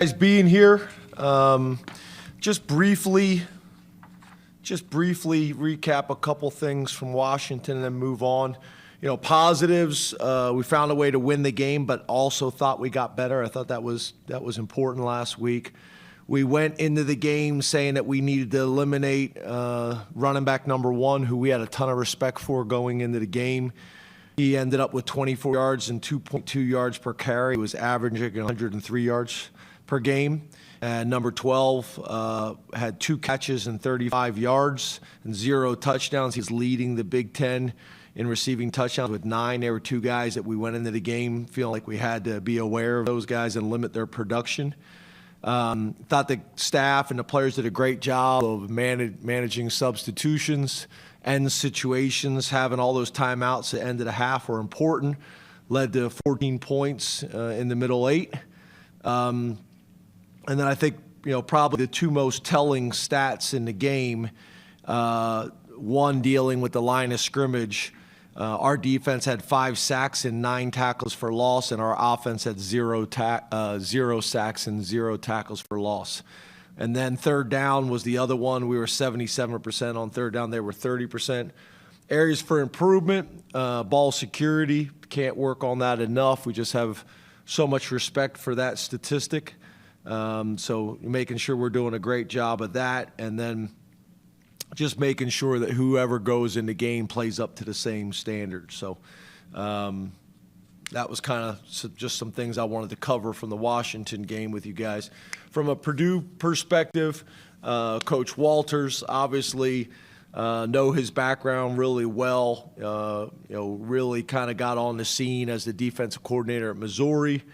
Guys being here. Just briefly recap a couple things from Washington and then move on. Positives, we found a way to win the game, but also thought we got better. I thought that was important last week. We went into the game saying that we needed to eliminate running back number 1, who we had a ton of respect for going into the game. He ended up with 24 yards and 2.2 yards per carry. He was averaging 103 yards per game. And number 12 had 2 catches and 35 yards and 0 touchdowns. He's leading the Big Ten in receiving touchdowns with 9. There were 2 guys that we went into the game feeling like we had to be aware of those guys and limit their production. Thought the staff and the players did a great job of managing substitutions and situations. Having all those timeouts at the end of the half were important. Led to 14 points in the middle 8. And then I think, probably the 2 most telling stats in the game, one dealing with the line of scrimmage. Our defense had 5 sacks and 9 tackles for loss, and our offense had 0 sacks and 0 tackles for loss. And then third down was the other one. We were 77% on third down. They were 30%. Areas for improvement, ball security. Can't work on that enough. We just have so much respect for that statistic. So making sure we're doing a great job of that, and then just making sure that whoever goes in the game plays up to the same standard. So that was kind of just some things I wanted to cover from the Washington game with you guys. From a Purdue perspective, Coach Walters, obviously know his background really well. Really kind of got on the scene as the defensive coordinator at Missouri.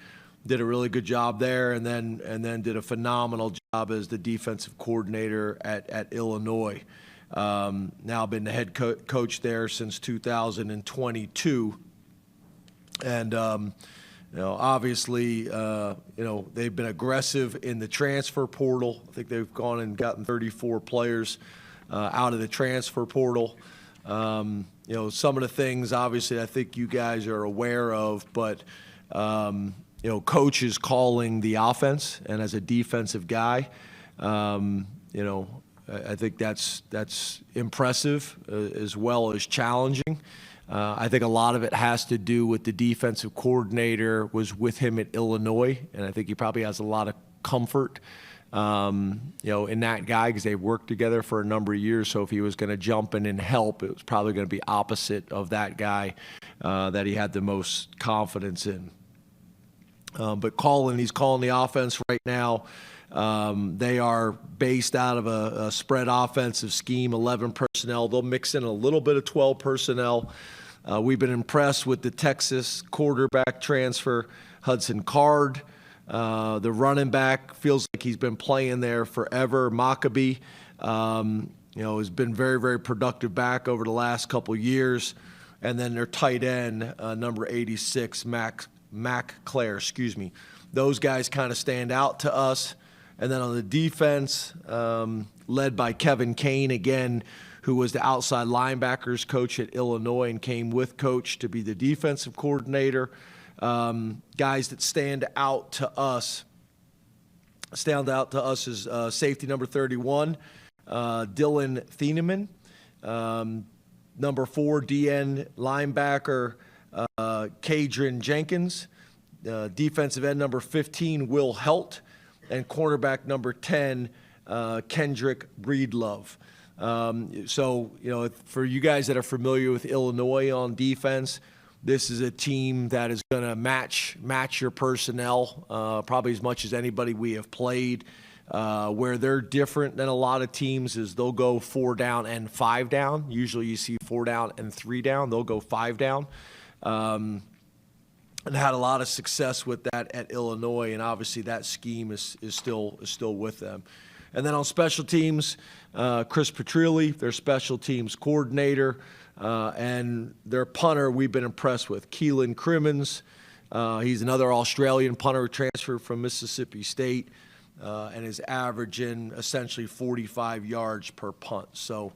Did a really good job there, and then did a phenomenal job as the defensive coordinator at Illinois. Now been the head coach there since 2022, and obviously they've been aggressive in the transfer portal. I think they've gone and gotten 34 players out of the transfer portal. Some of the things obviously I think you guys are aware of, but Coach is calling the offense, and as a defensive guy, I think that's impressive as well as challenging. I think a lot of it has to do with the defensive coordinator was with him at Illinois, and I think he probably has a lot of comfort, in that guy because they've worked together for a number of years. So if he was going to jump in and help, it was probably going to be opposite of that guy that he had the most confidence in. But he's calling the offense right now. They are based out of a spread offensive scheme, 11 personnel. They'll mix in a little bit of 12 personnel. We've been impressed with the Texas quarterback transfer, Hudson Card. The running back feels like he's been playing there forever. Maccabee, has been very, very productive back over the last couple of years. And then their tight end, number 86, Mac Clare, Those guys kind of stand out to us. And then on the defense, led by Kevin Kane, again, who was the outside linebackers coach at Illinois and came with Coach to be the defensive coordinator. Guys that stand out to us is safety number 31, Dylan Thieneman. Number 4, DN linebacker, Kadrian Jenkins. Defensive end number 15, Will Helt. And cornerback number 10, Kendrick Breedlove. For you guys that are familiar with Illinois on defense, this is a team that is going to match your personnel probably as much as anybody we have played. Where they're different than a lot of teams is they'll go 4 down and 5 down. Usually you see 4 down and 3 down. They'll go 5 down. And had a lot of success with that at Illinois, and obviously that scheme is still with them. And then on special teams, Chris Petrilli, their special teams coordinator, and their punter we've been impressed with, Keelan Crimmins. He's another Australian punter who transferred from Mississippi State and is averaging essentially 45 yards per punt. So,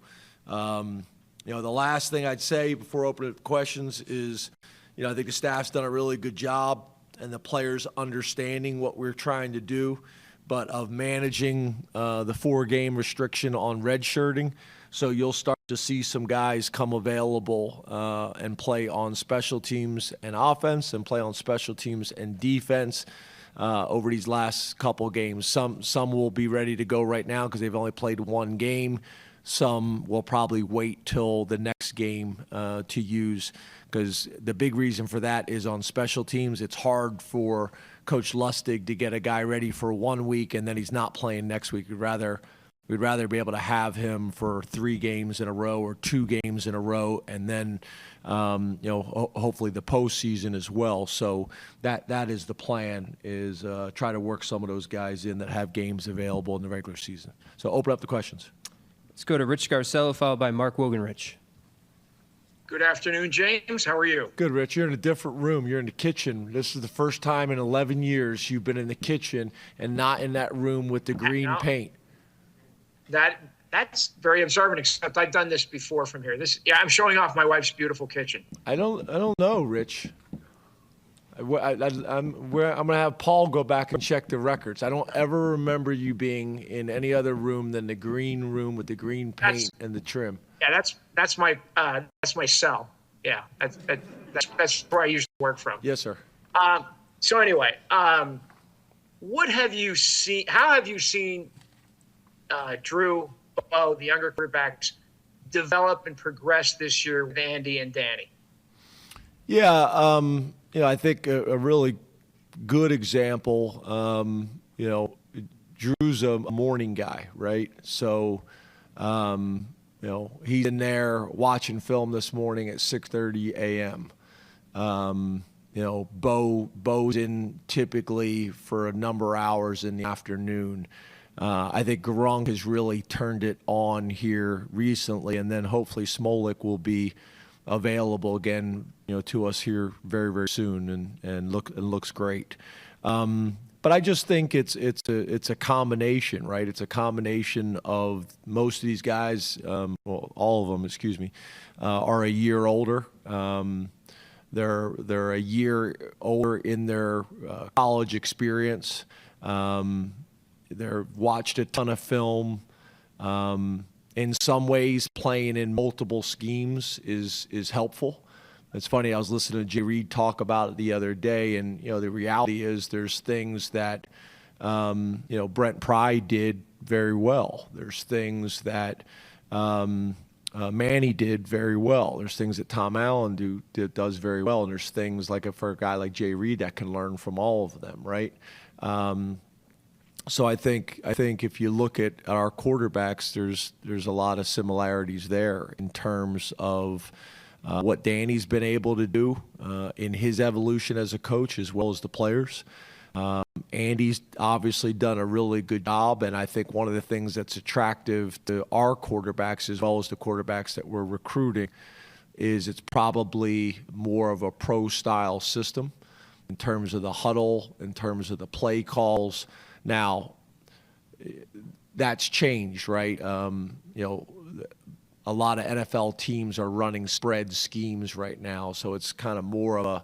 the last thing I'd say before opening up questions is, I think the staff's done a really good job and the players understanding what we're trying to do. but of managing the 4-game restriction on redshirting. So you'll start to see some guys come available and play on special teams and offense and play on special teams and defense over these last couple games. Some will be ready to go right now because they've only played 1 game. Some will probably wait till the next game to use, because the big reason for that is on special teams. It's hard for Coach Lustig to get a guy ready for 1 week and then he's not playing next week. We'd rather be able to have him for 3 games in a row or 2 games in a row, and then hopefully the postseason as well. So that is the plan, is try to work some of those guys in that have games available in the regular season. So open up the questions. Let's go to Rich Garcello, followed by Mark Wogenrich. Good afternoon, James. How are you? Good, Rich. You're in a different room. You're in the kitchen. This is the first time in 11 years you've been in the kitchen and not in that room with the green paint. That's very observant, except I've done this before from here. I'm showing off my wife's beautiful kitchen. I don't know, Rich. I'm going to have Paul go back and check the records. I don't ever remember you being in any other room than the green room with the green paint and the trim. Yeah, that's my cell. Yeah, that's where I usually work from. Yes, sir. So anyway, what have you seen? How have you seen Drew, Bo, the younger quarterbacks, develop and progress this year with Andy and Danny? Yeah, I think a really good example, Drew's a morning guy, right? So, he's in there watching film this morning at 6:30 a.m. Bo's in typically for a number of hours in the afternoon. I think Gronk has really turned it on here recently, and then hopefully Smolik will be available again, to us here very, very soon, and looks great. But I just think it's a combination, right? It's a combination of most of these guys, all of them, are a year older. They're a year older in their college experience. They're watched a ton of film. In some ways, playing in multiple schemes is helpful. It's funny, I was listening to Jay Reed talk about it the other day, and the reality is there's things that Brent Pry did very well. There's things that Manny did very well. There's things that Tom Allen does very well, and there's things like for a guy like Jay Reed that can learn from all of them, right? So I think if you look at our quarterbacks, there's a lot of similarities there in terms of what Danny's been able to do in his evolution as a coach, as well as the players. Andy's obviously done a really good job, and I think one of the things that's attractive to our quarterbacks, as well as the quarterbacks that we're recruiting, is it's probably more of a pro-style system in terms of the huddle, in terms of the play calls. Now, that's changed, right? A lot of NFL teams are running spread schemes right now, so it's kind of more of a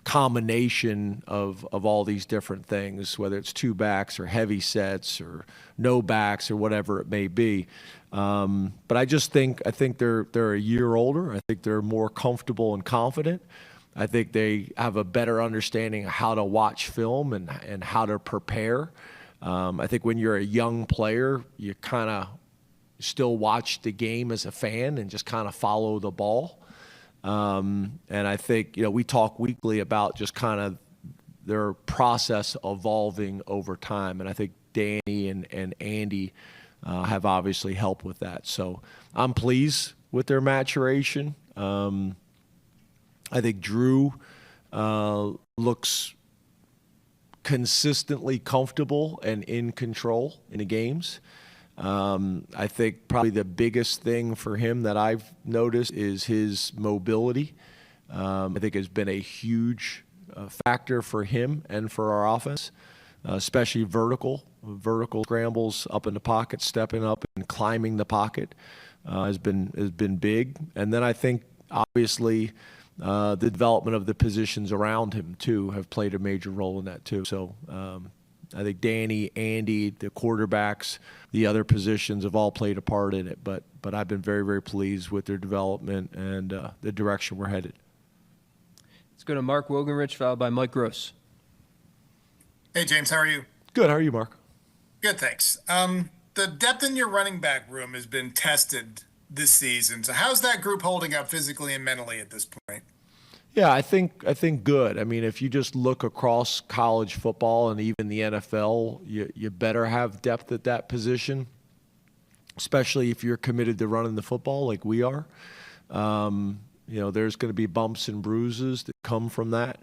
combination of all these different things, whether it's 2 backs or heavy sets or no backs or whatever it may be. But I think they're a year older. I think they're more comfortable and confident. I think they have a better understanding of how to watch film and how to prepare. I think when you're a young player, you kind of still watch the game as a fan and just kind of follow the ball. And I think, we talk weekly about just kind of their process evolving over time. And I think Danny and Andy have obviously helped with that. So I'm pleased with their maturation. I think Drew looks consistently comfortable and in control in the games. I think probably the biggest thing for him that I've noticed is his mobility. I think has been a huge factor for him and for our offense, especially vertical scrambles up in the pocket, stepping up and climbing the pocket has been big. And then I think obviously the development of the positions around him too have played a major role in that too. So I think Danny, Andy, the quarterbacks, the other positions have all played a part in it. But I've been very, very pleased with their development and the direction we're headed. Let's go to Mark Wogenrich, followed by Mike Gross. Hey, James, how are you? Good. How are you, Mark? Good, thanks. The depth in your running back room has been tested this season. So how's that group holding up physically and mentally at this point? Yeah, I think good. I mean, if you just look across college football and even the NFL, you better have depth at that position, especially if you're committed to running the football like we are. There's going to be bumps and bruises that come from that.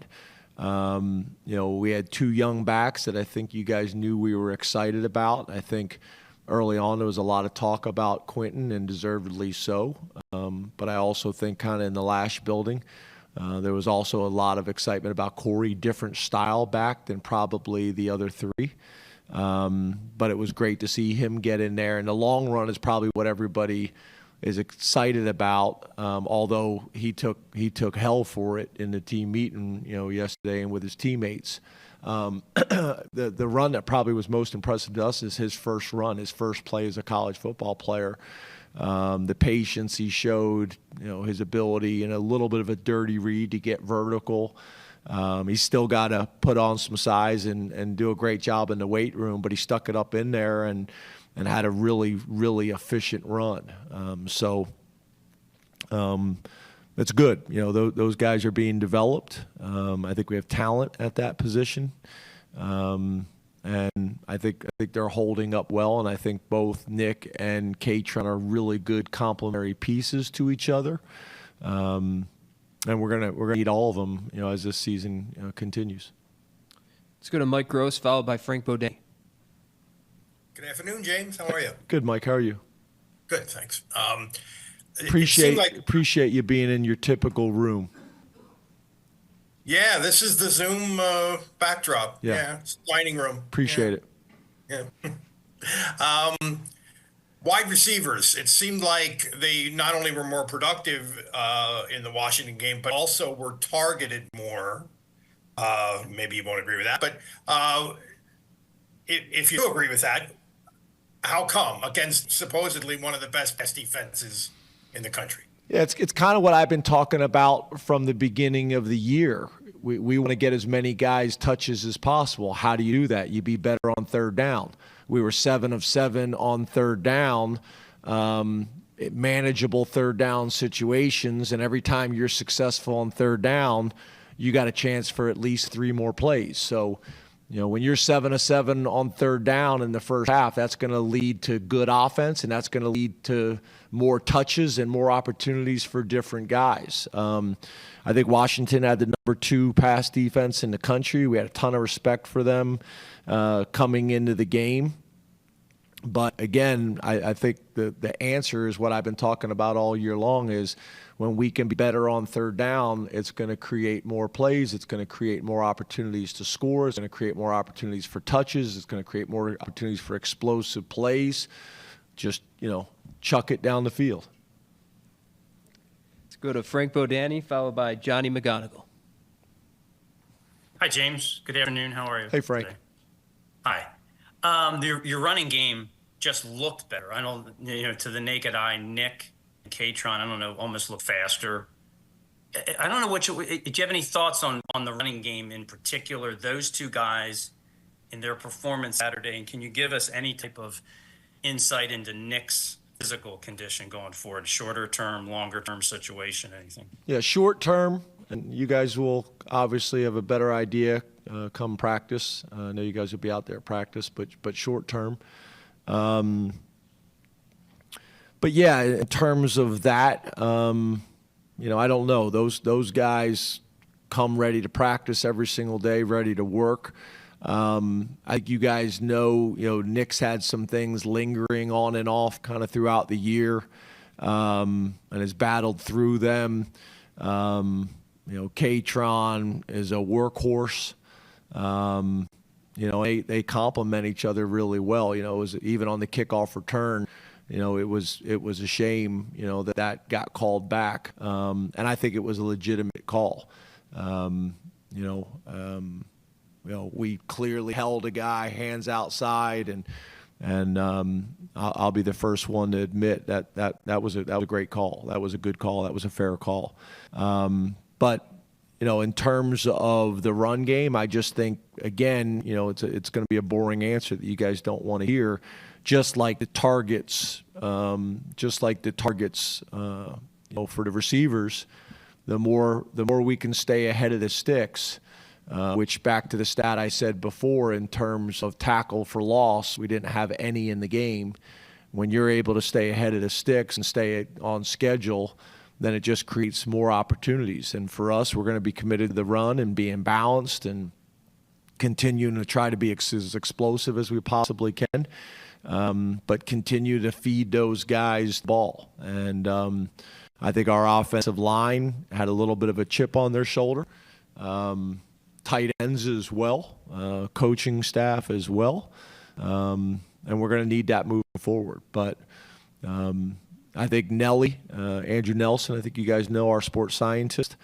We had two young backs that I think you guys knew we were excited about. I think early on there was a lot of talk about Quentin, and deservedly so. But I also think kind of in the Lash building, there was also a lot of excitement about Corey, different style back than probably the other three. But it was great to see him get in there. And the long run is probably what everybody is excited about, although he took hell for it in the team meeting, yesterday and with his teammates. The run that probably was most impressive to us is his first run, his first play as a college football player. The patience he showed, his ability and a little bit of a dirty read to get vertical. He's still got to put on some size and do a great job in the weight room, but he stuck it up in there and had a really, really efficient run. It's good. Those guys are being developed. I think we have talent at that position. And I think they're holding up well, and I think both Nick and Katron are really good complementary pieces to each other. And we're gonna need all of them, as this season continues. Let's go to Mike Gross, followed by Frank Bodine. Good afternoon, James. How are you? Good, Mike. How are you? Good, thanks. Appreciate you being in your typical room. Yeah, this is the Zoom backdrop. Yeah. It's the dining room. Appreciate it. Yeah. Wide receivers. It seemed like they not only were more productive in the Washington game, but also were targeted more. Maybe you won't agree with that, but if you do agree with that, how come against supposedly one of the best defenses in the country? Yeah, it's kind of what I've been talking about from the beginning of the year. We want to get as many guys touches as possible. How do you do that? You be better on third down. We were 7 of 7 on third down, manageable third down situations, and every time you're successful on third down, you got a chance for at least 3 more plays. So, when you're 7 of 7 on third down in the first half, that's going to lead to good offense, and that's going to lead to more touches and more opportunities for different guys. I think Washington had the number 2 pass defense in the country. We had a ton of respect for them coming into the game. But again, I think the answer is what I've been talking about all year long is when we can be better on third down, it's going to create more plays. It's going to create more opportunities to score. It's going to create more opportunities for touches. It's going to create more opportunities for explosive plays. Just, chuck it down the field. Let's go to Frank Bodine, followed by Johnny McGonigal. Hi, James. Good afternoon. How are you? Hey, Frank. Today? Hi. Your running game just looked better. I don't, to the naked eye, Nick and Katron, I don't know, almost look faster. I don't know do you have any thoughts on the running game in particular, those two guys in their performance Saturday? And can you give us any type of insight into Nick's physical condition going forward, shorter term, longer term situation, anything? Yeah, short term, and you guys will obviously have a better idea come practice. I know you guys will be out there at practice, but short term. But yeah, in terms of that, I don't know. Those guys come ready to practice every single day, ready to work. I think you guys know, Nick's had some things lingering on and off kind of throughout the year, and has battled through them. Katron is a workhorse. They complement each other really well. It was even on the kickoff return. It was a shame, that got called back, and I think it was a legitimate call. we clearly held a guy hands outside, and I'll be the first one to admit that was a great call. That was a good call. That was a fair call. But in terms of the run game, I just think, again, it's going to be a boring answer that you guys don't want to hear. Just like the targets, for the receivers, the more we can stay ahead of the sticks. Which, back to the stat I said before, in terms of tackle for loss, we didn't have any in the game. When you're able to stay ahead of the sticks and stay on schedule, then it just creates more opportunities. And for us, we're going to be committed to the run and being balanced and continuing to try to be as explosive as we possibly can, but continue to feed those guys the ball. And I think our offensive line had a little bit of a chip on their shoulder. Tight ends as well, coaching staff as well, and we're going to need that moving forward. But I think Nelly, Andrew Nelson, I think you guys know, our sports scientist,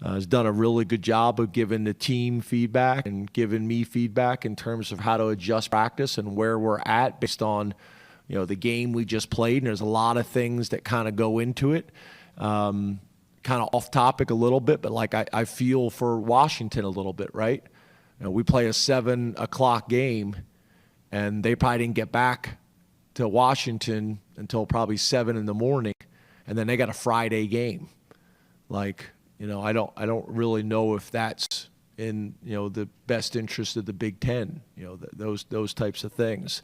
has done a really good job of giving the team feedback and giving me feedback in terms of how to adjust practice and where we're at based on the game we just played. And there's a lot of things that kind of go into it. Kind of off topic a little bit, but I feel for Washington a little bit, right? We play a 7 o'clock game, and they probably didn't get back to Washington until probably 7 in the morning, and then they got a Friday game. I don't really know if that's in the best interest of the Big Ten. Those types of things.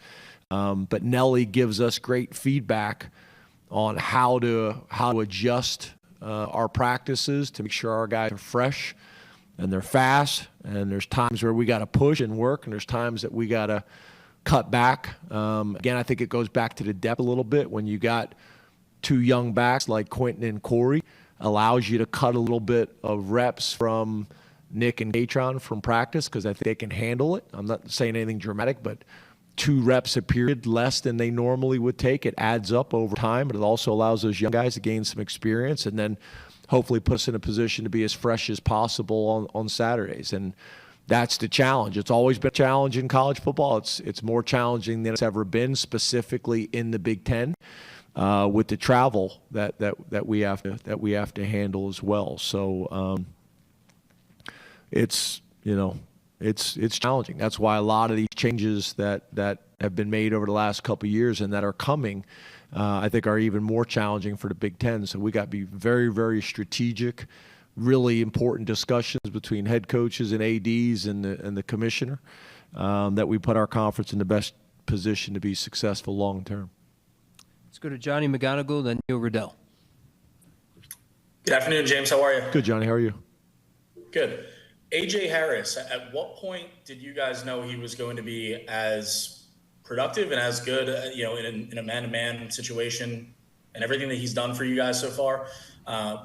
But Nelly gives us great feedback on how to adjust our practices to make sure our guys are fresh and they're fast, and there's times where we got to push and work, and there's times that we got to cut back. Again, I think it goes back to the depth a little bit. When you got 2 young backs like Quentin and Corey, allows you to cut a little bit of reps from Nick and Katron from practice, because I think they can handle it. I'm not saying anything dramatic, but 2 reps a period less than they normally would take. It adds up over time, but it also allows those young guys to gain some experience and then hopefully put us in a position to be as fresh as possible on Saturdays. And that's the challenge. It's always been a challenge in college football. It's more challenging than it's ever been, specifically in the Big Ten, with the travel that we have to handle as well. So it's challenging. That's why a lot of these changes that have been made over the last couple of years and that are coming, I think, are even more challenging for the Big Ten. So we got to be very, very strategic. Really important discussions between head coaches and ADs and the commissioner, that we put our conference in the best position to be successful long term. Let's go to Johnny McGonigal, then Neil Riddell. Good afternoon, James. How are you? Good, Johnny. How are you? Good. AJ Harris, at what point did you guys know he was going to be as productive and as good, in a man-to-man situation and everything that he's done for you guys so far?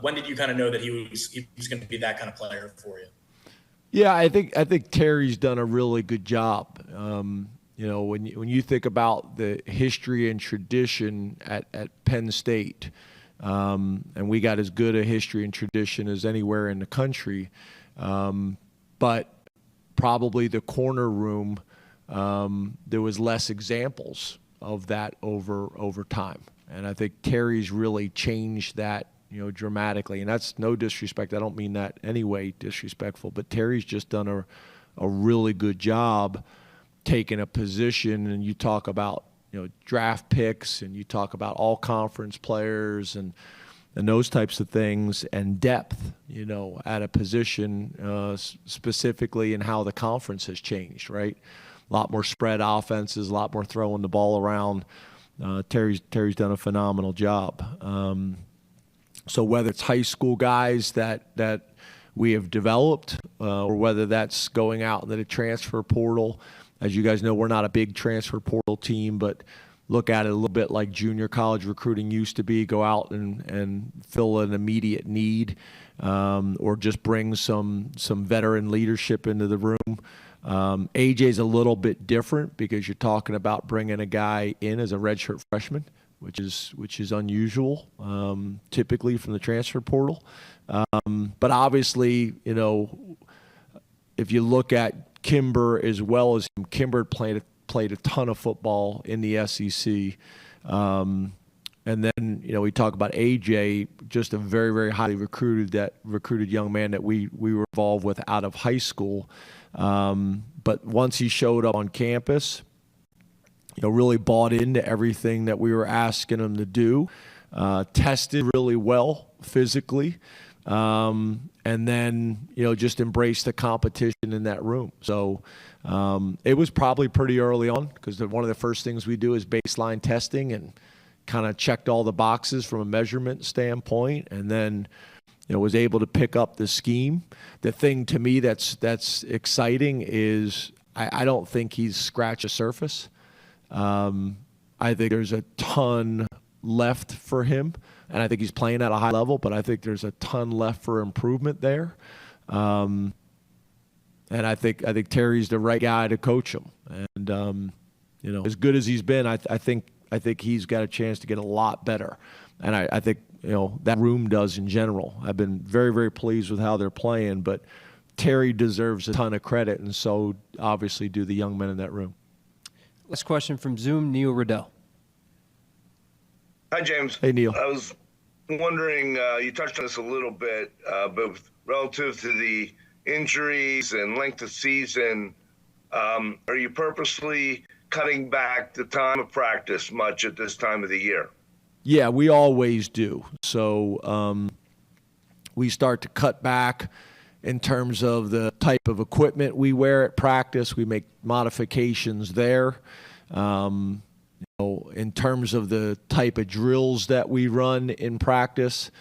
When did you kind of know that he was going to be that kind of player for you? Yeah, I think Terry's done a really good job. When you think about the history and tradition at Penn State, and we got as good a history and tradition as anywhere in the country, but probably the corner room, there was less examples of that over time. And I think Terry's really changed that, dramatically. And that's no disrespect. I don't mean that any way disrespectful, but Terry's just done a really good job taking a position. And you talk about, draft picks, and you talk about all conference players and those types of things, and depth, at a position, specifically in how the conference has changed, right? A lot more spread offenses, a lot more throwing the ball around. Terry's done a phenomenal job. So whether it's high school guys that we have developed, or whether that's going out into the transfer portal, as you guys know, we're not a big transfer portal team, but look at it a little bit like junior college recruiting used to be. Go out and fill an immediate need, or just bring some veteran leadership into the room. AJ's a little bit different because you're talking about bringing a guy in as a redshirt freshman, which is unusual, typically from the transfer portal. But obviously, if you look at Kimber as well as him. Kimber played a ton of football in the SEC. And then, we talk about AJ, just a very, very highly recruited young man that we were involved with out of high school. But once he showed up on campus, really bought into everything that we were asking him to do, tested really well physically, and then, just embraced the competition in that room. So it was probably pretty early on, because one of the first things we do is baseline testing, and kind of checked all the boxes from a measurement standpoint, and then was able to pick up the scheme. The thing to me that's exciting is I don't think he's scratched the surface. I think there's a ton left for him, and I think he's playing at a high level, but I think there's a ton left for improvement there. And I think Terry's the right guy to coach him. And as good as he's been, I think he's got a chance to get a lot better. And I think, that room does in general. I've been very, very pleased with how they're playing, but Terry deserves a ton of credit, and so obviously do the young men in that room. Last question from Zoom, Neil Riddell. Hi, James. Hey, Neil. I was wondering, you touched on this a little bit, but relative to the injuries and length of season, are you purposely cutting back the time of practice much at this time of the year? Yeah, we always do. So we start to cut back in terms of the type of equipment we wear at practice. We make modifications there. In terms of the type of drills that we run in practice,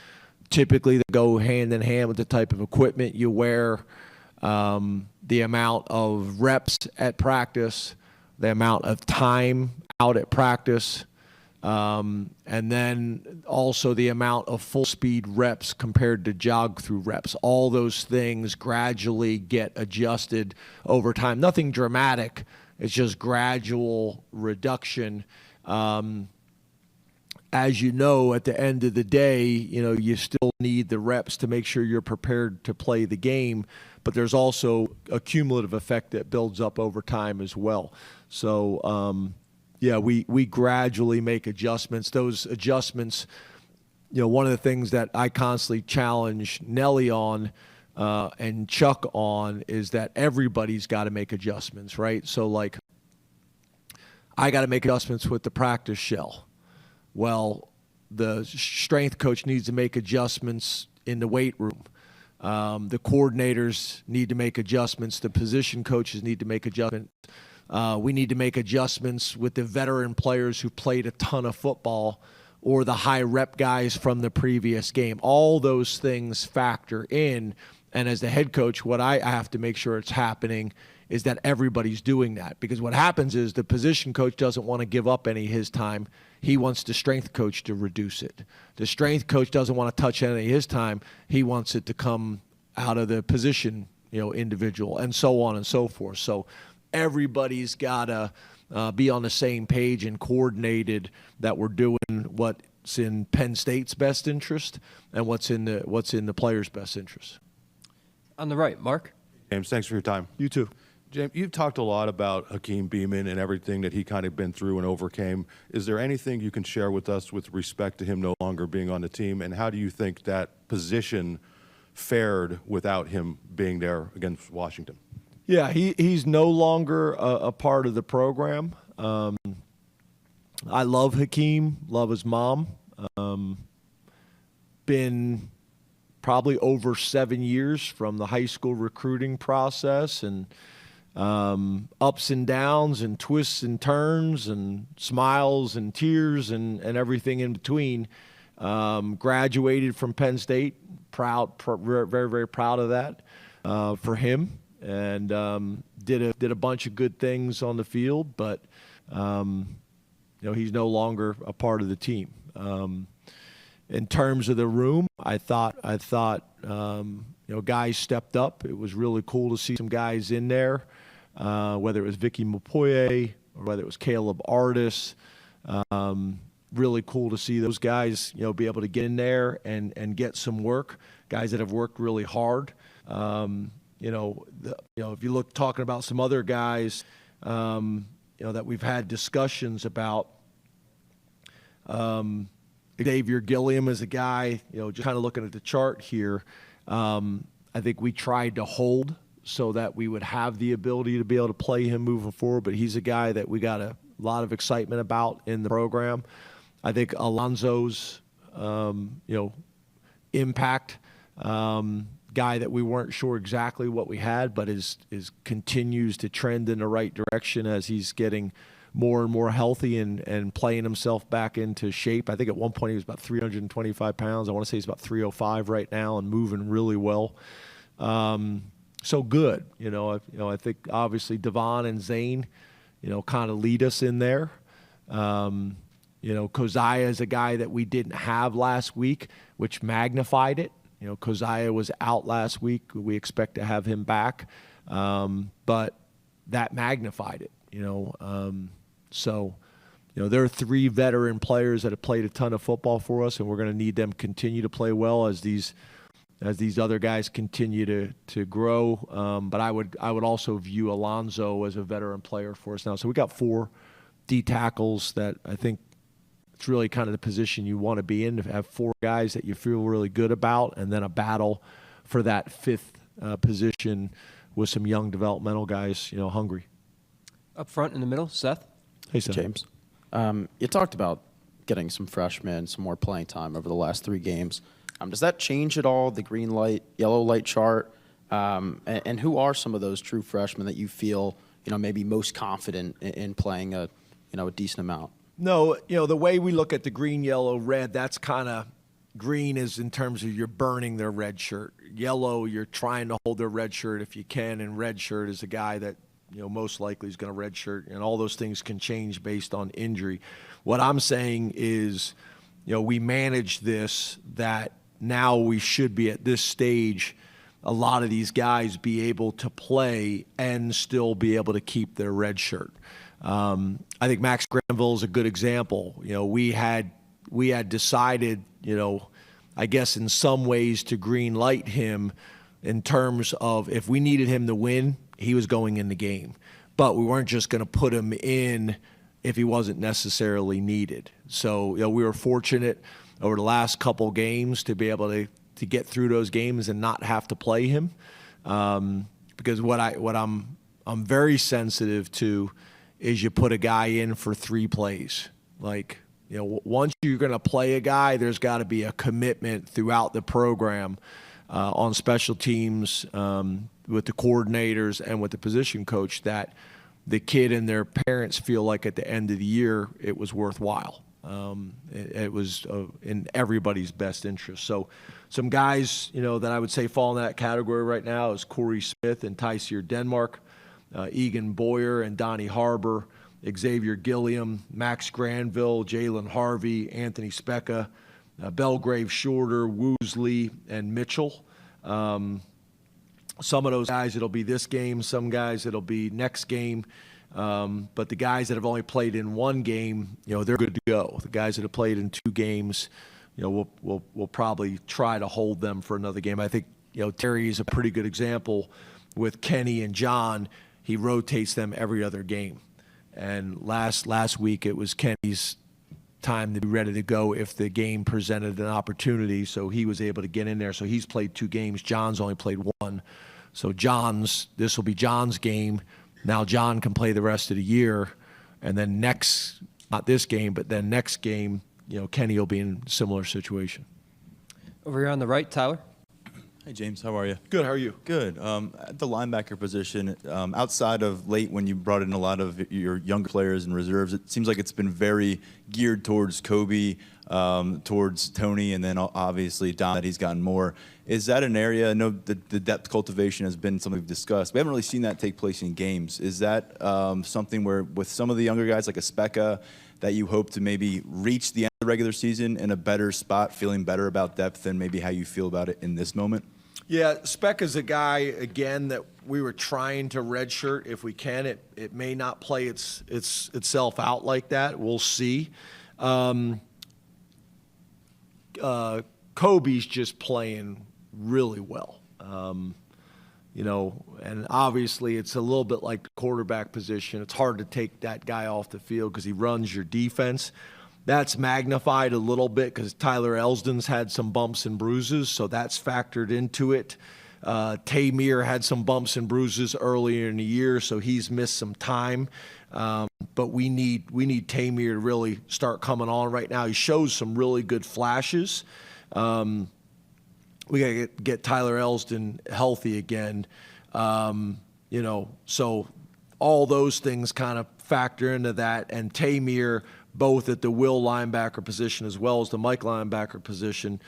typically they go hand in hand with the type of equipment you wear, the amount of reps at practice, the amount of time out at practice, and then also the amount of full speed reps compared to jog through reps. All those things gradually get adjusted over time. Nothing dramatic. It's just gradual reduction. As you know, at the end of the day, you still need the reps to make sure you're prepared to play the game, but there's also a cumulative effect that builds up over time as well. So, we gradually make adjustments. Those adjustments, one of the things that I constantly challenge Nelly on and Chuck on is that everybody's got to make adjustments, right? So, like, I got to make adjustments with the practice shell. Well, the strength coach needs to make adjustments in the weight room. The coordinators need to make adjustments. The position coaches need to make adjustments. We need to make adjustments with the veteran players who played a ton of football or the high rep guys from the previous game. All those things factor in. And as the head coach, what I have to make sure it's happening is that everybody's doing that. Because what happens is the position coach doesn't want to give up any of his time. He wants the strength coach to reduce it. The strength coach doesn't want to touch any of his time. He wants it to come out of the position, individual, and so on and so forth. So everybody's got to be on the same page and coordinated that we're doing what's in Penn State's best interest and what's in the players' best interest. On the right, Mark. James, thanks for your time. You too. James, you've talked a lot about Hakeem Beamon and everything that he kind of been through and overcame. Is there anything you can share with us with respect to him no longer being on the team, and how do you think that position fared without him being there against Washington? Yeah, he's no longer a part of the program. I love Hakeem, love his mom. Been probably over 7 years from the high school recruiting process, and ups and downs and twists and turns and smiles and tears and everything in between. Graduated from Penn State, very, very proud of that for him. And did a bunch of good things on the field, but he's no longer a part of the team. In terms of the room, I thought guys stepped up. It was really cool to see some guys in there, whether it was Vicky Mapoye or whether it was Caleb Artis. Really cool to see those guys, be able to get in there and get some work. Guys that have worked really hard. if you look talking about some other guys, that we've had discussions about. Xavier Gilliam is a guy, just kind of looking at the chart here. I think we tried to hold so that we would have the ability to be able to play him moving forward, but he's a guy that we got a lot of excitement about in the program. I think Alonzo's, impact, guy that we weren't sure exactly what we had, but is continues to trend in the right direction as he's getting more and more healthy and playing himself back into shape. I think at one point he was about 325 pounds. I want to say he's about 305 right now and moving really well. So good. I think obviously Devon and Zane, kind of lead us in there. Kozia is a guy that we didn't have last week, which magnified it. Kozia was out last week. We expect to have him back. But that magnified it, So, there are 3 veteran players that have played a ton of football for us, and we're going to need them to continue to play well as these other guys continue to grow. But I would also view Alonzo as a veteran player for us now. So we got 4 D tackles that I think it's really kind of the position you want to be in, to have 4 guys that you feel really good about, and then a battle for that 5th position with some young developmental guys, hungry. Up front in the middle, Seth. Hey, Seth. James. You talked about getting some freshmen, some more playing time over the last 3 games. Does that change at all, the green light, yellow light chart? And who are some of those true freshmen that you feel, maybe most confident in playing a decent amount? No, the way we look at the green, yellow, red, that's kind of green is in terms of you're burning their red shirt. Yellow, you're trying to hold their red shirt if you can, and red shirt is a guy that most likely is going to red shirt, and all those things can change based on injury. What I'm saying is, we manage this, that now we should be at this stage, a lot of these guys be able to play and still be able to keep their red shirt. I think Max Granville is a good example. We had decided, I guess in some ways to green light him in terms of if we needed him to win, he was going in the game. But we weren't just going to put him in if he wasn't necessarily needed. So, we were fortunate over the last couple games to be able to get through those games and not have to play him. Because what I'm very sensitive to is you put a guy in for 3 plays. Like, once you're going to play a guy, there's got to be a commitment throughout the program on special teams with the coordinators and with the position coach that the kid and their parents feel like at the end of the year it was worthwhile. It was in everybody's best interest. So some guys, that I would say fall in that category right now is Corey Smith and Tysier Denmark, Egan Boyer and Donnie Harbour, Xavier Gilliam, Max Granville, Jalen Harvey, Anthony Specca, Belgrave Shorter, Woosley, and Mitchell. Some of those guys, it'll be this game. Some guys, it'll be next game. But the guys that have only played in 1 game, they're good to go. The guys that have played in 2 games, we'll probably try to hold them for another game. I think, Terry is a pretty good example with Kenny and John. He rotates them every other game. And last week it was Kenny's time to be ready to go if the game presented an opportunity, so he was able to get in there. So he's played 2 games. John's only played 1. So this will be John's game. Now John can play the rest of the year, and then not this game, but then next game, Kenny will be in a similar situation. Over here on the right, Tyler. Hey, James. How are you? Good. How are you? Good. At the linebacker position, outside of late when you brought in a lot of your younger players and reserves, it seems like it's been very geared towards Kobe, towards Tony, and then obviously Don, that he's gotten more. Is that an area? I know the depth cultivation has been something we've discussed. We haven't really seen that take place in games. Is that something where with some of the younger guys like a Specca that you hope to maybe reach the end of the regular season in a better spot, feeling better about depth than maybe how you feel about it in this moment? Yeah, Speck is a guy, again, that we were trying to redshirt if we can. It may not play itself out like that. We'll see. Kobe's just playing really well. and obviously it's a little bit like the quarterback position. It's hard to take that guy off the field because he runs your defense. That's magnified a little bit because Tyler Elsdon's had some bumps and bruises, so that's factored into it. Tamir had some bumps and bruises earlier in the year, so he's missed some time. But we need Tamir to really start coming on right now. He shows some really good flashes. We got to get Tyler Elsdon healthy again. So all those things kind of factor into that. And Tamir, both at the will linebacker position as well as the Mike linebacker position.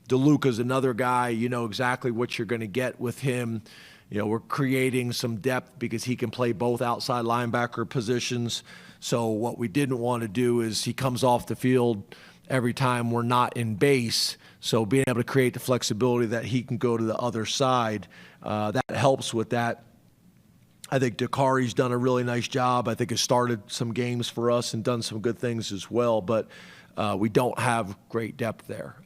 DeLuca's another guy, you know exactly what you're going to get with him. We're creating some depth because he can play both outside linebacker positions. So what we didn't want to do is he comes off the field every time we're not in base. So being able to create the flexibility that he can go to the other side, that helps with that. I think Dakari's done a really nice job. I think has started some games for us and done some good things as well. But we don't have great depth there.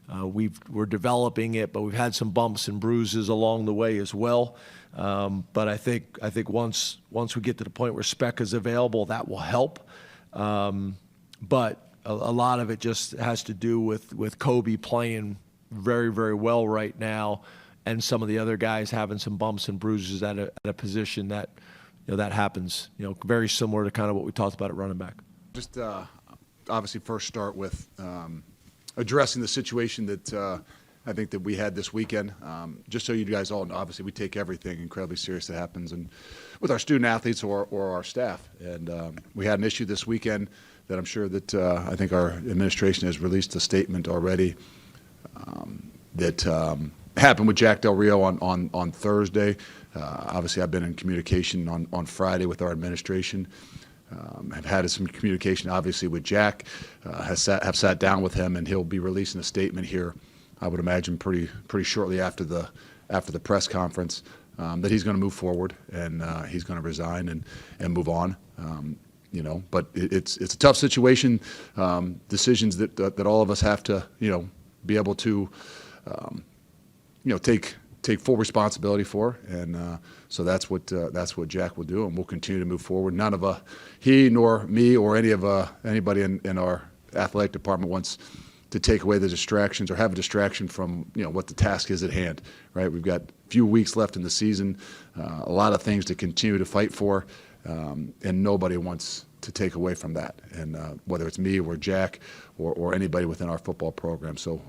We're developing it, but we've had some bumps and bruises along the way as well. But I think once we get to the point where Speck is available, that will help. But a lot of it just has to do with Kobe playing very, very well right now, and some of the other guys having some bumps and bruises at a position that that happens. Very similar to kind of what we talked about at running back. Just obviously first start with addressing the situation that I think that we had this weekend. Just so you guys all know, obviously we take everything incredibly serious that happens and with our student athletes or our staff. And we had an issue this weekend that I'm sure that I think our administration has released a statement already that happened with Jack Del Rio on Thursday. Obviously I've been in communication on Friday with our administration. Have had some communication, obviously, with Jack. Have sat down with him, and he'll be releasing a statement here. I would imagine pretty shortly after the press conference that he's going to move forward and he's going to resign and move on. But it's a tough situation. Decisions that all of us have to be able to take full responsibility for, and so that's what Jack will do, and we'll continue to move forward. None of he nor me or anybody in our athletic department wants to take away the distractions or have a distraction from what the task is at hand. Right, we've got a few weeks left in the season, a lot of things to continue to fight for, and nobody wants to take away from that, and whether it's me or Jack or anybody within our football program. So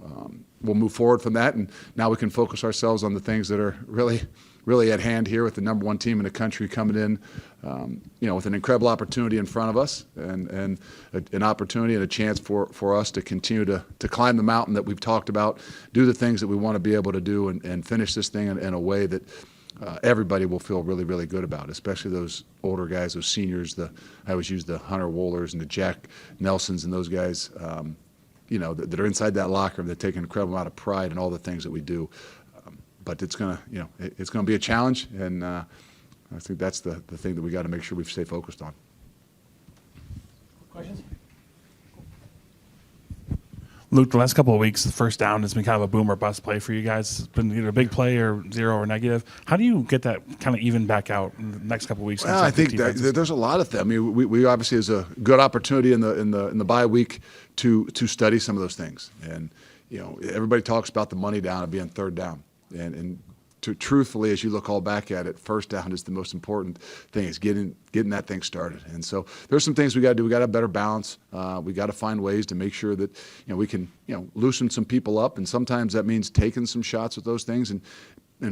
we'll move forward from that, and now we can focus ourselves on the things that are really at hand here with the number one team in the country coming in, with an incredible opportunity in front of us and an opportunity and a chance for us to continue to climb the mountain that we've talked about, do the things that we want to be able to do, and finish this thing in a way that everybody will feel really, really good about, especially those older guys, those seniors. I always use the Hunter Wohlers and the Jack Nelsons and those guys, that are inside that locker room that take an incredible amount of pride in all the things that we do. But it's gonna be a challenge, and I think that's the thing that we got to make sure we stay focused on. Questions? Luke, the last couple of weeks, the first down has been kind of a boom or bust play for you guys. It's been either a big play or zero or negative. How do you get that kind of even back out in the next couple of weeks? Well, I think that there's a lot of them. I mean, we obviously is a good opportunity in the bye week to study some of those things. And everybody talks about the money down and being third down. And truthfully, as you look all back at it, first down is the most important thing. Is getting that thing started. And so there's some things we got to do. We got to have better balance. We got to find ways to make sure that we can loosen some people up. And sometimes that means taking some shots with those things and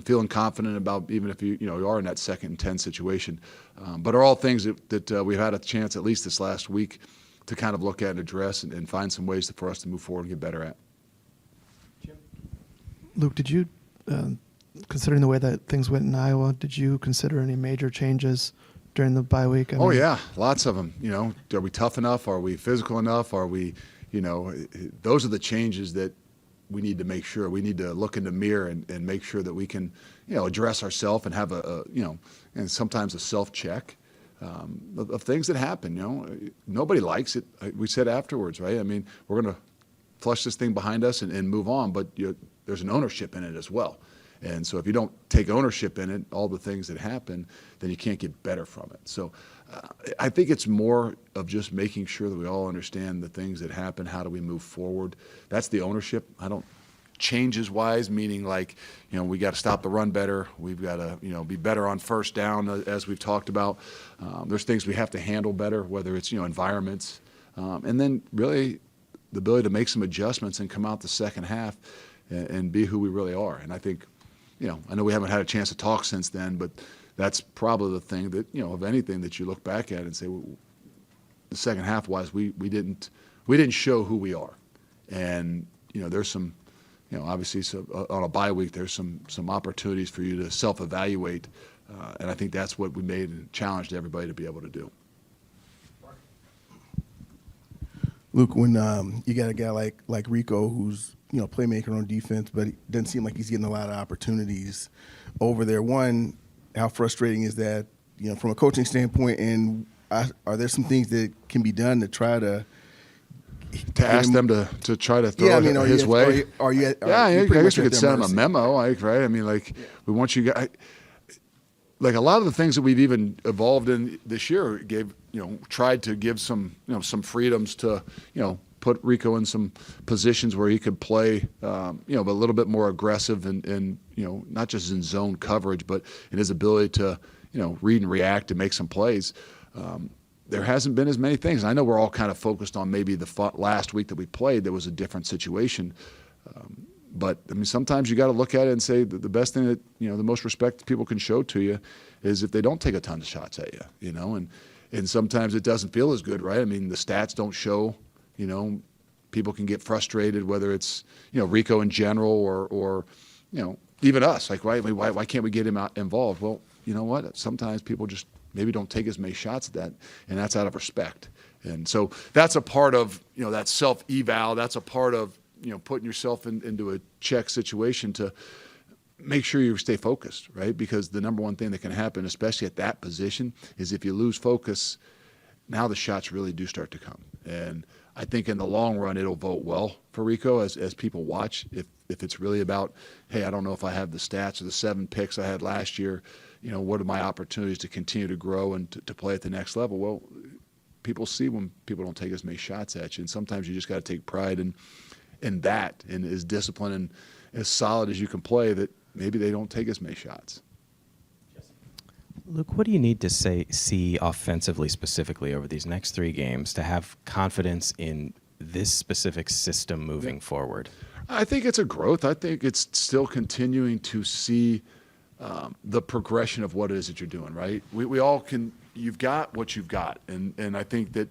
feeling confident about even if you are in that 2nd and 10 situation. But are all things that we've had a chance at least this last week to kind of look at and address and find some ways for us to move forward and get better at. Luke, did you? Considering the way that things went in Iowa, did you consider any major changes during the bye week? I mean, yeah, lots of them. Are we tough enough? Are we physical enough? Are we, those are the changes that we need to make sure. We need to look in the mirror and make sure that we can, address ourselves and have and sometimes a self-check of things that happen. Nobody likes it. We said afterwards, right? I mean, we're going to flush this thing behind us and move on, but there's an ownership in it as well. And so if you don't take ownership in it, all the things that happen, then you can't get better from it. So I think it's more of just making sure that we all understand the things that happen. How do we move forward? That's the ownership. I don't changes wise, meaning like, we got to stop the run better. We've got to, be better on first down, as we've talked about. There's things we have to handle better, whether it's, environments. And then really the ability to make some adjustments and come out the second half and be who we really are. And I think, I know we haven't had a chance to talk since then, but that's probably the thing that, of anything that you look back at and say, well, the second half wise, we didn't show who we are. And, there's some, obviously on a bye week, there's some opportunities for you to self-evaluate. And I think that's what we made and challenged everybody to be able to do. Luke, when you got a guy like Rico, who's playmaker on defense, but it doesn't seem like he's getting a lot of opportunities over there. One, how frustrating is that, from a coaching standpoint, and are there some things that can be done to try to ask them to try to throw it his way? I guess we could send him a memo, right? I mean, we want you guys. Like a lot of the things that we've even evolved in this year tried to give some freedoms to, put Rico in some positions where he could play, but a little bit more aggressive and not just in zone coverage, but in his ability to, read and react and make some plays. There hasn't been as many things. And I know we're all kind of focused on maybe the last week that we played, there was a different situation. But I mean, sometimes you got to look at it and say that the best thing that, the most respect people can show to you is if they don't take a ton of shots at you, and sometimes it doesn't feel as good, right? I mean, the stats don't show, people can get frustrated, whether it's, Rico in general or even us, like, why can't we get him involved? Well, you know what? Sometimes people just maybe don't take as many shots at that, and that's out of respect. And so that's a part of, that self-eval. That's a part of, putting yourself into a check situation to make sure you stay focused, right? Because the number one thing that can happen, especially at that position, is if you lose focus, now the shots really do start to come. And I think in the long run, it'll vote well for Rico as people watch. If it's really about, hey, I don't know if I have the stats or the 7 picks I had last year, what are my opportunities to continue to grow and to play at the next level? Well, people see when people don't take as many shots at you. And sometimes you just got to take pride in that and as disciplined and as solid as you can play that maybe they don't take as many shots. Luke, what do you need to see offensively specifically over these next 3 games to have confidence in this specific system moving forward? I think it's a growth. I think it's still continuing to see the progression of what it is that you're doing, right? We all can, you've got what you've got. And I think that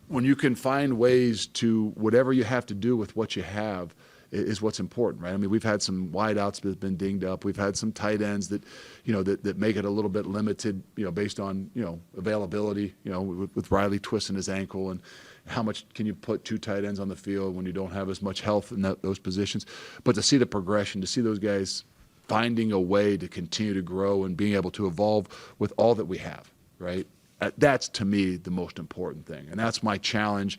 when you can find ways to whatever you have to do with what you have is what's important, right? I mean, we've had some wideouts that have been dinged up. We've had some tight ends that, that make it a little bit limited, based on, availability, with Riley twisting his ankle and how much can you put 2 tight ends on the field when you don't have as much health in those positions. But to see the progression, to see those guys finding a way to continue to grow and being able to evolve with all that we have, right? That's, to me, the most important thing. And that's my challenge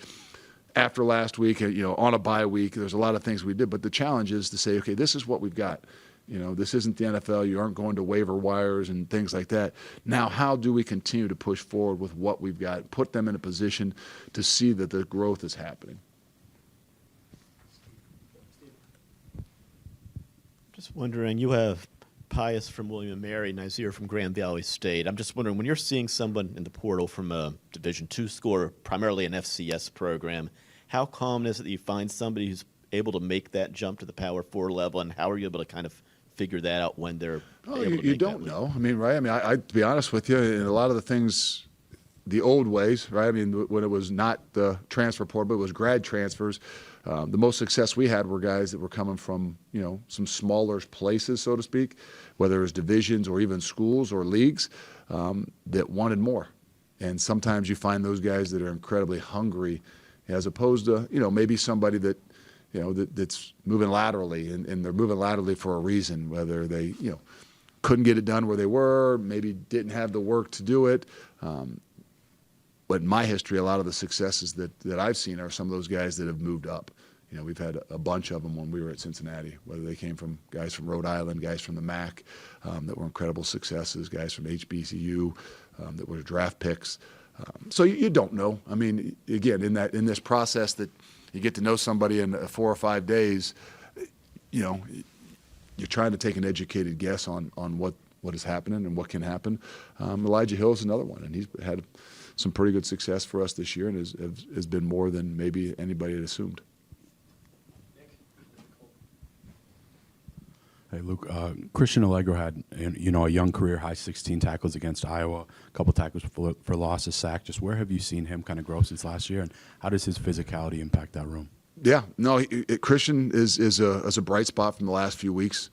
after last week, on a bye week. There's a lot of things we did, but the challenge is to say, okay, this is what we've got. This isn't the NFL. You aren't going to waiver wires and things like that. Now, how do we continue to push forward with what we've got, put them in a position to see that the growth is happening? Just wondering, you have Pius from William & Mary, Nazir from Grand Valley State. I'm just wondering, when you're seeing someone in the portal from a Division II school, primarily an FCS program, how common is it that you find somebody who's able to make that jump to the Power 4 level, and how are you able to kind of figure that out when they're able to make you don't know. I mean, right? I mean, I to be honest with you, in a lot of the things, the old ways, right? I mean, when it was not the transfer portal, but it was grad transfers, the most success we had were guys that were coming from, some smaller places, so to speak, whether it was divisions or even schools or leagues, that wanted more. And sometimes you find those guys that are incredibly hungry, as opposed to, maybe somebody that, that's moving laterally, and they're moving laterally for a reason, whether they, couldn't get it done where they were, maybe didn't have the work to do it. But in my history, a lot of the successes that I've seen are some of those guys that have moved up, You know, we've had a bunch of them when we were at Cincinnati, whether they came from guys from Rhode Island, guys from the MAC that were incredible successes, guys from HBCU that were draft picks. So you don't know. I mean, again, in this process that you get to know somebody in 4 or 5 days, you know, you're trying to take an educated guess on what is happening and what can happen. Elijah Hill is another one, and he's had some pretty good success for us this year and has been more than maybe anybody had assumed. Hey, Luke, Christian Allegro had, you know, a young career high 16 tackles against Iowa, a couple tackles for loss, a sack. Just where have you seen him kind of grow since last year, and how does his physicality impact that room? Yeah, no, Christian is a bright spot from the last few weeks,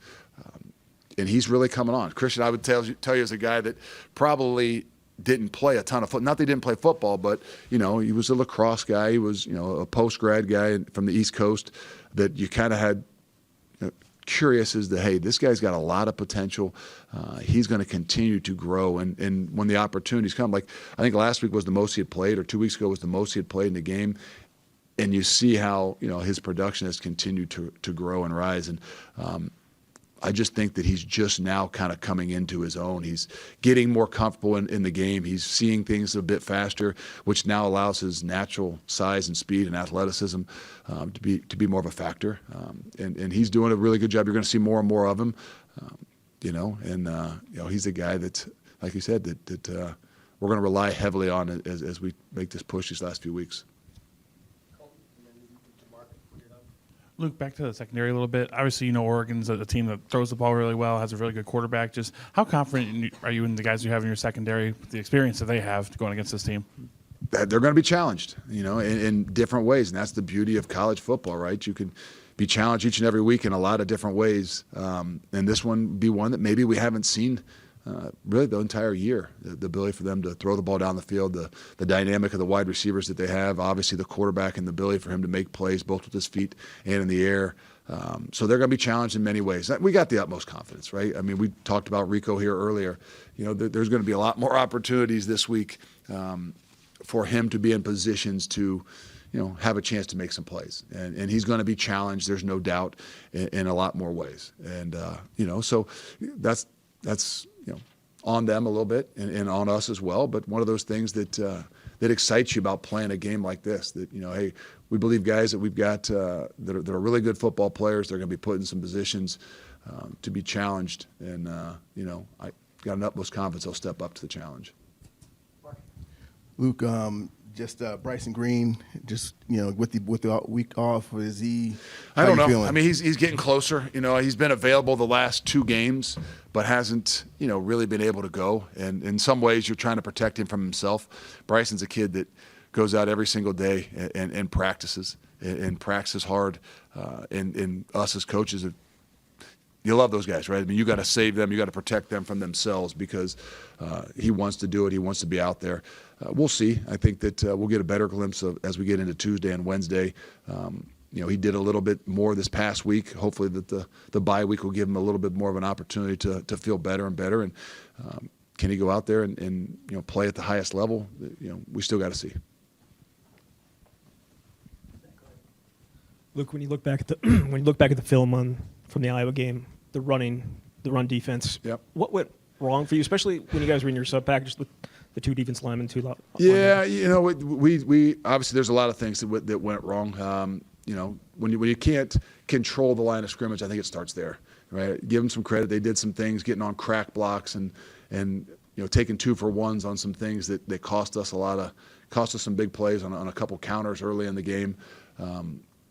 and he's really coming on. Christian, I would tell you is a guy that probably didn't play a ton of football. Not that he didn't play football, but, you know, he was a lacrosse guy. He was, you know, a post-grad guy from the East Coast that you kind of had curious as to, hey, this guy's got a lot of potential. He's going to continue to grow. And when the opportunities come, like I think last week was the most he had played, or 2 weeks ago was the most he had played in the game. And you see how, you know, his production has continued to grow and rise. And I just think that he's just now kind of coming into his own. He's getting more comfortable in the game. He's seeing things a bit faster, which now allows his natural size and speed and athleticism to be more of a factor. And he's doing a really good job. You're going to see more and more of him, you know. And you know, he's a guy that, like you said, that we're going to rely heavily on as we make this push these last few weeks. Luke, back to the secondary a little bit. Obviously, you know, Oregon's a team that throws the ball really well, has a really good quarterback. Just how confident are you in the guys you have in your secondary, the experience that they have going against this team? They're going to be challenged, you know, in different ways. And that's the beauty of college football, right? You can be challenged each and every week in a lot of different ways. And this one would be one that maybe we haven't seen really the entire year. The ability for them to throw the ball down the field, the dynamic of the wide receivers that they have, obviously the quarterback and the ability for him to make plays both with his feet and in the air. So they're going to be challenged in many ways. We got the utmost confidence, right? I mean, we talked about Rico here earlier. You know, there's going to be a lot more opportunities this week for him to be in positions to, you know, have a chance to make some plays. And he's going to be challenged, there's no doubt, in a lot more ways. And, you know, so that's you know, on them a little bit and on us as well. But one of those things that excites you about playing a game like this, that, you know, hey, we believe guys that we've got that are really good football players. They're going to be put in some positions to be challenged. And, you know, I got an utmost confidence they'll step up to the challenge. Luke, just Bryson Green, just, you know, with the week off, is he? I don't know. Feeling? I mean, he's getting closer. You know, he's been available the last 2 games, but hasn't, you know, really been able to go. And in some ways, you're trying to protect him from himself. Bryson's a kid that goes out every single day and practices and practices hard. And us as coaches, you love those guys, right? I mean, you got to save them. You got to protect them from themselves because he wants to do it. He wants to be out there. We'll see. I think that we'll get a better glimpse of as we get into Tuesday and Wednesday. You know, he did a little bit more this past week. Hopefully that the bye week will give him a little bit more of an opportunity to feel better and better. And can he go out there and you know, play at the highest level? You know, we still got to see. Luke, when you look back at the film from the Iowa game, the run defense. Yep. What went wrong for you, especially when you guys were in your sub package, the 2 defense linemen, 2 linemen? Yeah, you know, we obviously there's a lot of things that went wrong. You know, when you can't control the line of scrimmage, I think it starts there, right? Give them some credit. They did some things, getting on crack blocks and you know, taking 2-for-1s on some things that cost us some big plays on a couple counters early in the game.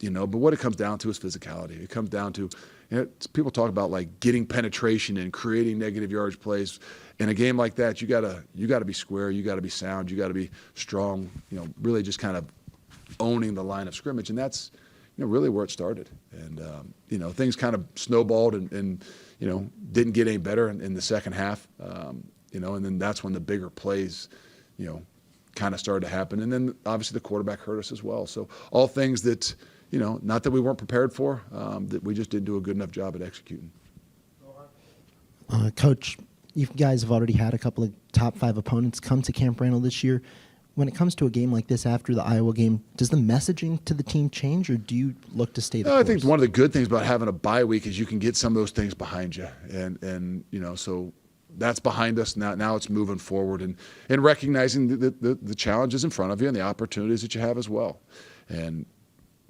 You know, but what it comes down to is physicality. It comes down to, you know, people talk about like getting penetration and creating negative yardage plays. In a game like that, you gotta be square, you gotta be sound, you gotta be strong. You know, really just kind of owning the line of scrimmage, and that's, you know, really where it started. And you know, things kind of snowballed and you know, didn't get any better in the second half. You know, and then that's when the bigger plays, you know, kind of started to happen. And then obviously the quarterback hurt us as well. So all things that, you know, not that we weren't prepared for, that we just didn't do a good enough job at executing. Coach, you guys have already had a couple of top 5 opponents come to Camp Randall this year. when it comes to a game like this after the Iowa game, does the messaging to the team change, or do you look to stay the course? I think one of the good things about having a bye week is you can get some of those things behind you, and so that's behind us now. Now it's moving forward and recognizing the challenges in front of you and the opportunities that you have as well, and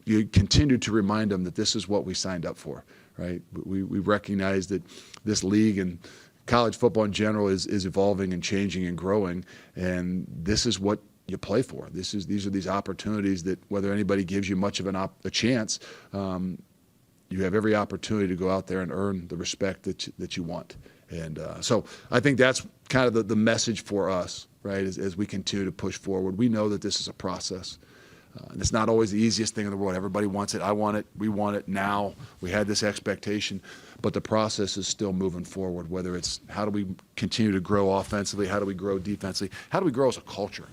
you continue to remind them that this is what we signed up for, right? We recognize that this league and college football in general is evolving and changing and growing, and this is what you play for. These are these opportunities that whether anybody gives you much of a chance, you have every opportunity to go out there and earn the respect that you want. And so I think that's kind of the message for us, right, as we continue to push forward. We know that this is a process. And it's not always the easiest thing in the world. Everybody wants it. I want it. We want it now. We had this expectation. But the process is still moving forward, whether it's how do we continue to grow offensively, how do we grow defensively, how do we grow as a culture?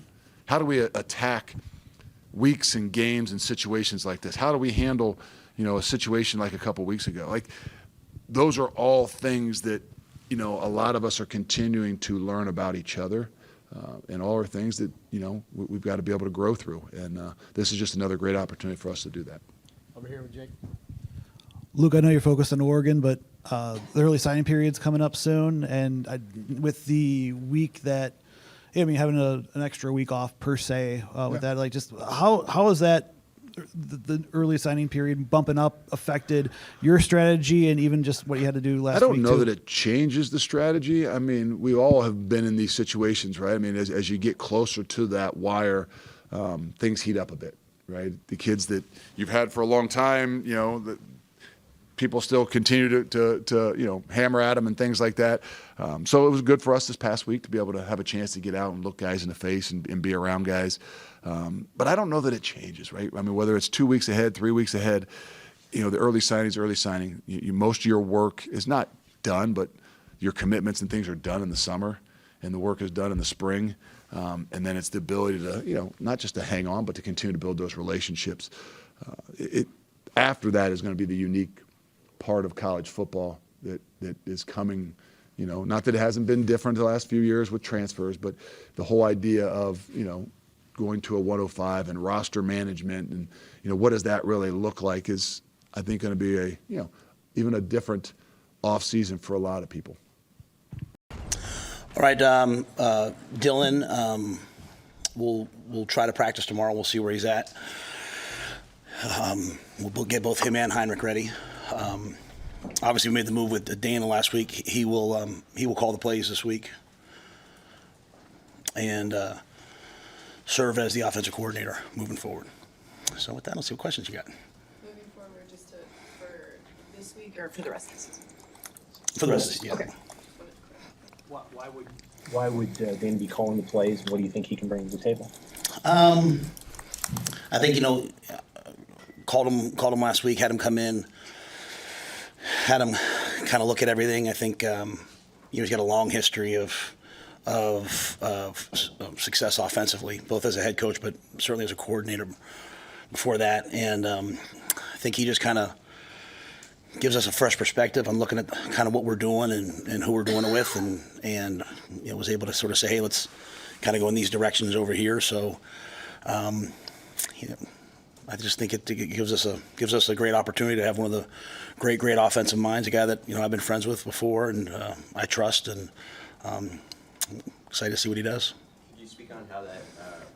How do we attack weeks and games and situations like this? How do we handle, a situation like a couple weeks ago? Like, those are all things that, a lot of us are continuing to learn about each other. And all are things that, we've got to be able to grow through. And this is just another great opportunity for us to do that. Over here with Jake. Luke, I know you're focused on Oregon, but the early signing period's coming up soon. And with the week that, having an extra week off per se with that, like, just how is that, the early signing period bumping up affected your strategy and even just what you had to do last week? I don't know that it changes the strategy. I mean, we all have been in these situations, right? I mean, as you get closer to that wire, things heat up a bit, right? The kids that you've had for a long time, that people still continue to hammer at them and things like that. So it was good for us this past week to be able to have a chance to get out and look guys in the face and be around guys. But I don't know that it changes, right? I mean, whether it's 2 weeks ahead, 3 weeks ahead, the early signing. Most of your work is not done, but your commitments and things are done in the summer, and the work is done in the spring. And then it's the ability to, not just to hang on, but to continue to build those relationships. After that is going to be the unique part of college football that is coming. Not that it hasn't been different the last few years with transfers, but the whole idea of, going to a 105 and roster management and, what does that really look like is, I think, going to be even a different off season for a lot of people. All right, Dylan, we'll try to practice tomorrow. We'll see where he's at. We'll get both him and Heinrich ready. Obviously, we made the move with Dana last week. He will call the plays this week and serve as the offensive coordinator moving forward. So with that, let's see what questions you got. Moving forward, just for this week or for the rest of the season? For the rest of the season, Okay. Why would Dana be calling the plays? What do you think he can bring to the table? I think, called him last week, had him come in, had him kind of look at everything. I think he's got a long history of success offensively, both as a head coach, but certainly as a coordinator before that. And I think he just kind of gives us a fresh perspective on looking at kind of what we're doing and who we're doing it with, and was able to sort of say, hey, let's kind of go in these directions over here. So, I just think it gives us a great opportunity to have one of the great offensive minds, a guy that I've been friends with before and I trust, and excited to see what he does. Can you speak on how that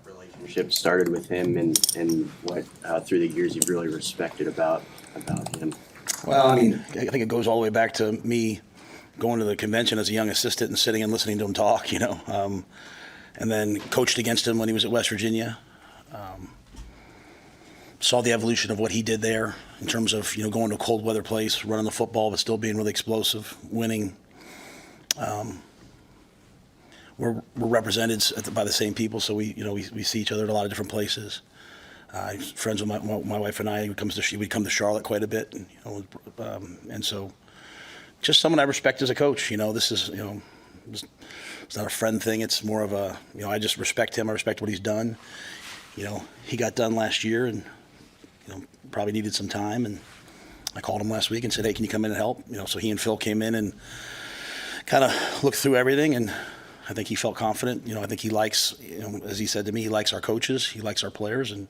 relationship started with him and what through the years you've really respected about him? Well, I mean, I think it goes all the way back to me going to the convention as a young assistant and sitting and listening to him talk, and then coached against him when he was at West Virginia. Saw the evolution of what he did there in terms of, going to a cold weather place, running the football, but still being really explosive, winning. We're represented by the same people, so we see each other at a lot of different places. Friends with my wife and I. We'd come to Charlotte quite a bit, and so just someone I respect as a coach. This is it's not a friend thing. It's more of a I just respect him. I respect what he's done. He got done last year and probably needed some time, and I called him last week and said, hey, can you come in and help? So he and Phil came in and kind of looked through everything, and I think he felt confident. I think he likes, as he said to me, he likes our coaches, he likes our players, and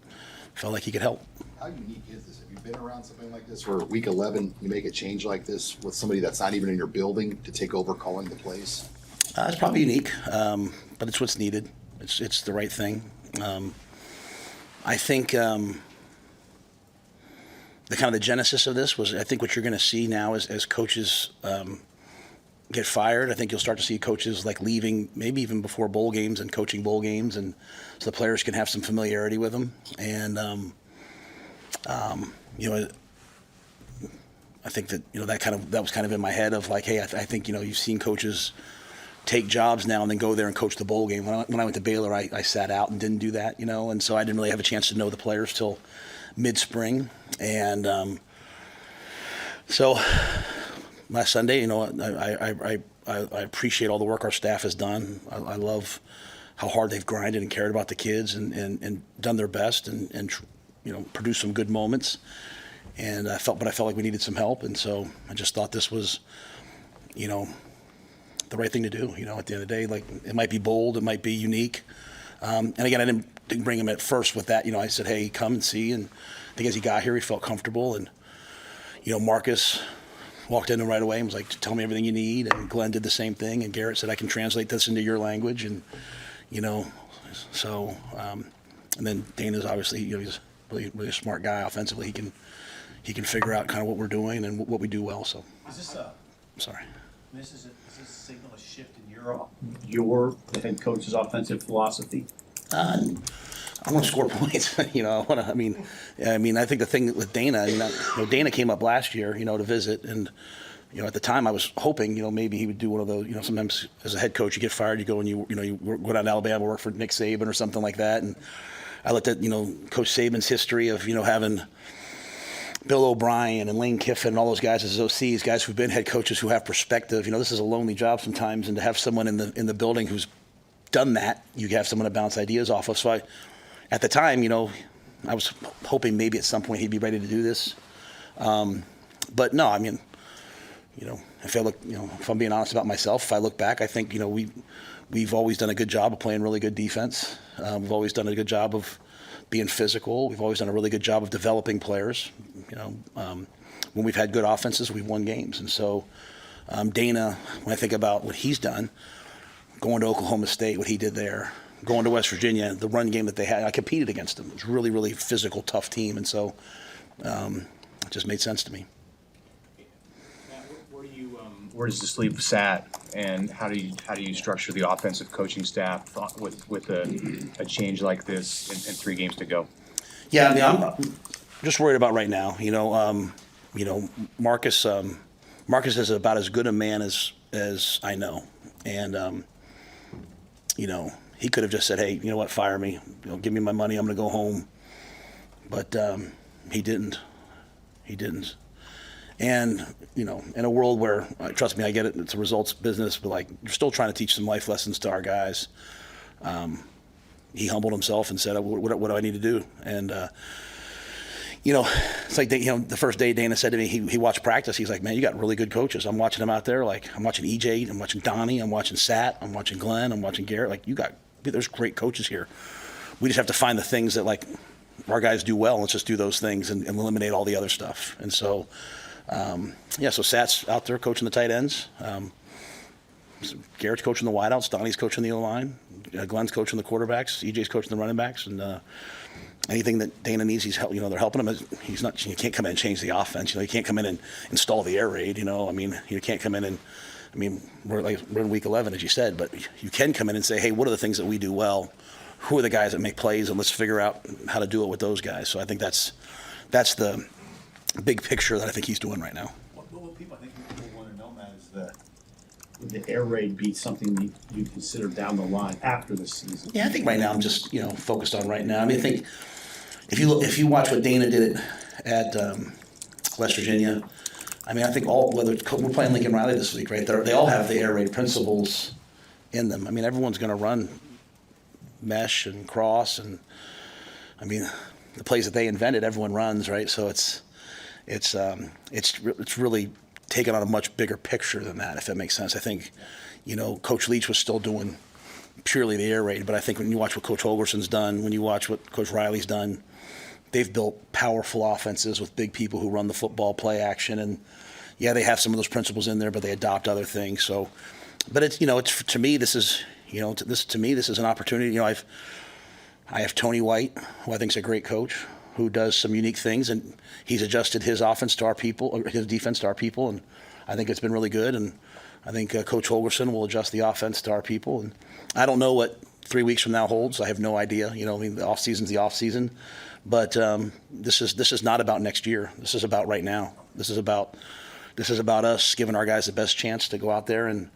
felt like he could help. How unique is this? Have you been around something like this where week 11 you make a change like this with somebody that's not even in your building to take over calling the plays? It's probably unique, but it's what's needed. It's the right thing. I think the kind of the genesis of this was, I think what you're going to see now as coaches get fired, I think you'll start to see coaches like leaving maybe even before bowl games and coaching bowl games, and so the players can have some familiarity with them. And I think that that was kind of in my head of like, hey, I think you've seen coaches take jobs now and then go there and coach the bowl game. When I went to Baylor, I sat out and didn't do that, and so I didn't really have a chance to know the players till mid-spring. And so last Sunday, I appreciate all the work our staff has done. I love how hard they've grinded and cared about the kids and done their best and produced some good moments. And I felt like we needed some help, and so I just thought this was, the right thing to do. At the end of the day, like, it might be bold, it might be unique. And again, I didn't bring him at first with that. I said, hey, come and see. And I think as he got here, he felt comfortable. And Marcus walked in right away and was like, tell me everything you need. And Glenn did the same thing. And Garrett said, I can translate this into your language. And so and then Dana's obviously, he's really, really a smart guy offensively. He can figure out kind of what we're doing and what we do well. So Is this sorry. Does this signal a shift in your head coach's offensive philosophy? I want to score points. I think the thing with Dana, Dana came up last year, to visit, and at the time I was hoping, maybe he would do one of those. Sometimes as a head coach, you get fired, you go and you go down to Alabama, work for Nick Saban or something like that. And I looked at Coach Saban's history of having Bill O'Brien and Lane Kiffin and all those guys as OCs, guys who've been head coaches who have perspective. This is a lonely job sometimes, and to have someone in the building who's done that, you have someone to bounce ideas off of. So at the time, I was hoping maybe at some point he'd be ready to do this. But no, if I look, if I'm being honest about myself, if I look back, I think, we've always done a good job of playing really good defense. We've always done a good job of being physical. We've always done a really good job of developing players. When we've had good offenses, we've won games. And so Dana, when I think about what he's done, going to Oklahoma State, what he did there, going to West Virginia, the run game that they had, I competed against them. It was a really, really physical, tough team. And so it just made sense to me. Where does this leave Sat, and how do you structure the offensive coaching staff with a change like this and 3 games to go? Yeah, I'm just worried about right now. Marcus is about as good a man as I know, and he could have just said, hey, you know what, fire me, give me my money, I'm going to go home. But he didn't. And, in a world where, trust me, I get it, it's a results business, but like, you're still trying to teach some life lessons to our guys. He humbled himself and said, what do I need to do? And, it's like, the first day Dana said to me, he watched practice. He's like, man, you got really good coaches. I'm watching them out there. Like, I'm watching EJ, I'm watching Donnie, I'm watching Sat, I'm watching Glenn, I'm watching Garrett. Like, there's great coaches here. We just have to find the things that, like, our guys do well. Let's just do those things and eliminate all the other stuff. And so, so Sat's out there coaching the tight ends. Garrett's coaching the wideouts. Donnie's coaching the O-line. Glenn's coaching the quarterbacks. EJ's coaching the running backs. And anything that Dana needs, they're helping him. You can't come in and change the offense. You can't come in and install the air raid. You can't come in and, we're in week 11, as you said, but you can come in and say, hey, what are the things that we do well? Who are the guys that make plays? And let's figure out how to do it with those guys. So I think that's the big picture that I think he's doing right now. What people want to know, Matt, is would the air raid be something you consider down the line after the season? Yeah, I think right now I'm just focused on right now. I think if you watch what Dana did at West Virginia, I think whether we're playing Lincoln Riley this week, right? They all have the air raid principles in them. Everyone's going to run mesh and cross, and the plays that they invented, everyone runs, right? So it's really taken on a much bigger picture than that, if that makes sense. I think, Coach Leach was still doing purely the air raid. But I think when you watch what Coach Holgerson's done, when you watch what Coach Riley's done, they've built powerful offenses with big people who run the football, play action, and yeah, they have some of those principles in there, but they adopt other things. So, but it's it's to me this is this is an opportunity. I have Tony White, who I think is a great coach, who does some unique things, and he's adjusted his offense to our people, or his defense to our people, and I think it's been really good. And I think Coach Holgerson will adjust the offense to our people. And I don't know what 3 weeks from now holds. I have no idea. The off season's the off season, but this is not about next year. This is about right now. This is about us giving our guys the best chance to go out there and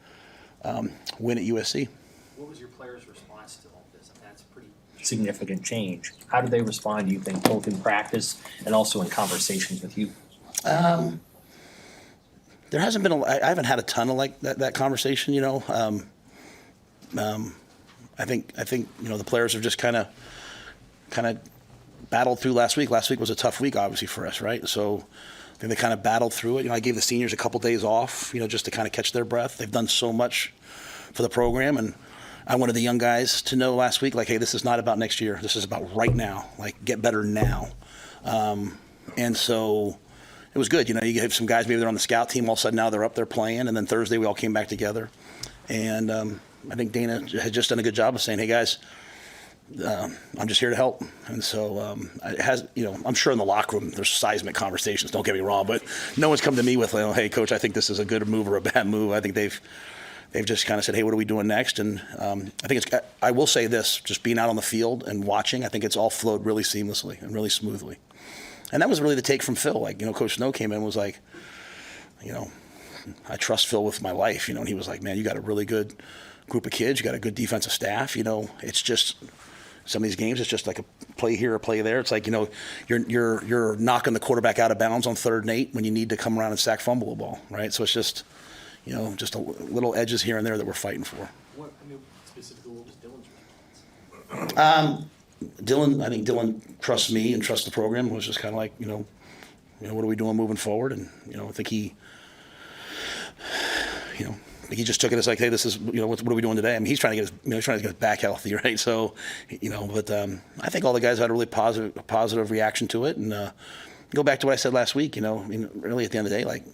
win at USC. What was your players' response to all this? That's a pretty significant change. How did they respond, do you think, both in practice and also in conversations with you? There hasn't been I haven't had a ton of like that conversation. I think the players have just kind of battled through last week. Last week was a tough week, obviously, for us, right? So I think they kind of battled through it. I gave the seniors a couple days off, just to kind of catch their breath. They've done so much for the program, and I wanted the young guys to know last week, like, hey, this is not about next year. This is about right now. Like, get better now. And so it was good. You have some guys, maybe they're on the scout team, all of a sudden now they're up there playing, and then Thursday we all came back together. And I think Dana has just done a good job of saying, hey, guys, I'm just here to help. And so it has, I'm sure in the locker room there's seismic conversations, don't get me wrong, but no one's come to me with, hey, Coach, I think this is a good move or a bad move. I think they've just kind of said, hey, what are we doing next? And I think I will say this, just being out on the field and watching, I think it's all flowed really seamlessly and really smoothly. And that was really the take from Phil. Like, Coach Snow came in and was like, I trust Phil with my life, and he was like, man, you got a really good group of kids. You got a good defensive staff. It's just some of these games, it's just like a play here, a play there. It's like, you're knocking the quarterback out of bounds on 3rd and 8 when you need to come around and sack fumble the ball, right? So it's just, just a little edges here and there that we're fighting for. Specifically, what was Dylan's response? I think Dylan trusts me and trusts the program. It was just kind of like, what are we doing moving forward? And, I think he just took it as like, hey, this is, what are we doing today? I mean, he's trying to get his back healthy, right? So, but I think all the guys had a really positive reaction to it. And go back to what I said last week, really at the end of the day, like,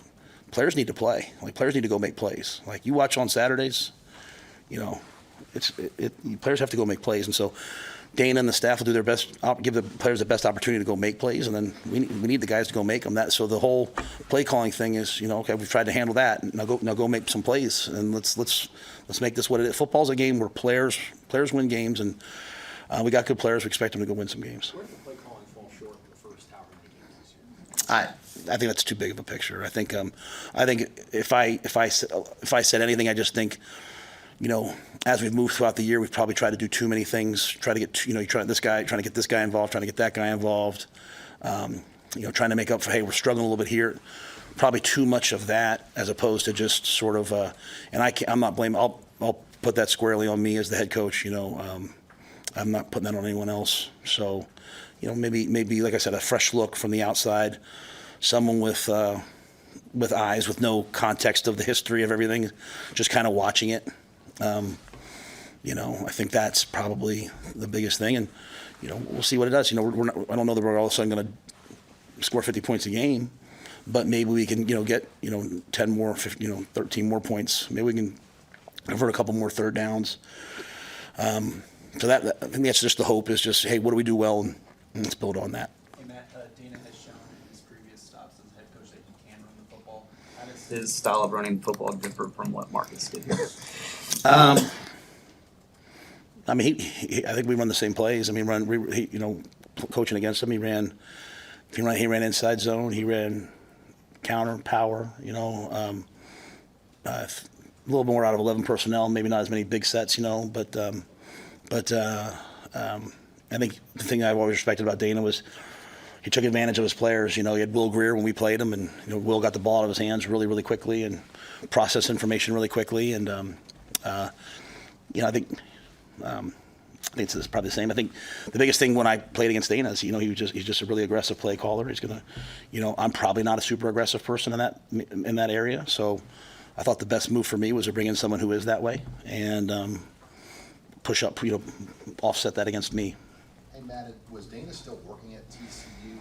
players need to play. Like, players need to go make plays. Like, you watch on Saturdays, players have to go make plays. And so Dana and the staff will do their best, give the players the best opportunity to go make plays, and then we need the guys to go make them. So the whole play calling thing is, okay, we've tried to handle that. Now go make some plays, and let's make this what it is. Football's a game where players win games, and we got good players. We expect them to go win some games. Where did the play calling fall short in the first however many games this year? I think that's too big of a picture. I think if I said anything, I just think, as we've moved throughout the year, we've probably tried to do too many things. Try to get, trying to get this guy involved, trying to get that guy involved. Trying to make up for, hey, we're struggling a little bit here. Probably too much of that, as opposed to just sort of. And I'm not blaming. I'll put that squarely on me as the head coach. I'm not putting that on anyone else. So, maybe like I said, a fresh look from the outside, someone with eyes, with no context of the history of everything, just kind of watching it. I think that's probably the biggest thing, and we'll see what it does. I don't know that we're all of a sudden going to score 50 points a game, but maybe we can get 10 more, 15, 13 more points. Maybe we can convert a couple more 3rd downs. So that I think that's just the hope, is just, hey, what do we do well, and let's build on that. Hey Matt, Dana has shown in his previous stops as head coach that he can run the football. How does his style of running football differ from what Marcus did here? I mean, I think we run the same plays. I mean, coaching against him, he ran inside zone, he ran counter, power. A little more out of 11 personnel, maybe not as many big sets, but I think the thing I've always respected about Dana was he took advantage of his players. He had Will Greer when we played him, and Will got the ball out of his hands really, really quickly and processed information really quickly. And I think it's probably the same. I think the biggest thing when I played against Dana is, he's just a really aggressive play caller. He's gonna, I'm probably not a super aggressive person in that area. So I thought the best move for me was to bring in someone who is that way. And push up, offset that against me. Hey, Matt, was Dana still working at TCU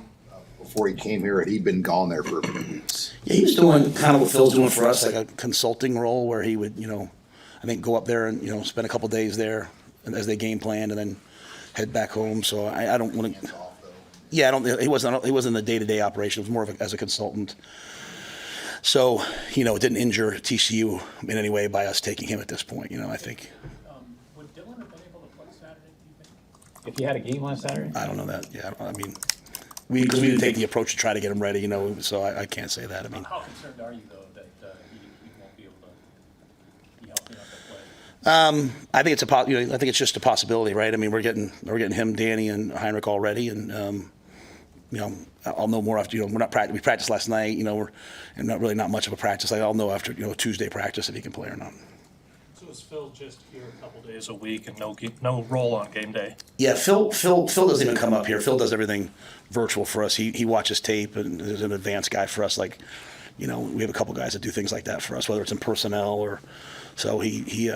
before he came here? Had he been gone there for a few weeks? Yeah, he was doing kind of what Phil's doing for us, like a consulting role where he would, I think go up there and, spend a couple days there as they game planned and then head back home. So I don't want to. Yeah, he wasn't in the day-to-day operation. It was more of as a consultant. So, it didn't injure TCU in any way by us taking him at this point, I think. Would Dylan have been able to play Saturday, do you think? If he had a game last Saturday? I don't know that. Yeah, because we didn't take the approach to try to get him ready, so I can't say that. How concerned are you, though, that he won't be able to be healthy enough to play? I think I think it's just a possibility, right? We're getting him, Danny, and Heinrich all ready, and I'll know more after. We're not we practiced last night. And not much of a practice. I'll know after Tuesday practice if he can play or not. So is Phil just here a couple days a week and no role on game day? Yeah, Phil doesn't even come up here. Phil does everything virtual for us. He watches tape and is an advanced guy for us. Like, we have a couple guys that do things like that for us, whether it's in personnel or. So he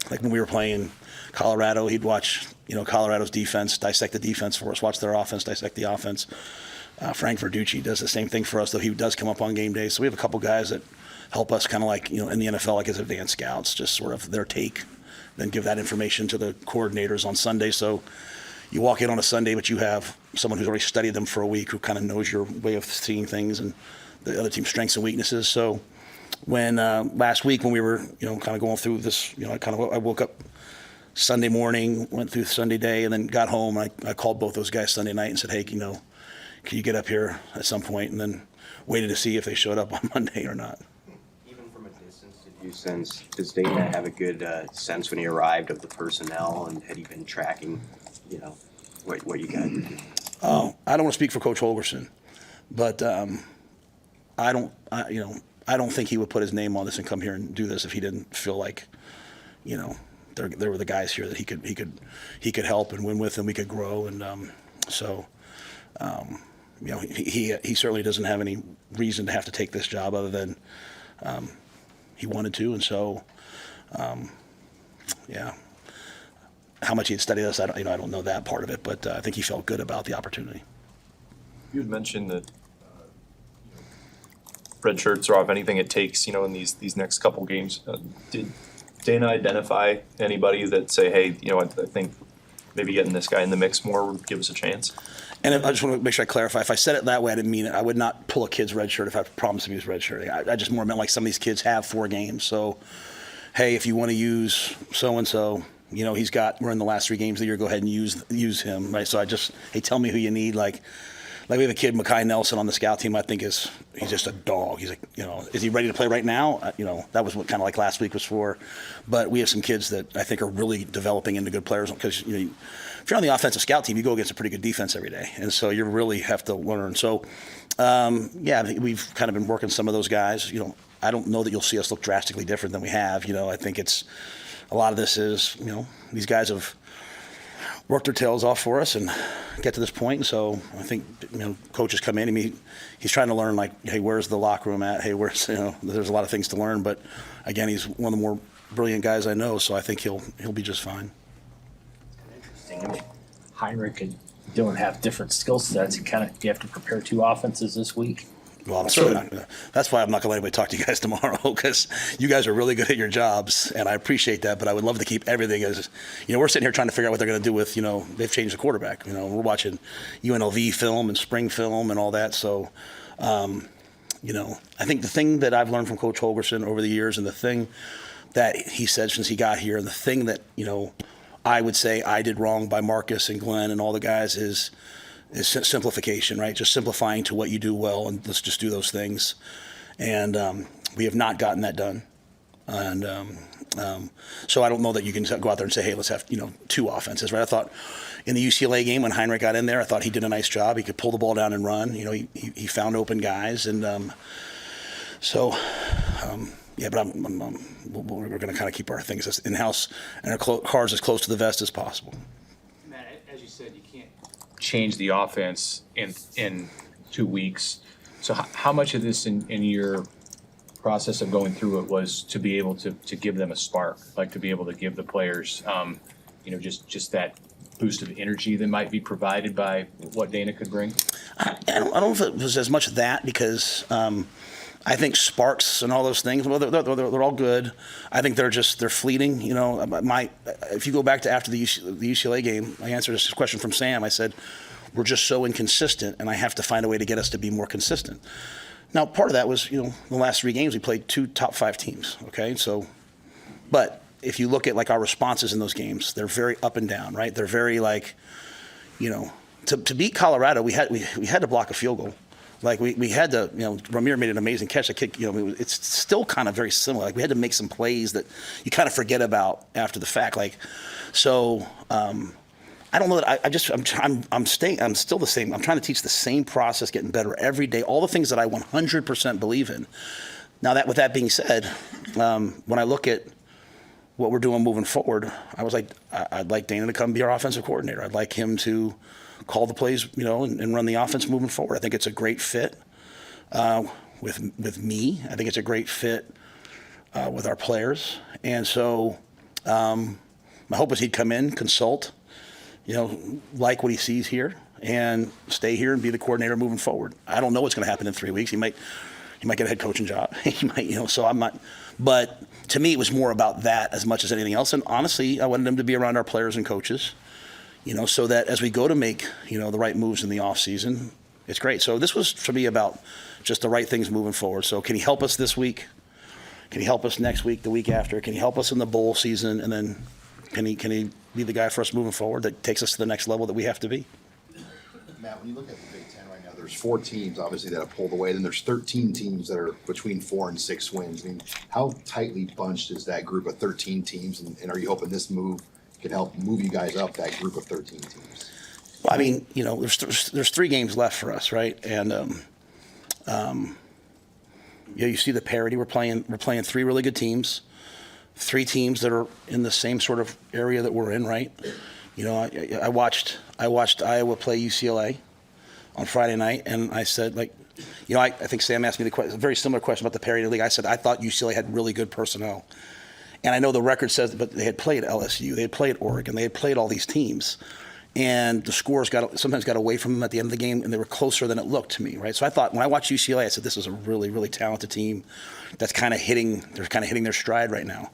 like when we were playing Colorado, he'd watch Colorado's defense, dissect the defense for us, watch their offense, dissect the offense. Frank Verducci does the same thing for us, though he does come up on game day. So we have a couple guys that help us kind of like, in the NFL, like as advanced scouts, just sort of their take, then give that information to the coordinators on Sunday. So you walk in on a Sunday, but you have someone who's already studied them for a week who kind of knows your way of seeing things and the other team's strengths and weaknesses. So when last week when we were, kind of going through this, I woke up Sunday morning, went through Sunday day, and then got home. I called both those guys Sunday night and said, hey, can you get up here at some point? And then waited to see if they showed up on Monday or not. Even from a distance, did you sense, does Dana have a good sense when he arrived of the personnel, and had he been tracking, what you guys do? I don't want to speak for Coach Holgerson, but I don't think he would put his name on this and come here and do this if he didn't feel like, there were the guys here that he could help and win with, and we could grow, and he certainly doesn't have any reason to have to take this job other than he wanted to, and so how much he had studied us, I don't know that part of it, but I think he felt good about the opportunity. You had mentioned that red shirts are off anything it takes, in these next couple games. Did Dana identify anybody that say, hey, I think maybe getting this guy in the mix more would give us a chance? And I just want to make sure I clarify. If I said it that way, I didn't mean it. I would not pull a kid's red shirt if I promised him he was red shirting. I just more meant like some of these kids have 4 games. So, hey, if you want to use so-and-so, we're in the last 3 games of the year, go ahead and use him, right? So hey, tell me who you need. Like we have a kid, Makai Nelson, on the scout team. I think he's just a dog. He's like, is he ready to play right now? That was what kind of like last week was for. But we have some kids that I think are really developing into good players because, if you're on the offensive scout team, you go against a pretty good defense every day. And so you really have to learn. So, I think we've kind of been working some of those guys. I don't know that you'll see us look drastically different than we have. I think it's a lot of this is, these guys have worked their tails off for us and get to this point. And so I think, coaches come in and he's trying to learn, like, hey, where's the locker room at? Hey, there's a lot of things to learn. But again, he's one of the more brilliant guys I know. So I think he'll be just fine. Interesting. Heinrich and Dylan have different skill sets. You have to prepare 2 offenses this week. Well, I'm certainly not gonna, that's why I'm not going to let anybody talk to you guys tomorrow, because you guys are really good at your jobs, and I appreciate that, but I would love to keep everything as, we're sitting here trying to figure out what they're going to do with, they've changed the quarterback. We're watching UNLV film and spring film and all that, so, I think the thing that I've learned from Coach Holgerson over the years, and the thing that he said since he got here, and the thing that, I would say I did wrong by Marcus and Glenn and all the guys is simplification, right? Just simplifying to what you do well, and let's just do those things. And we have not gotten that done. And so I don't know that you can go out there and say, hey, let's have 2 offenses, right? I thought in the UCLA game when Heinrich got in there, I thought he did a nice job. He could pull the ball down and run. He found open guys, and but we're going to kind of keep our things in-house and our cards as close to the vest as possible. Matt, as you said, you can't change the offense in 2 weeks. So how much of this in your process of going through it was to be able to give them a spark, like to be able to give the players just that boost of energy that might be provided by what Dana could bring? I don't know if it was as much that because I think sparks and all those things, well, they're all good. I think they're fleeting. If you go back to after the UCLA game, I answered this question from Sam. I said, we're just so inconsistent, and I have to find a way to get us to be more consistent. Now, part of that was, the last 3 games we played 2 top 5 teams. Okay, but if you look at like our responses in those games, they're very up and down, right? They're very like, to beat Colorado, we had to block a field goal. Like we had to, Ramir made an amazing catch. The kick, it's still kind of very similar. Like we had to make some plays that you kind of forget about after the fact. Like, so I don't know that I'm still the same. I'm trying to teach the same process, getting better every day. All the things that I 100% believe in. Now with that being said, when I look at what we're doing moving forward, I was like, I'd like Dana to come be our offensive coordinator. I'd like him to call the plays, and run the offense moving forward. I think it's a great fit with me. I think it's a great fit with our players. And so my hope is he'd come in, consult, like what he sees here, and stay here and be the coordinator moving forward. I don't know what's going to happen in 3 weeks. He might get a head coaching job. He might, so I'm not. But to me, it was more about that as much as anything else. And honestly, I wanted him to be around our players and coaches. So that as we go to make, the right moves in the off season, it's great. So this was for me about just the right things moving forward. So can he help us this week? Can he help us next week, the week after? Can he help us in the bowl season? And then can he be the guy for us moving forward that takes us to the next level that we have to be? Matt, when you look at the Big Ten right now, there's 4 teams obviously that have pulled away. Then there's 13 teams that are between 4 and 6 wins. I mean, how tightly bunched is that group of 13 teams? And are you hoping this move can help move you guys up that group of 13 teams? Well, I mean, there's 3 games left for us, right? And you see the parity. We're playing 3 really good teams, 3 teams that are in the same sort of area that we're in, right? I watched Iowa play UCLA on Friday night, and I said, I think Sam asked me a very similar question about the parity of the league. I said I thought UCLA had really good personnel. And I know the record says, but they had played LSU, they had played Oregon, they had played all these teams, and the scores sometimes got away from them at the end of the game, and they were closer than it looked to me, right? So I thought when I watched UCLA, I said this is a really, really talented team that's kind of hitting their stride right now.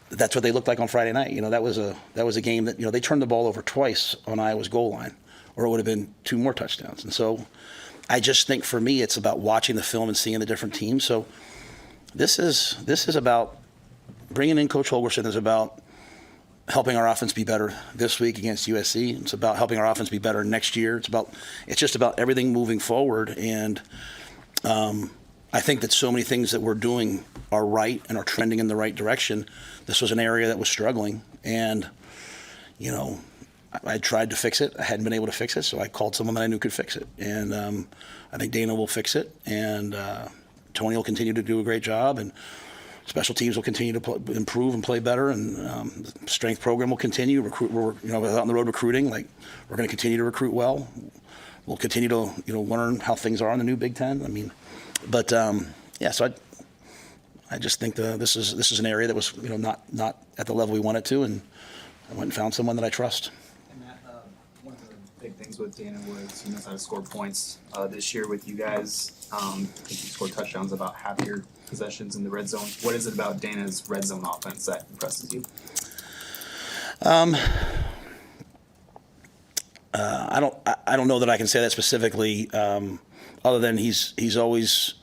That's what they looked like on Friday night. That was a game that they turned the ball over twice on Iowa's goal line, or it would have been 2 more touchdowns. And so I just think for me, it's about watching the film and seeing the different teams. So this is about bringing in Coach Holgorsen is about helping our offense be better this week against USC. It's about helping our offense be better next year. It's just about everything moving forward. And I think that so many things that we're doing are right and are trending in the right direction. This was an area that was struggling, and I tried to fix it. I hadn't been able to fix it, so I called someone that I knew could fix it. And I think Dana will fix it, and Tony will continue to do a great job, and special teams will continue to improve and play better, and the strength program will continue. We're out on the road recruiting. We're going to continue to recruit well. We'll continue to learn how things are in the new Big Ten. I mean, but so I just think this is an area that was not at the level we want it to, and I went and found someone that I trust. And Matt, one of the big things with Dana was he knows how to score points. This year with you guys, I think he scored touchdowns about half your possessions in the red zone. What is it about Dana's red zone offense that impresses you? I don't know that I can say that specifically, other than he's always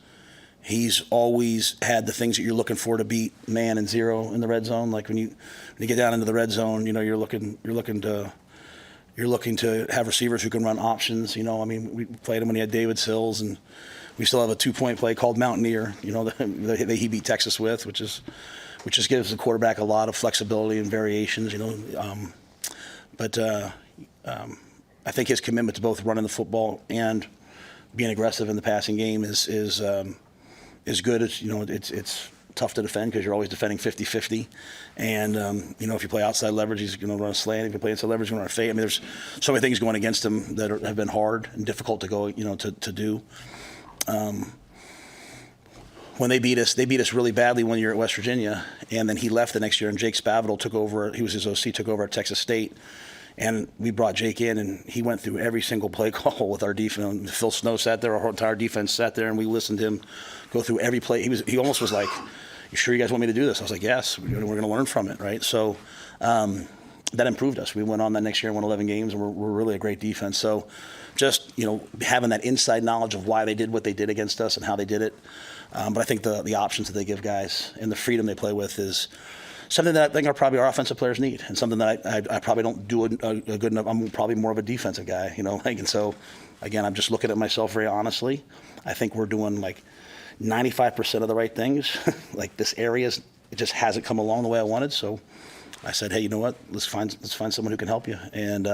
had the things that you're looking for to beat man and zero in the red zone. Like when you get down into the red zone, you're looking to have receivers who can run options. I mean, we played him when he had David Sills, and we still have a 2-point play called Mountaineer. That he beat Texas with, which just gives the quarterback a lot of flexibility and variations. But I think his commitment to both running the football and being aggressive in the passing game is good. It's tough to defend because you're always defending 50-50. And, if you play outside leverage, he's going to run a slant. If you play inside leverage, he's going to run a fade. I mean, there's so many things going against him that have been hard and difficult to go, to do. when they beat us really badly one year at West Virginia, and then he left the next year, and Jake Spavital took over. He was his OC, took over at Texas State, and we brought Jake in, and he went through every single play call with our defense. Phil Snow sat there, our entire defense sat there, and we listened to him go through every play. He almost was like, "You sure you guys want me to do this?" I was like, "Yes, we're going to learn from it, right?" So that improved us. We went on that next year and won 11 games, and we're really a great defense. So just having that inside knowledge of why they did what they did against us and how they did it. But I think the options that they give guys and the freedom they play with is something that I think our offensive players need, and something that I probably don't do a good enough. I'm probably more of a defensive guy, and so again, I'm just looking at myself very honestly. I think we're doing like 95% of the right things. Like this area, it just hasn't come along the way I wanted. So I said, hey, you know what? Let's find someone who can help you. And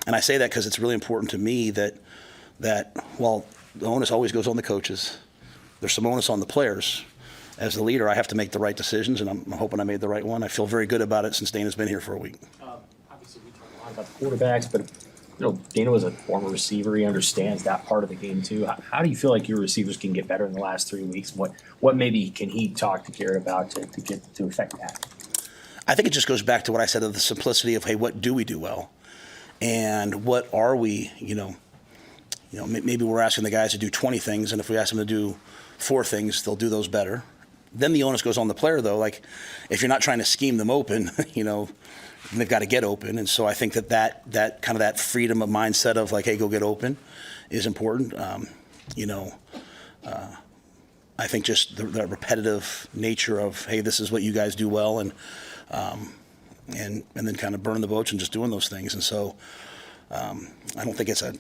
I say that because it's really important to me that while the onus always goes on the coaches, there's some onus on the players. As the leader, I have to make the right decisions, and I'm hoping I made the right one. I feel very good about it since Dana's been here for a week. Obviously, we talk a lot about the quarterbacks, but Dana was a former receiver. He understands that part of the game too. How do you feel like your receivers can get better in the last 3 weeks? What maybe can he talk to Garrett about to get to affect that? I think it just goes back to what I said of the simplicity of, hey, what do we do well, and what are we? Maybe we're asking the guys to do 20 things, and if we ask them to do 4 things, they'll do those better. Then the onus goes on the player, though. Like, if you're not trying to scheme them open, they've got to get open. And so I think that kind of that freedom of mindset of like, hey, go get open, is important. I think just the repetitive nature of, hey, this is what you guys do well, and then kind of burning the boats and just doing those things. And so I don't think it's a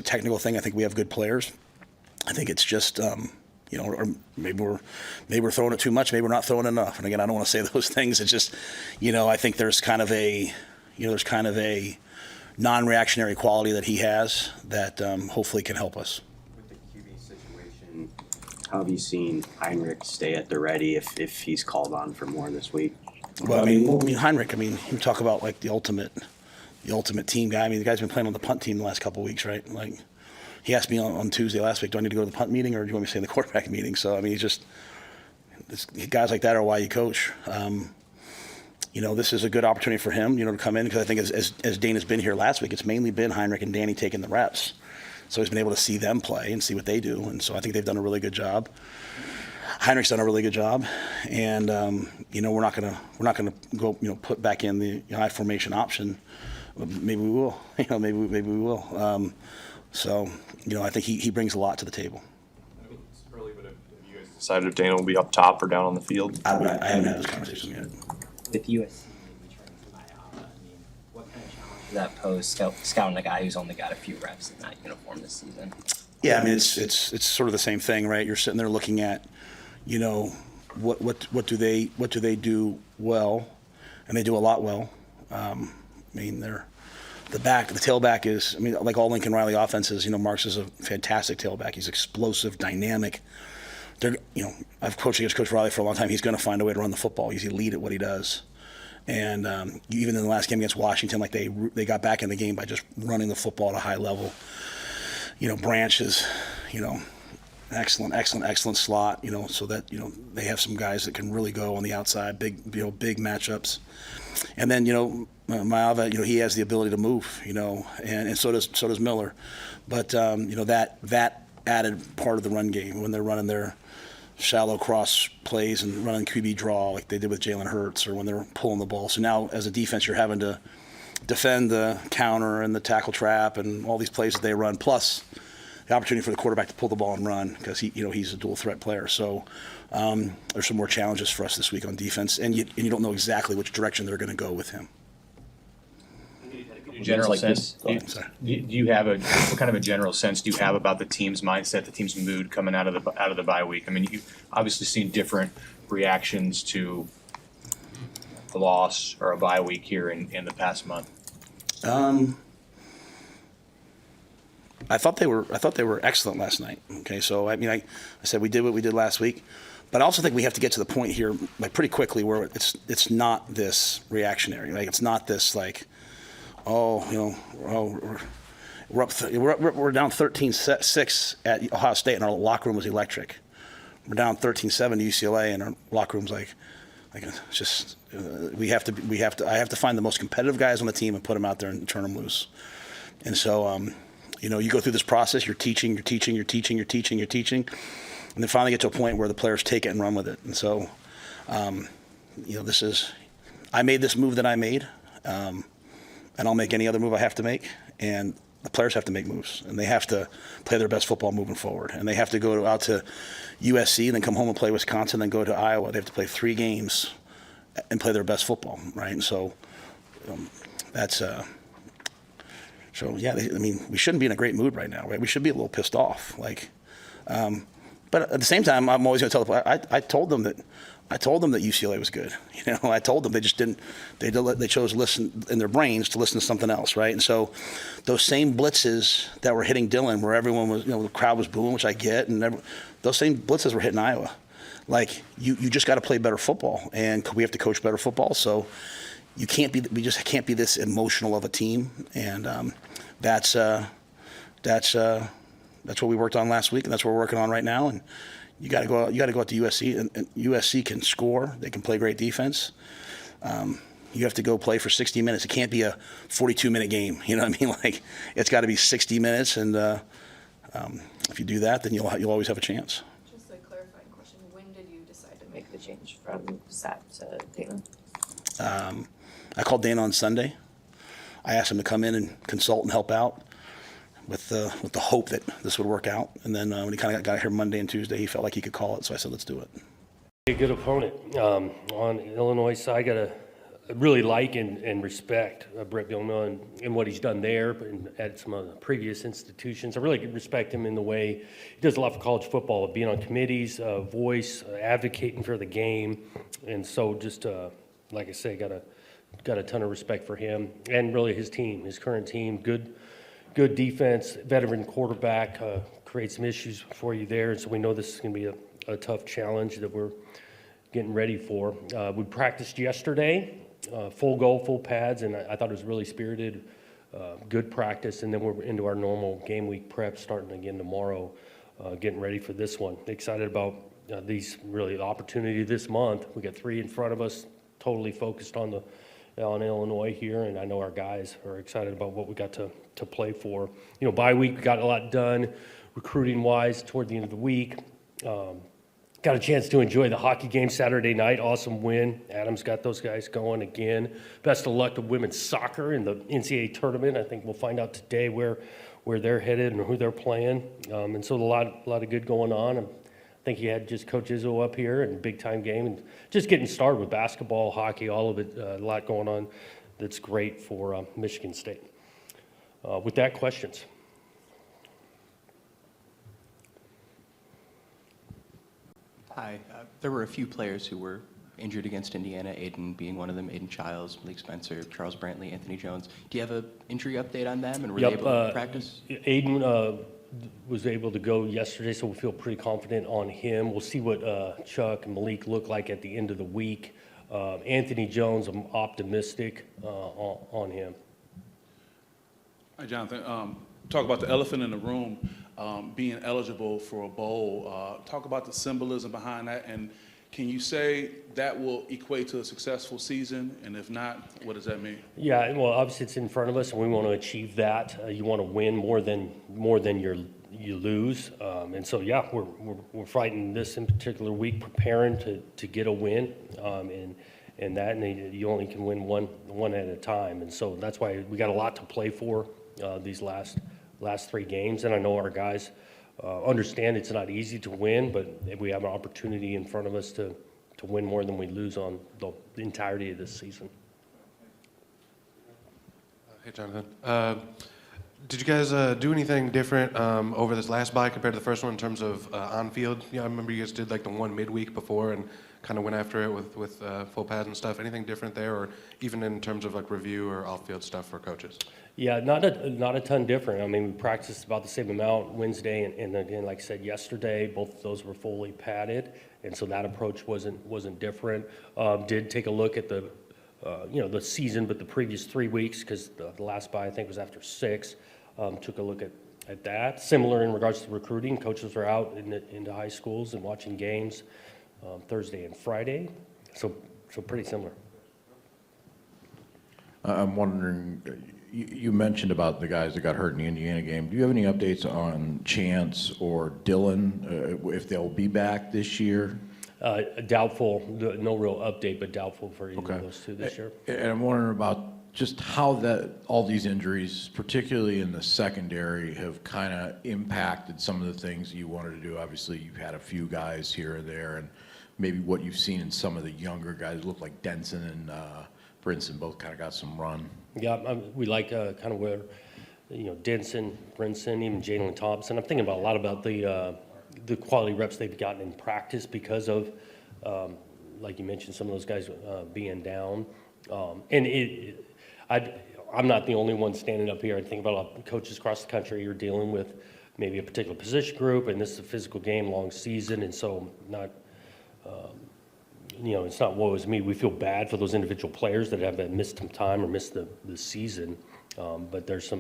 technical thing. I think we have good players. I think it's just or maybe we're throwing it too much, maybe we're not throwing enough. And again, I don't want to say those things. It's just, I think there's kind of a non-reactionary quality that he has that hopefully can help us. With the QB situation, how have you seen Heinrich stay at the ready if he's called on for more this week? Well, Heinrich, you talk about like the ultimate team guy. The guy's been playing on the punt team the last couple of weeks, right? Like, he asked me on Tuesday last week, do I need to go to the punt meeting or do you want me to stay in the quarterback meeting? So, he's just, guys like that are why you coach. This is a good opportunity for him, to come in, because I think as Dana's been here last week, it's mainly been Heinrich and Danny taking the reps. So he's been able to see them play and see what they do. And so I think they've done a really good job. Heinrich's done a really good job. And, we're not gonna go, put back in the high formation option. Maybe we will, maybe we will. So, I think he brings a lot to the table. It's early, but have you guys decided if Dana will be up top or down on the field? I haven't had this conversation yet. With USC maybe turning to Iowa, what kind of challenge does that pose scouting a guy who's only got a few reps in that uniform this season? Yeah, it's sort of the same thing, right? You're sitting there looking at, what do they do well, and they do a lot well. The tailback is, like all Lincoln Riley offenses, Marks is a fantastic tailback. He's explosive, dynamic. I've coached against Coach Riley for a long time. He's going to find a way to run the football. He's elite at what he does. And even in the last game against Washington, like they got back in the game by just running the football at a high level. Branch is, excellent slot, so that, they have some guys that can really go on the outside, big matchups. And then, Maava, he has the ability to move, and so does Miller. But, that added part of the run game when they're running their shallow cross plays and running QB draw like they did with Jalen Hurts, or when they're pulling the ball. So now as a defense, you're having to defend the counter and the tackle trap and all these plays that they run, plus the opportunity for the quarterback to pull the ball and run because he's a dual threat player. So there's some more challenges for us this week on defense, and you don't know exactly which direction they're going to go with him. General sense, do you have what kind of a general sense do you have about the team's mindset, the team's mood coming out of the bye week? You've obviously seen different reactions to a loss or a bye week here in the past month. I thought they were excellent last night. Okay, so I said we did what we did last week, but I also think we have to get to the point here like pretty quickly where it's not this reactionary. Like, it's not this like, we're down 13-6 at Ohio State and our locker room was electric. we're down 13-7 to UCLA, and our locker room's like it's just I have to find the most competitive guys on the team and put them out there and turn them loose. And so, you go through this process. You're teaching, and then finally get to a point where the players take it and run with it. And so, I made this move that I made, and I'll make any other move I have to make. And the players have to make moves, and they have to play their best football moving forward. And they have to go out to USC, then come home and play Wisconsin, then go to Iowa. They have to play 3 games and play their best football, right? And so that's we shouldn't be in a great mood right now, right? We should be a little pissed off, but at the same time, I'm always going to tell the players. I told them that UCLA was good. I told them they just didn't. They chose to listen in their brains to listen to something else, right? And so, those same blitzes that were hitting Dillon, where everyone was, the crowd was booing, which I get, and those same blitzes were hitting Iowa. Like you just got to play better football, and we have to coach better football. So, we just can't be this emotional of a team, and that's what we worked on last week, and that's what we're working on right now. And you got to go out to USC, and USC can score. They can play great defense. You have to go play for 60 minutes. It can't be a 42-minute game. You know what I mean? Like it's got to be 60 minutes, and if you do that, then you'll always have a chance. Just a clarifying question: when did you decide to make the change from Sat to Dana? I called Dana on Sunday. I asked him to come in and consult and help out, with the hope that this would work out. And then when he kind of got here Monday and Tuesday, he felt like he could call it. So I said, let's do it. A good opponent. On Illinois side, I got to really like and respect Bret Bielema and what he's done there and at some previous institutions. I really respect him in the way he does a lot for college football, being on committees, voice, advocating for the game. And so just, like I say, got a ton of respect for him and really his team, his current team. Good defense, veteran quarterback, create some issues for you there. And so we know this is going to be a tough challenge that we're getting ready for. We practiced yesterday, full goal, full pads, and I thought it was really spirited, good practice. And then we're into our normal game week prep starting again tomorrow, getting ready for this one. Excited about the opportunity this month. We got 3 in front of us, totally focused on Illinois here, and I know our guys are excited about what we got to play for. Bye week, we got a lot done recruiting-wise toward the end of the week. Got a chance to enjoy the hockey game Saturday night. Awesome win. Adam's got those guys going again. Best of luck to women's soccer in the NCAA tournament. I think we'll find out today where they're headed and who they're playing. And so a lot of good going on. I think you had just Coach Izzo up here and big-time game. And just getting started with basketball, hockey, all of it, a lot going on that's great for Michigan State. With that, questions? Hi. There were a few players who were injured against Indiana, Aiden being one of them, Aiden Childs, Malik Spencer, Charles Brantley, Anthony Jones. Do you have an injury update on them, and were they able to practice? Aiden was able to go yesterday, so we feel pretty confident on him. We'll see what Chuck and Malik look like at the end of the week. Anthony Jones, I'm optimistic on him. Hi, Jonathan. Talk about the elephant in the room, being eligible for a bowl. Talk about the symbolism behind that, and can you say that will equate to a successful season? And if not, what does that mean? Yeah, well, obviously it's in front of us, and we want to achieve that. You want to win more than you lose, and so yeah, we're fighting this in particular week, preparing to get a win, and you only can win one at a time, and so that's why we got a lot to play for these last 3 games, and I know our guys understand it's not easy to win, but we have an opportunity in front of us to win more than we lose on the entirety of this season. Hey, Jonathan. Did you guys do anything different over this last bye compared to the first one in terms of on-field? Yeah, I remember you guys did like the one midweek before and kind of went after it with full pads and stuff. Anything different there, or even in terms of like review or off-field stuff for coaches? Yeah, not a ton different. I mean, we practiced about the same amount Wednesday and again, like I said, yesterday, both of those were fully padded, and so that approach wasn't different. Did take a look at the season, but the previous 3 weeks, because the last bye I think was after 6. Took a look at at that. Similar in regards to recruiting, coaches are out into high schools and watching games Thursday and Friday, so pretty similar. I'm wondering, you mentioned about the guys that got hurt in the Indiana game. Do you have any updates on Chance or Dylan, if they'll be back this year? Doubtful, no real update, but doubtful for either of those two this year. And I'm wondering about just how all these injuries, particularly in the secondary, have kind of impacted some of the things you wanted to do. Obviously, you've had a few guys here or there, and maybe what you've seen in some of the younger guys look like Denson and Brinson both kind of got some run. Yeah, we like kind of where, Denson, Brinson, even Jalen Thompson. I'm thinking a lot about the quality reps they've gotten in practice because of, like you mentioned, some of those guys being down. I'm not the only one standing up here. I think about a lot of coaches across the country are dealing with maybe a particular position group, and this is a physical game, long season, and so not, it's not woe is me. We feel bad for those individual players that have missed some time or missed the season, but there's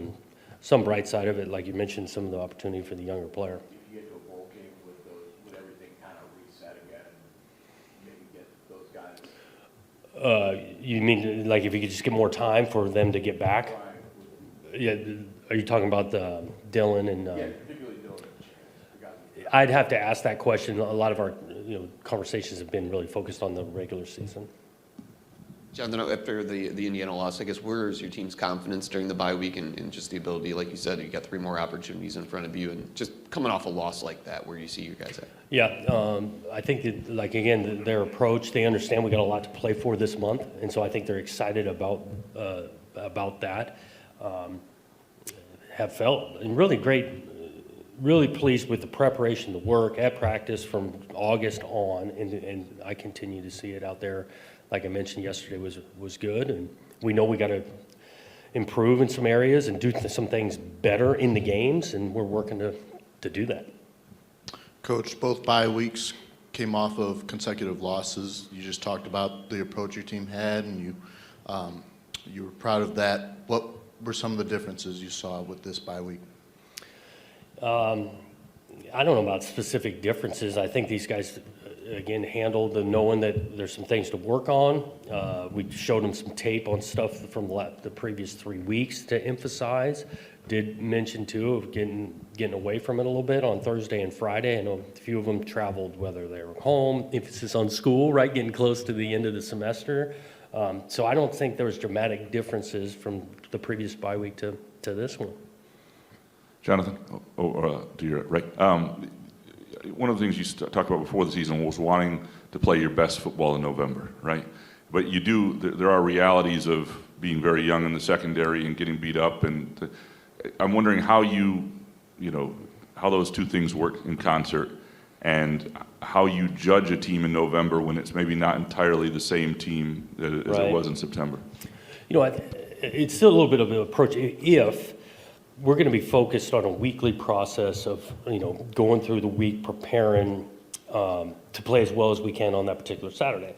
some bright side of it, like you mentioned, some of the opportunity for the younger player. If you get to a bowl game with everything kind of reset again, maybe get those guys. You mean like if you could just get more time for them to get back? Yeah. Are you talking about Dylan and? Yeah, particularly Dylan. I'd have to ask that question. A lot of our conversations have been really focused on the regular season. Jonathan, after the Indiana loss, I guess where is your team's confidence during the bye week and just the ability, like you said, you got 3 more opportunities in front of you, and just coming off a loss like that, where do you see you guys at? Yeah, I think that, like, again, their approach, they understand we got a lot to play for this month, and so I think they're excited about that. Have felt and really great, really pleased with the preparation, the work at practice from August on, and I continue to see it out there. Like I mentioned yesterday, was good, and we know we got to improve in some areas and do some things better in the games, and we're working to do that. Coach, both bye weeks came off of consecutive losses. You just talked about the approach your team had, and you were proud of that. What were some of the differences you saw with this bye week? I don't know about specific differences. I think these guys, again, handled the knowing that there's some things to work on. We showed them some tape on stuff from the previous 3 weeks to emphasize. Did mention, too, of getting away from it a little bit on Thursday and Friday. I know a few of them traveled, whether they were home, emphasis on school, right, getting close to the end of the semester. So I don't think there was dramatic differences from the previous bye week to this one. Jonathan, to your right. One of the things you talked about before the season was wanting to play your best football in November, right? But you do. There are realities of being very young in the secondary and getting beat up, and I'm wondering how how those two things work in concert, and how you judge a team in November when it's maybe not entirely the same team as it was in September. It's still a little bit of an approach. If we're going to be focused on a weekly process of, going through the week, preparing to play as well as we can on that particular Saturday.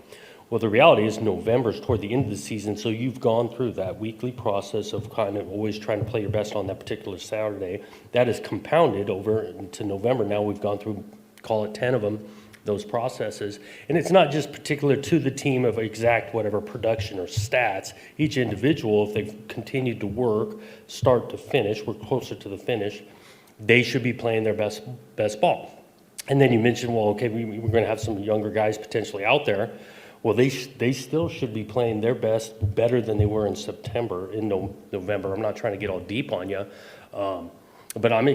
Well, the reality is November's toward the end of the season, so you've gone through that weekly process of kind of always trying to play your best on that particular Saturday. That is compounded over into November. Now we've gone through, call it 10 of them, those processes. And it's not just particular to the team of exact whatever production or stats. Each individual, if they've continued to work, start to finish, we're closer to the finish, they should be playing their best ball. And then you mentioned, well, okay, we're going to have some younger guys potentially out there. Well, they still should be playing their best, better than they were in September, in November. I'm not trying to get all deep on you. But I'm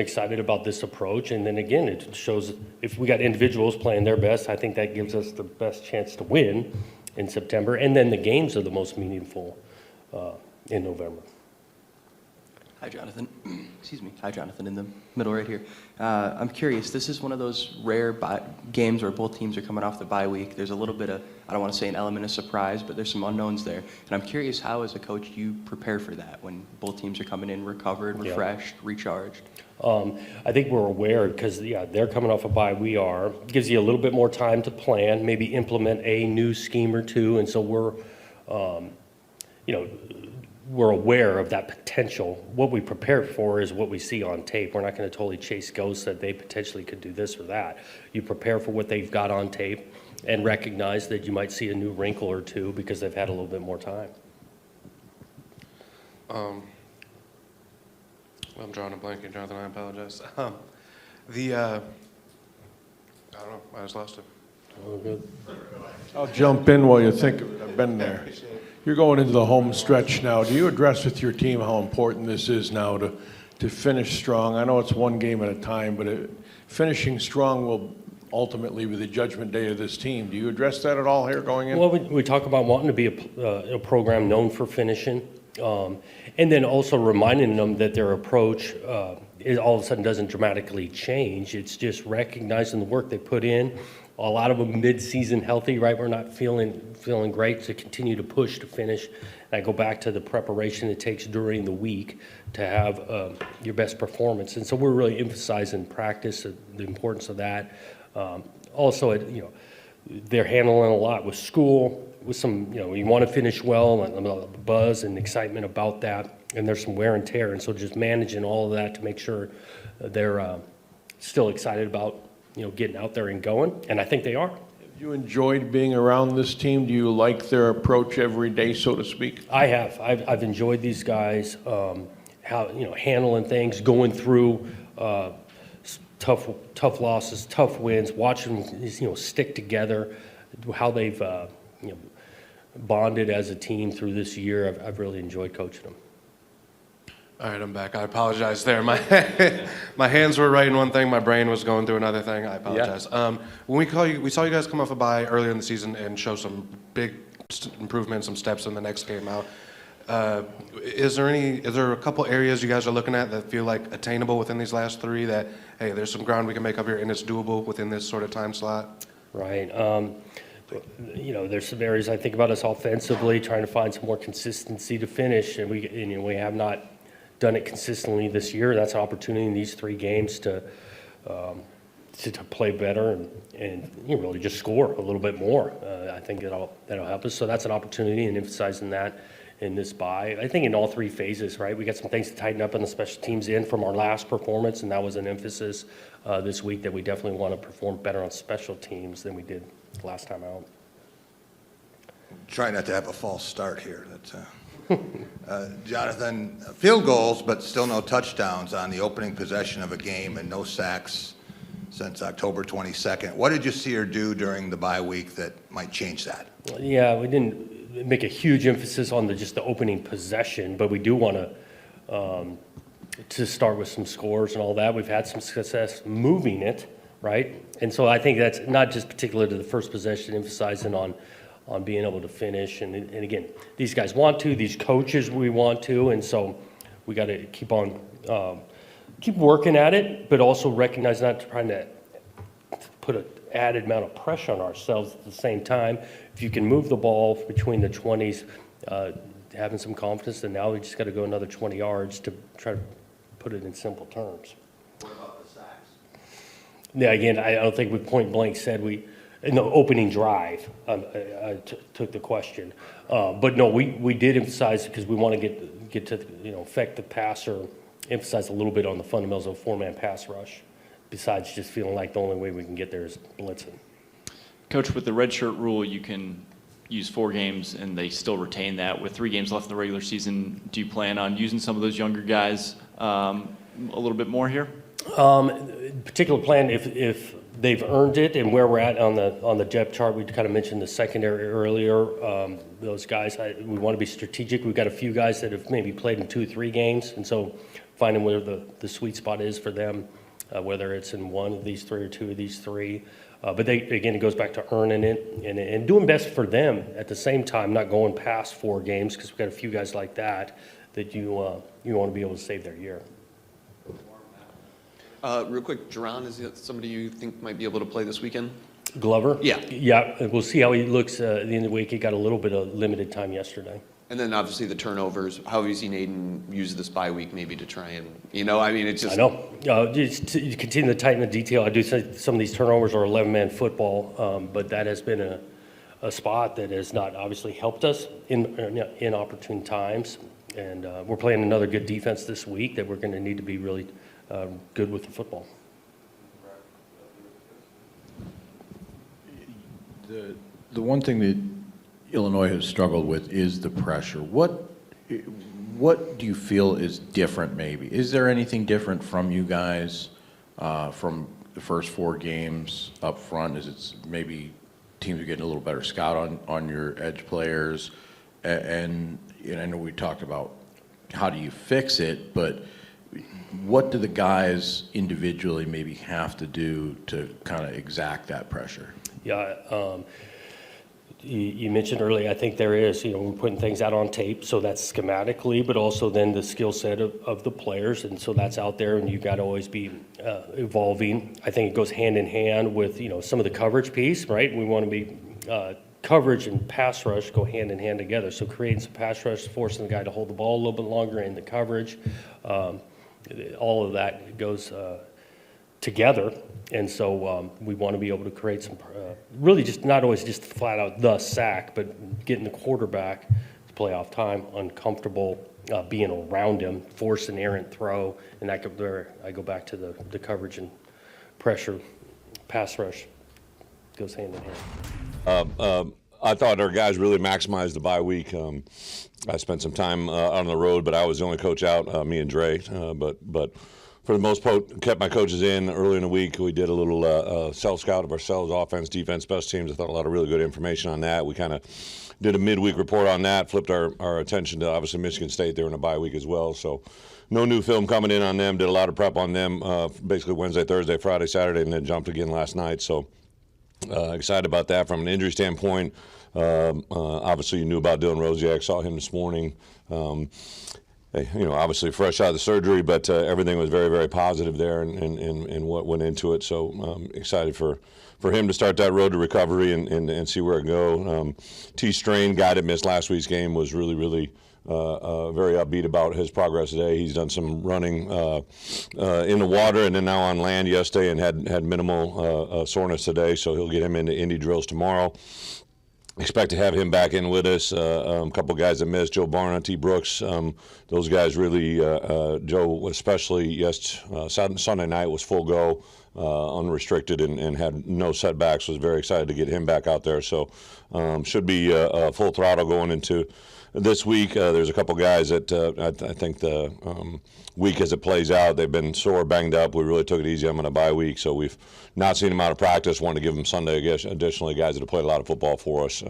excited about this approach, and then again, it shows if we got individuals playing their best, I think that gives us the best chance to win in September, and then the games are the most meaningful in November. Hi, Jonathan. Excuse me. Hi, Jonathan, in the middle right here. I'm curious, this is one of those rare games where both teams are coming off the bye week. There's a little bit of, I don't want to say an element of surprise, but there's some unknowns there. And I'm curious how, as a coach, you prepare for that when both teams are coming in recovered, refreshed, recharged? I think we're aware because, they're coming off a bye, we are. It gives you a little bit more time to plan, maybe implement a new scheme or two. And so we're, we're aware of that potential. What we prepare for is what we see on tape. We're not going to totally chase ghosts that they potentially could do this or that. You prepare for what they've got on tape and recognize that you might see a new wrinkle or two because they've had a little bit more time. I'm drawing a blank here, Jonathan. I apologize. I don't know. I just lost it. Oh, good. I'll jump in while you think. I've been there. You're going into the home stretch now. Do you address with your team how important this is now to finish strong? I know it's one game at a time, but finishing strong will ultimately be the judgment day of this team. Do you address that at all here going in? Well, we talk about wanting to be a program known for finishing, and then also reminding them that their approach all of a sudden doesn't dramatically change. It's just recognizing the work they put in. A lot of them mid-season healthy, right? We're not feeling great to continue to push to finish. And I go back to the preparation it takes during the week to have your best performance. And so we're really emphasizing practice, the importance of that. Also, they're handling a lot with school, with some, you want to finish well, and buzz and excitement about that. And there's some wear and tear. And so just managing all of that to make sure they're still excited about getting out there and going, and I think they are. Have you enjoyed being around this team? Do you like their approach every day, so to speak? I have. I've enjoyed these guys, how handling things, going through tough losses, tough wins, watching them stick together, how they've bonded as a team through this year. I've really enjoyed coaching them. All right, I'm back. I apologize there. My hands were writing one thing, my brain was going through another thing. I apologize. Yeah. When we saw you guys come off a bye earlier in the season and show some big improvements, some steps in the next game out. Is there a couple areas you guys are looking at that feel like attainable within these last three that, hey, there's some ground we can make up here and it's doable within this sort of time slot? Right. There's some areas I think about us offensively, trying to find some more consistency to finish, and we have not done it consistently this year. That's an opportunity in these 3 games to play better and really just score a little bit more. I think that'll help us. So that's an opportunity, and emphasizing that in this bye. I think in all 3 phases, right? We got some things to tighten up on the special teams end from our last performance, and that was an emphasis this week that we definitely want to perform better on special teams than we did last time out. Try not to have a false start here. Jonathan, field goals, but still no touchdowns on the opening possession of a game and no sacks since October 22nd. What did you see her do during the bye week that might change that? Yeah, we didn't make a huge emphasis on just the opening possession, but we do want to start with some scores and all that. We've had some success moving it, right? And so I think that's not just particular to the first possession, emphasizing on being able to finish. And again, these guys want to, these coaches we want to, and so we got to keep working at it, but also recognize not trying to put an added amount of pressure on ourselves at the same time. If you can move the ball between the 20s, having some confidence, then now we just got to go another 20 yards to try to put it in simple terms. What about the sacks? Yeah, again, I don't think we point blank said in the opening drive, I took the question. But no, we did emphasize, because we want to get to affect the passer, emphasize a little bit on the fundamentals of a 4-man pass rush, besides just feeling like the only way we can get there is blitzing. Coach, with the redshirt rule, you can use 4 games and they still retain that. With 3 games left in the regular season, do you plan on using some of those younger guys a little bit more here? Particular plan, if they've earned it, and where we're at on the depth chart, we kind of mentioned the secondary earlier. Those guys, we want to be strategic. We've got a few guys that have maybe played in 2-3 games, and so finding where the sweet spot is for them, whether it's in one of these 3 or 2 of these 3. But it goes back to earning it and doing best for them at the same time, not going past 4 games, because we've got a few guys like that you want to be able to save their year. Real quick, Jerron, is that somebody you think might be able to play this weekend? Glover? Yeah. Yeah, we'll see how he looks at the end of the week. He got a little bit of limited time yesterday. And then obviously the turnovers. How have you seen Aiden use this bye week maybe to try and, it's just. I know. You continue to tighten the detail. I do think some of these turnovers are 11-man football, but that has been a spot that has not obviously helped us in opportune times. And we're playing another good defense this week that we're going to need to be really good with the football. The one thing that Illinois has struggled with is the pressure. What do you feel is different maybe? Is there anything different from you guys from the first 4 games up front? Is it maybe teams are getting a little better scout on your edge players? And I know we talked about how do you fix it, but what do the guys individually maybe have to do to kind of exact that pressure? Yeah, you mentioned earlier, I think there is, we're putting things out on tape, so that's schematically, but also then the skill set of the players, and so that's out there, and you've got to always be evolving. I think it goes hand in hand with, some of the coverage piece, right? We want to be, coverage and pass rush go hand in hand together, so creating some pass rush, forcing the guy to hold the ball a little bit longer in the coverage, all of that goes together. And so we want to be able to create some, really just not always just flat out the sack, but getting the quarterback to play off time, uncomfortable, being around him, force an errant throw, and I go back to the coverage and pressure, pass rush goes hand in hand. I thought our guys really maximized the bye week. I spent some time on the road, but I was the only coach out, me and Dre. But for the most part, kept my coaches in early in the week. We did a little self-scout of ourselves, offense, defense, special teams. I thought a lot of really good information on that. We kind of did a midweek report on that, flipped our attention to, obviously, Michigan State. They were in a bye week as well. So no new film coming in on them. Did a lot of prep on them, basically Wednesday, Thursday, Friday, Saturday, and then jumped again last night. So excited about that. From an injury standpoint, obviously you knew about Dylan Rosiak, saw him this morning. Obviously fresh out of the surgery, but everything was very, very positive there and what went into it. So excited for him to start that road to recovery and see where it go. T-Strain, guy that missed last week's game, was really, really very upbeat about his progress today. He's done some running in the water and then now on land yesterday and had minimal soreness today, so he'll get him into Indy drills tomorrow. Expect to have him back in with us. A couple guys that missed, Joe Barna, T. Brooks. Those guys really, Joe especially, Sunday night was full go, unrestricted, and had no setbacks. Was very excited to get him back out there. So should be full throttle going into this week. There's a couple guys that I think the week as it plays out, they've been sore, banged up. We really took it easy on a bye week, so we've not seen them out of practice. Wanted to give them Sunday, I guess, additionally, guys that have played a lot of football for us.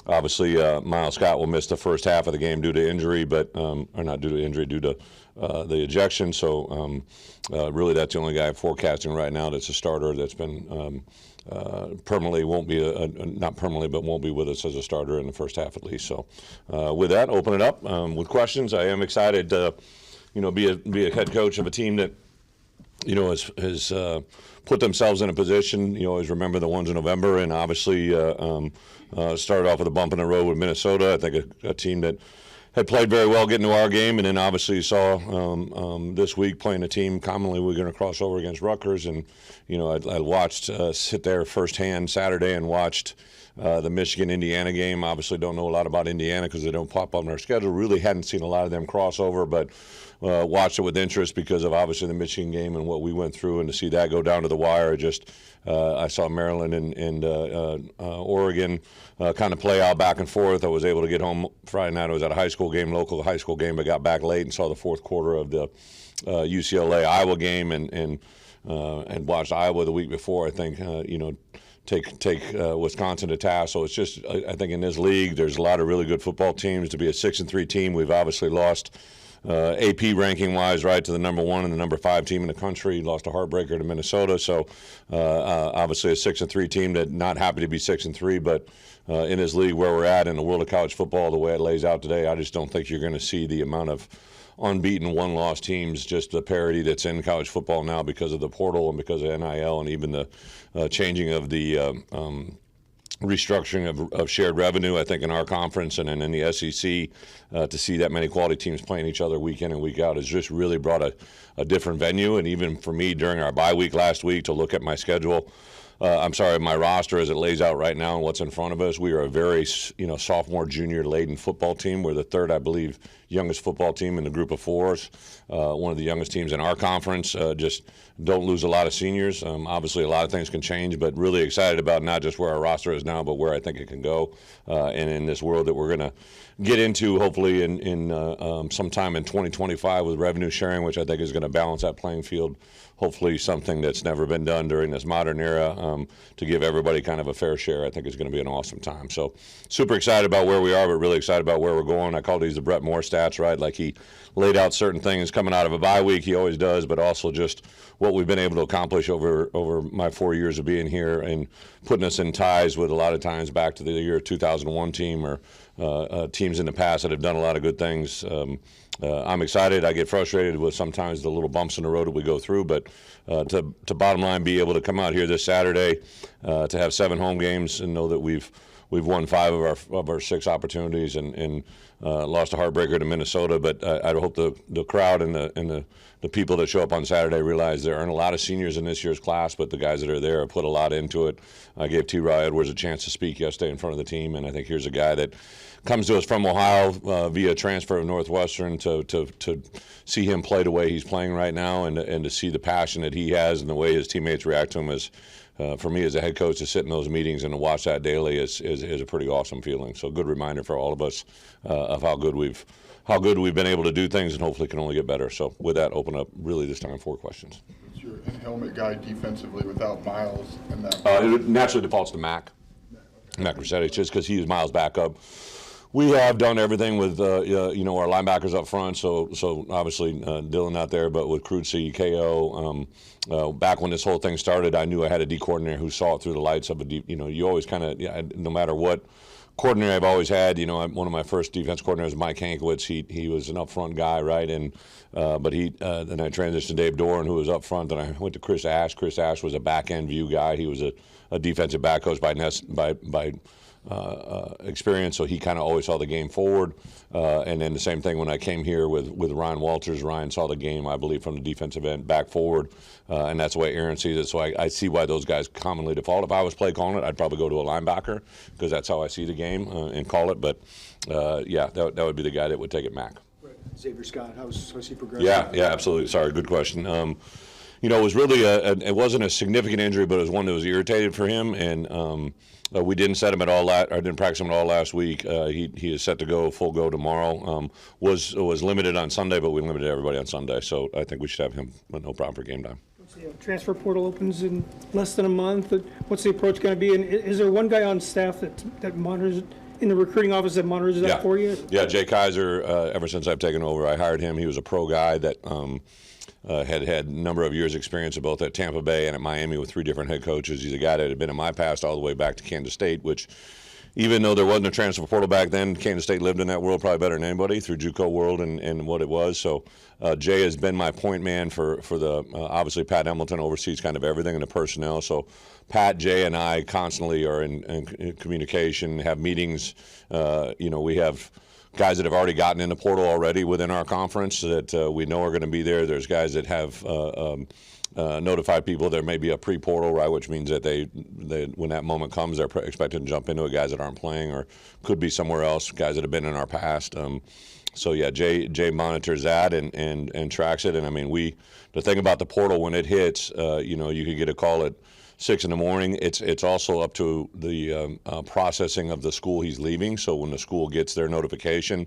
Obviously, Miles Scott will miss the first half of the game due to injury, or not due to injury, due to the ejection. So really that's the only guy forecasting right now that's a starter that's been permanently won't be not permanently, but won't be with us as a starter in the first half at least. So with that, open it up with questions. I am excited to be a head coach of a team that has put themselves in a position. You always remember the ones in November, and obviously started off with a bump in the road with Minnesota. I think a team that had played very well getting to our game, and then obviously you saw this week playing a team commonly we're going to cross over against Rutgers, and I watched sit there firsthand Saturday and watched the Michigan-Indiana game. Obviously don't know a lot about Indiana because they don't pop up on our schedule. Really hadn't seen a lot of them cross over, but watched it with interest because of obviously the Michigan game and what we went through, and to see that go down to the wire, I saw Maryland and Oregon kind of play out back and forth. I was able to get home Friday night. I was at a local high school game, but got back late and saw the fourth quarter of the UCLA-Iowa game and watched Iowa the week before. I think, take Wisconsin to task. So it's just, I think in this league, there's a lot of really good football teams. To be a 6-3 team, we've obviously lost AP ranking-wise, right, to the number 1 and the number 5 team in the country. Lost a heartbreaker to Minnesota. So obviously a 6-3 team that not happy to be 6-3, but in this league where we're at in the world of college football, the way it lays out today, I just don't think you're going to see the amount of unbeaten, one-loss teams, just the parity that's in college football now because of the portal and because of NIL and even the changing of the restructuring of shared revenue, I think, in our conference and in the SEC, to see that many quality teams playing each other week in and week out has just really brought a different venue. And even for me during our bye week last week to look at my schedule, my roster as it lays out right now and what's in front of us. We are a very, sophomore, junior laden football team. We're the third, I believe, youngest football team in the group of fours. One of the youngest teams in our conference. Just don't lose a lot of seniors. Obviously, a lot of things can change, but really excited about not just where our roster is now, but where I think it can go. And in this world that we're going to get into, hopefully, in sometime in 2025 with revenue sharing, which I think is going to balance that playing field. Hopefully something that's never been done during this modern era, to give everybody kind of a fair share, I think is going to be an awesome time. So super excited about where we are, but really excited about where we're going. I call these the Bret Moore stats, right? Like he laid out certain things coming out of a bye week, he always does, but also just what we've been able to accomplish over my 4 years of being here and putting us in ties with a lot of times back to the year 2001 team or teams in the past that have done a lot of good things. I'm excited. I get frustrated with sometimes the little bumps in the road that we go through, but to bottom line, be able to come out here this Saturday, to have 7 home games and know that we've won 5 of our 6 opportunities and lost a heartbreaker to Minnesota. But I hope the crowd and the people that show up on Saturday realize there aren't a lot of seniors in this year's class, but the guys that are there have put a lot into it. I gave T-Raw Edwards a chance to speak yesterday in front of the team, and I think here's a guy that comes to us from Ohio via transfer of Northwestern to see him play the way he's playing right now and to see the passion that he has and the way his teammates react to him is, for me as a head coach, to sit in those meetings and to watch that daily is a pretty awesome feeling. So good reminder for all of us of how good we've been able to do things and hopefully can only get better. So with that, open up really this time 4 questions. What's your in-helmet guy defensively without Miles and that? It naturally defaults to Mac Rossetti, just because he is Miles' backup. We have done everything with our linebackers up front, so obviously Dylan not there, but with Cruci, KO. Back when this whole thing started, I knew I had a D coordinator who saw it through the lights of a D. You always kind of, no matter what coordinator I've always had, one of my first defense coordinators, Mike Hankwitz, he was an up front guy, right? And but then I transitioned to Dave Doran, who was up front, and I went to Chris Ash. Chris Ash was a back end view guy. He was a defensive back coach by experience, so he kind of always saw the game forward. And then the same thing when I came here with Ryan Walters. Ryan saw the game, I believe, from the defensive end back forward, and that's the way Aaron sees it. So I see why those guys commonly default. If I was play calling it, I'd probably go to a linebacker because that's how I see the game and call it. But that would be the guy that would take it, Mac. Xavier Scott, how's he progressing? Yeah, absolutely. Sorry, good question. It was really it wasn't a significant injury, but it was one that was irritated for him, and we didn't set him at all. I didn't practice him at all last week. He is set to go full go tomorrow. Was limited on Sunday, but we limited everybody on Sunday, so I think we should have him no problem for game time. The transfer portal opens in less than a month. What's the approach going to be? And is there one guy on staff that monitors in the recruiting office that monitors that for you? Yeah, Jay Kaiser. Ever since I've taken over, I hired him. He was a pro guy that had a number of years' experience both at Tampa Bay and at Miami with 3 different head coaches. He's a guy that had been in my past all the way back to Kansas State, which even though there wasn't a transfer portal back then, Kansas State lived in that world probably better than anybody through JUCO world and what it was. So Jay has been my point man for the obviously Pat Hamilton oversees kind of everything in the personnel. So Pat, Jay, and I constantly are in communication, have meetings. We have guys that have already gotten in the portal already within our conference that we know are going to be there. There's guys that have notified people there may be a pre-portal, right, which means that they when that moment comes, they're expected to jump into it. Guys that aren't playing or could be somewhere else, guys that have been in our past. So yeah, Jay monitors that and tracks it. And I mean, the thing about the portal when it hits, you could get a call at 6 in the morning. It's also up to the processing of the school he's leaving. So when the school gets their notification,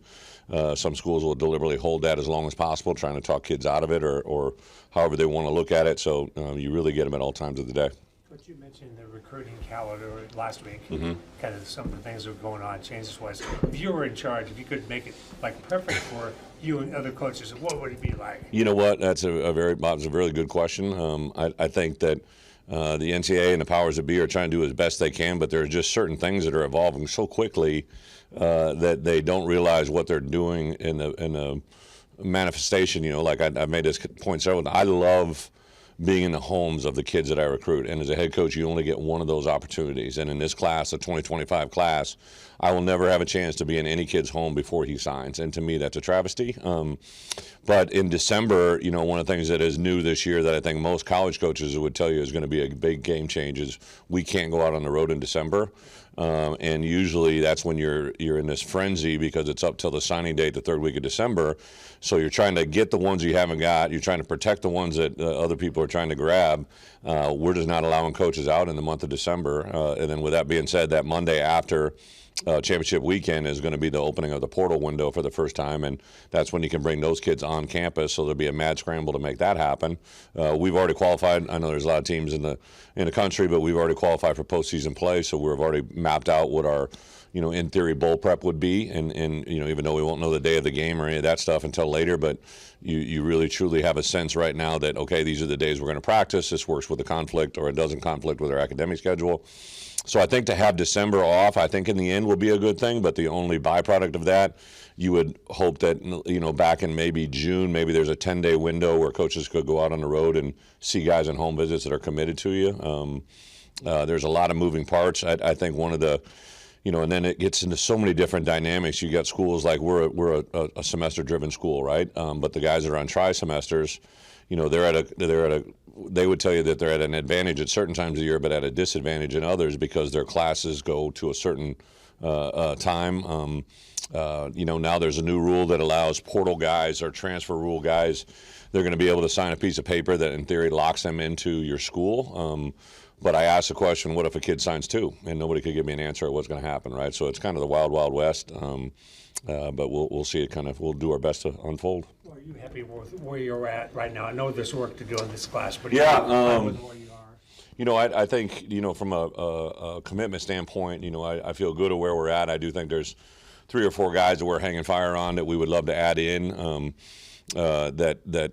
some schools will deliberately hold that as long as possible, trying to talk kids out of it or however they want to look at it. So you really get them at all times of the day. But you mentioned the recruiting calendar last week, Mm-hmm. kind of some of the things that were going on, changes-wise. If you were in charge, if you could make it like perfect for you and other coaches, what would it be like? You know what? That's a really good question. I think that the NCAA and the powers that be are trying to do as best they can, but there are just certain things that are evolving so quickly that they don't realize what they're doing in the manifestation. Like I made this point several times. I love being in the homes of the kids that I recruit. And as a head coach, you only get one of those opportunities. And in this class, the 2025 class, I will never have a chance to be in any kid's home before he signs. And to me, that's a travesty. But in December, you know, one of the things that is new this year that I think most college coaches would tell you is going to be a big game change is we can't go out on the road in December. And usually that's when you're in this frenzy because it's up till the signing date, the third week of December. So you're trying to get the ones you haven't got. You're trying to protect the ones that other people are trying to grab. We're just not allowing coaches out in the month of December. And then with that being said, that Monday after championship weekend is going to be the opening of the portal window for the first time, and that's when you can bring those kids on campus. So there'll be a mad scramble to make that happen. We've already qualified. I know there's a lot of teams in the country, but we've already qualified for postseason play. So we've already mapped out what our, you know, in theory bowl prep would be, and you know, even though we won't know the day of the game or any of that stuff until later, but you really truly have a sense right now that okay, these are the days we're going to practice. This works with the conflict, or it doesn't conflict with our academic schedule. So I think to have December off, I think in the end will be a good thing, but the only byproduct of that, you would hope that, you know, back in maybe June, maybe there's a 10-day window where coaches could go out on the road and see guys in home visits that are committed to you. There's a lot of moving parts. I think one of the, you know, and then it gets into so many different dynamics. You got schools like we're a semester-driven school, right? But the guys that are on tri-semesters, you know, they would tell you that they're at an advantage at certain times of the year, but at a disadvantage in others because their classes go to a certain time. You know, now there's a new rule that allows portal guys or transfer rule guys, they're going to be able to sign a piece of paper that in theory locks them into your school. But I asked the question, what if a kid signs two? And nobody could give me an answer of what's going to happen, right? So it's kind of the wild, wild west. But we'll see it we'll do our best to unfold. Are you happy with where you're at right now? I know there's work to do in this class, but yeah, with where you are. You know, I think, you know, from a commitment standpoint, you know, I feel good at where we're at. I do think there's 3 or 4 guys that we're hanging fire on that we would love to add in that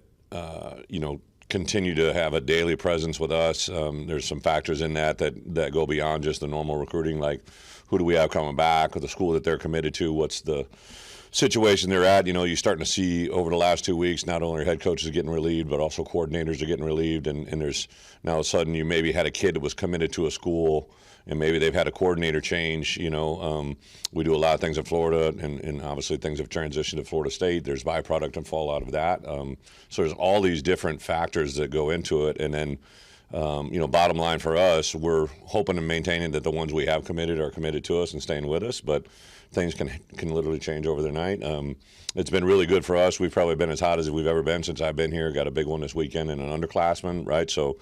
you know, continue to have a daily presence with us. There's some factors in that go beyond just the normal recruiting, like who do we have coming back, or the school that they're committed to, what's the situation they're at. You know, you're starting to see over the last 2 weeks, not only are head coaches getting relieved, but also coordinators are getting relieved. And there's now all of a sudden you maybe had a kid that was committed to a school and maybe they've had a coordinator change. You know, we do a lot of things in Florida, and obviously things have transitioned to Florida State. There's byproduct and fallout of that. So there's all these different factors that go into it. And then, you know, bottom line for us, we're hoping and maintaining that the ones we have committed are committed to us and staying with us. But things can literally change over the night. It's been really good for us. We've probably been as hot as we've ever been since I've been here. Got a big one this weekend and an underclassman, right? So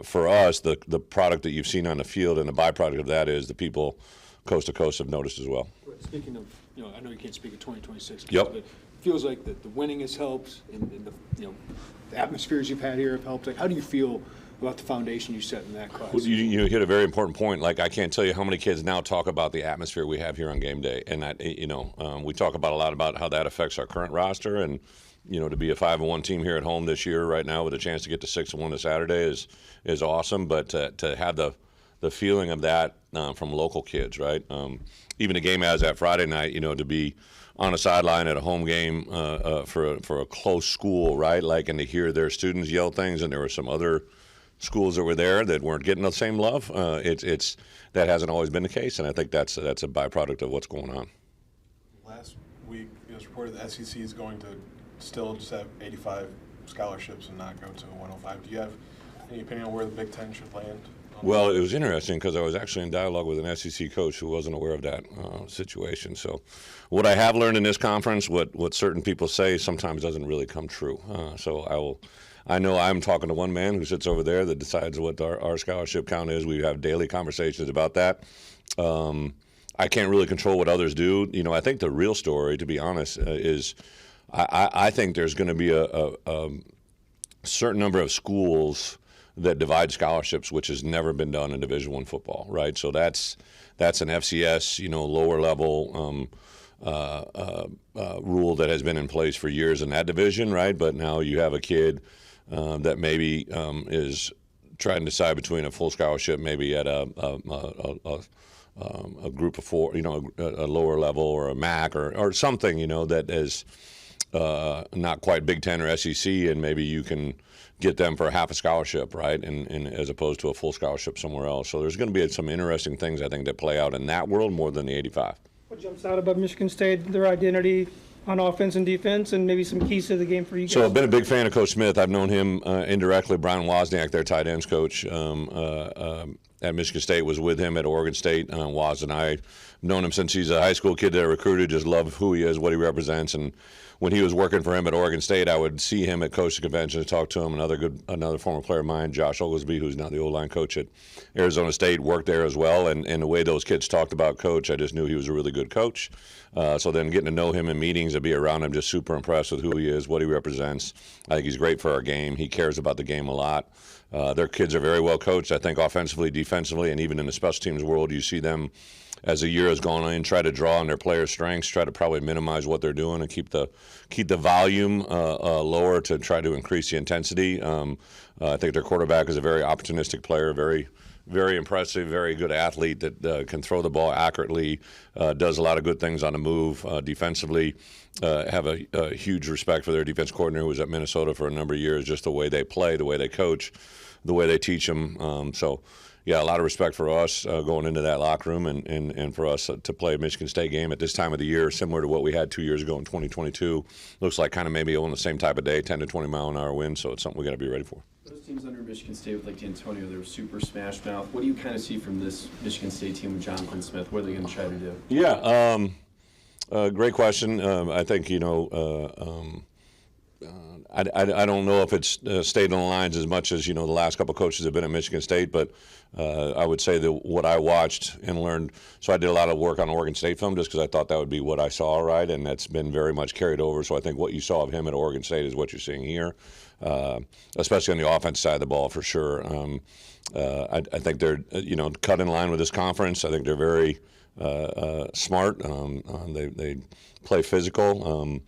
for us, the product that you've seen on the field and the byproduct of that is the people coast to coast have noticed as well. Speaking of, you know, I know you can't speak of 2026, Yep. but it feels like the winning has helped, and the, you know, the atmospheres you've had here have helped. Like, how do you feel about the foundation you set in that class? Well, you hit a very important point. Like, I can't tell you how many kids now talk about the atmosphere we have here on game day, and that, you know, we talk about a lot about how that affects our current roster, and you know, to be a 5-1 team here at home this year right now with a chance to get to 6-1 this Saturday is awesome. But to have the feeling of that from local kids, right? Even a game as that Friday night, you know, to be on a sideline at a home game for a close school, right? Like, and to hear their students yell things, and there were some other schools that were there that weren't getting the same love. It's that hasn't always been the case, and I think that's a byproduct of what's going on. Last week it was reported the SEC is going to still just have 85 scholarships and not go to 105. Do you have any opinion on where the Big Ten should land? Well, it was interesting because I was actually in dialogue with an SEC coach who wasn't aware of that situation. So what I have learned in this conference, what certain people say sometimes doesn't really come true. I know I'm talking to one man who sits over there that decides what our scholarship count is. We have daily conversations about that. I can't really control what others do. You know, I think the real story, to be honest, is I think there's going to be a certain number of schools that divide scholarships, which has never been done in Division I football, right? So that's an FCS, you know, lower level rule that has been in place for years in that division, right? But now you have a kid that maybe is trying to decide between a full scholarship, maybe at a group of four, you know, a lower level or a MAC or something, you know, that is not quite Big Ten or SEC, and maybe you can get them for half a scholarship, right, and as opposed to a full scholarship somewhere else. So there's going to be some interesting things, I think, that play out in that world more than the 85. What jumps out about Michigan State, their identity on offense and defense, and maybe some keys to the game for you guys? So I've been a big fan of Coach Smith. I've known him indirectly. Brian Wozniak, their tight ends coach at Michigan State, was with him at Oregon State. Woz and I have known him since he's a high school kid that I recruited, just love who he is, what he represents. And when he was working for him at Oregon State, I would see him at coaching conventions, talk to him. Another former player of mine, Josh Oglesby, who's now the O-line coach at Arizona State, worked there as well. And the way those kids talked about Coach, I just knew he was a really good coach. So then getting to know him in meetings and be around him, just super impressed with who he is, what he represents. I think he's great for our game. He cares about the game a lot. Their kids are very well coached, I think, offensively, defensively, and even in the special teams world, you see them, as the year has gone on, try to draw on their players' strengths, try to probably minimize what they're doing and keep the volume lower to try to increase the intensity. I think their quarterback is a very opportunistic player, very impressive, very good athlete that can throw the ball accurately, does a lot of good things on the move. Defensively, have a huge respect for their defense coordinator who was at Minnesota for a number of years, just the way they play, the way they coach, the way they teach them. So, yeah, a lot of respect for us going into that locker room and for us to play a Michigan State game at this time of the year, similar to what we had 2 years ago in 2022. Looks like kind of maybe on the same type of day, 10 to 20 mile an hour wind, so it's something we got to be ready for. Those teams under Michigan State with like D'Antonio, they were super smash mouth. What do you kind of see from this Michigan State team with Jonathan Smith? What are they going to try to do? Yeah, great question. I think, I don't know if it's stayed on the lines as much as, the last couple of coaches have been at Michigan State, but I would say that what I watched and learned, so I did a lot of work on Oregon State film just because I thought that would be what I saw, right, and that's been very much carried over. So I think what you saw of him at Oregon State is what you're seeing here, especially on the offense side of the ball for sure. I think they're, cut in line with this conference. I think they're very smart. They play physical.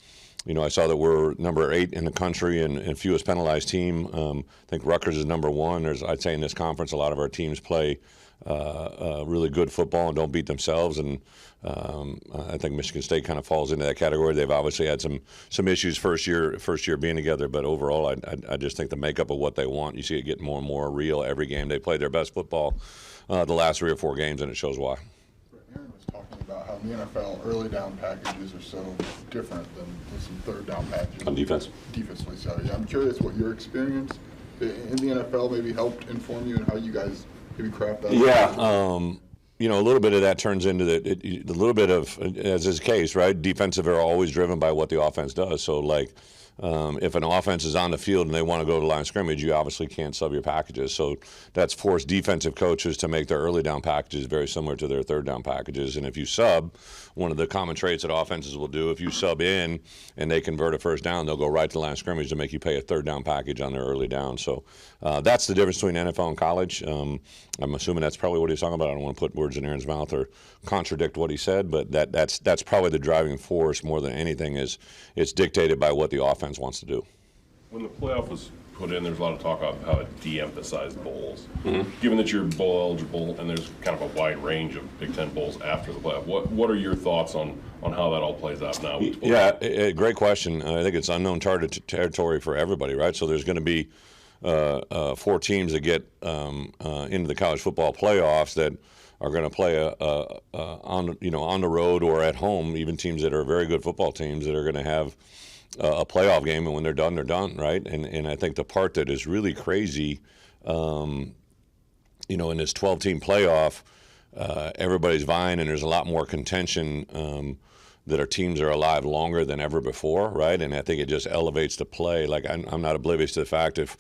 I saw that we're number 8 in the country and fewest penalized team. I think Rutgers is number 1. I'd say in this conference, a lot of our teams play really good football and don't beat themselves. And I think Michigan State kind of falls into that category. They've obviously had some issues first year being together, but overall, I just think the makeup of what they want, you see it getting more and more real every game. They play their best football the last 3 or 4 games, and it shows why. Aaron was talking about how in the NFL early down packages are so different than some third down packages. On defense? Defensively, sorry. I'm curious what your experience in the NFL maybe helped inform you and how you guys maybe craft that. Yeah, a little bit of that turns into a little bit of, as is the case, right? Defensive are always driven by what the offense does. So, if an offense is on the field and they want to go to line of scrimmage, you obviously can't sub your packages. So that's forced defensive coaches to make their early down packages very similar to their third down packages. And if you sub, one of the common traits that offenses will do, if you sub in and they convert a first down, they'll go right to the line of scrimmage to make you pay a third down package on their early down. So that's the difference between NFL and college. I'm assuming that's probably what he's talking about. I don't want to put words in Aaron's mouth or contradict what he said, but that's probably the driving force more than anything. Is it's dictated by what the offense wants to do. When the playoff was put in, there's a lot of talk about how it de-emphasized bowls. Given that you're bowl eligible and there's kind of a wide range of Big Ten bowls after the playoff, what are your thoughts on how that all plays out now? Yeah, great question. I think it's unknown territory for everybody, right? So there's going to be 4 teams that get into the college football playoffs that are going to play on the road or at home, even teams that are very good football teams that are going to have a playoff game, and when they're done, right? And I think the part that is really crazy, in this 12-team playoff, everybody's vying, and there's a lot more contention that our teams are alive longer than ever before, right? And I think it just elevates the play. Like, I'm not oblivious to the fact if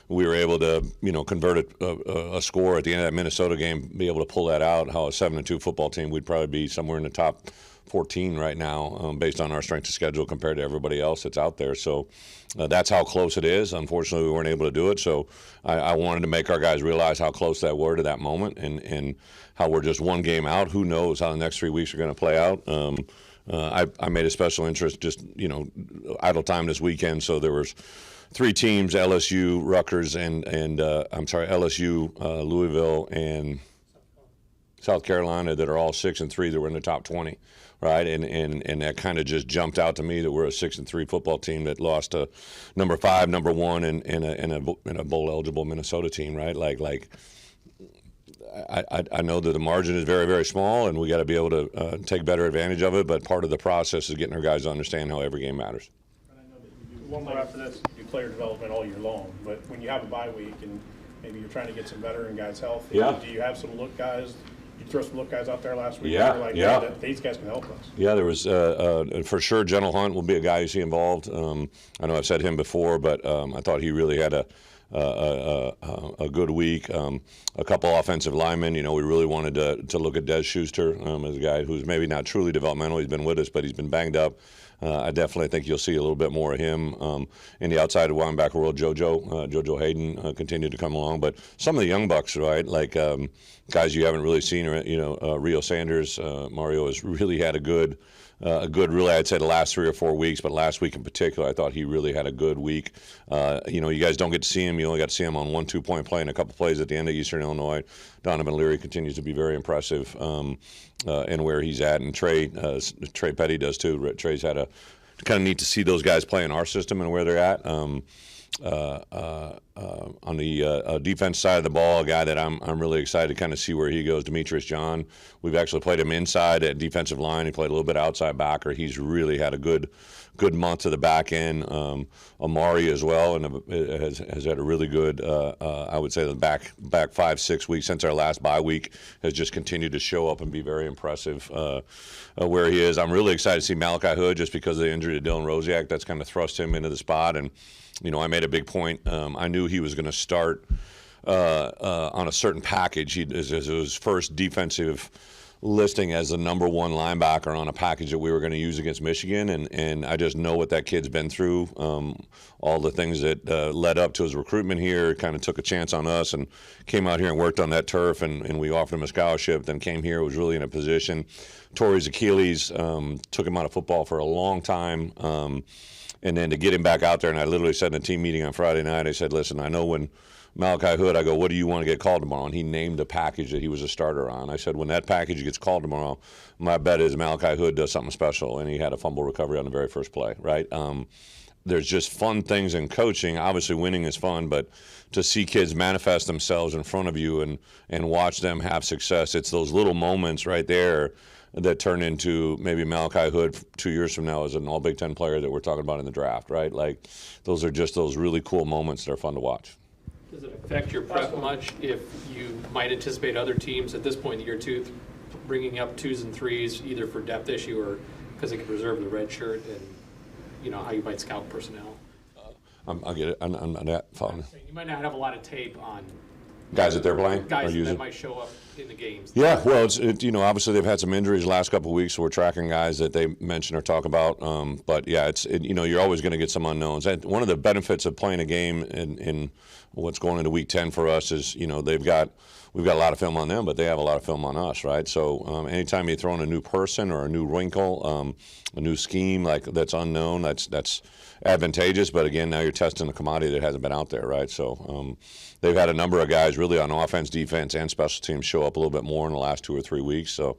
we were able to, convert a score at the end of that Minnesota game, be able to pull that out, how a 7-2 football team, we'd probably be somewhere in the top 14 right now, based on our strength of schedule compared to everybody else that's out there. So that's how close it is. Unfortunately, we weren't able to do it. So I wanted to make our guys realize how close that were to that moment and how we're just one game out. Who knows how the next 3 weeks are going to play out. I made a special interest, just, idle time this weekend. So there was 3 teams, LSU, Rutgers, LSU, Louisville, and South Carolina, that are all 6-3 that were in the top 20, right? And that kind of just jumped out to me that we're a 6-3 football team that lost to number 5, number 1, and a bowl eligible Minnesota team, right? I know that the margin is very, very small, and we got to be able to take better advantage of it. But part of the process is getting our guys to understand how every game matters. One more after this, you do player development all year long, but when you have a bye week and maybe you're trying to get some veteran guys healthy, do you have some look guys? You throw some look guys out there last week? These guys can help us. Yeah, there was for sure. General Hunt will be a guy you see involved. I know I've said him before, but I thought he really had a good week. A couple offensive linemen. We really wanted to look at Des Schuster as a guy who's maybe not truly developmental. He's been with us, but he's been banged up. I definitely think you'll see a little bit more of him in the outside of linebacker world. JoJo Hayden continued to come along, but some of the young bucks, right, like guys you haven't really seen, Rio Sanders, Mario has really had a good, really, I'd say the last 3 or 4 weeks, but last week in particular, I thought he really had a good week. You guys don't get to see him. You only got to see him on 1 2-point play and a couple plays at the end of Eastern Illinois. Donovan Leary continues to be very impressive in where he's at, and Trey Petty does too. Trey's had a kind of neat to see those guys play in our system and where they're at. On the defense side of the ball, a guy that I'm really excited to kind of see where he goes, Demetrius John. We've actually played him inside at defensive line. He played a little bit outside backer. He's really had a good month to the back end. Amari as well, and has had a really good, I would say the back 5-6 weeks since our last bye week has just continued to show up and be very impressive where he is. I'm really excited to see Malachi Hood just because of the injury to Dylan Rosiak. That's kind of thrust him into the spot, and I made a big point. I knew he was going to start on a certain package. It was his first defensive listing as the number 1 linebacker on a package that we were going to use against Michigan, and I just know what that kid's been through. All the things that led up to his recruitment here, kind of took a chance on us and came out here and worked on that turf, and we offered him a scholarship, then came here, was really in a position. Tore his Achilles, took him out of football for a long time. And then to get him back out there, and I literally said in a team meeting on Friday night, I said, listen, I know when Malachi Hood, I go, what do you want to get called tomorrow? And he named a package that he was a starter on. I said, when that package gets called tomorrow, my bet is Malachi Hood does something special, and he had a fumble recovery on the very first play, right? There's just fun things in coaching. Obviously, winning is fun, but to see kids manifest themselves in front of you and watch them have success, it's those little moments right there that turn into maybe Malachi Hood 2 years from now as an All-Big Ten player that we're talking about in the draft, right? Like, those are just those really cool moments that are fun to watch. Does it affect your prep much if you might anticipate other teams at this point in the year two bringing up 2s and 3s either for depth issue or because they can preserve the red shirt, and how you might scout personnel? I'll get it. I'm not following. You might not have a lot of tape on Guys that they're playing? guys or using? that might show up in the games. Yeah, well, obviously they've had some injuries the last couple of weeks, so we're tracking guys that they mention or talk about. But yeah, you're always going to get some unknowns. And one of the benefits of playing a game in what's going into Week 10 for us is, we've got a lot of film on them, but they have a lot of film on us, right? So anytime you throw in a new person or a new wrinkle, a new scheme like that's unknown, that's advantageous. But again, now you're testing a commodity that hasn't been out there, right? So they've had a number of guys really on offense, defense, and special teams show up a little bit more in the last 2 or 3 weeks. So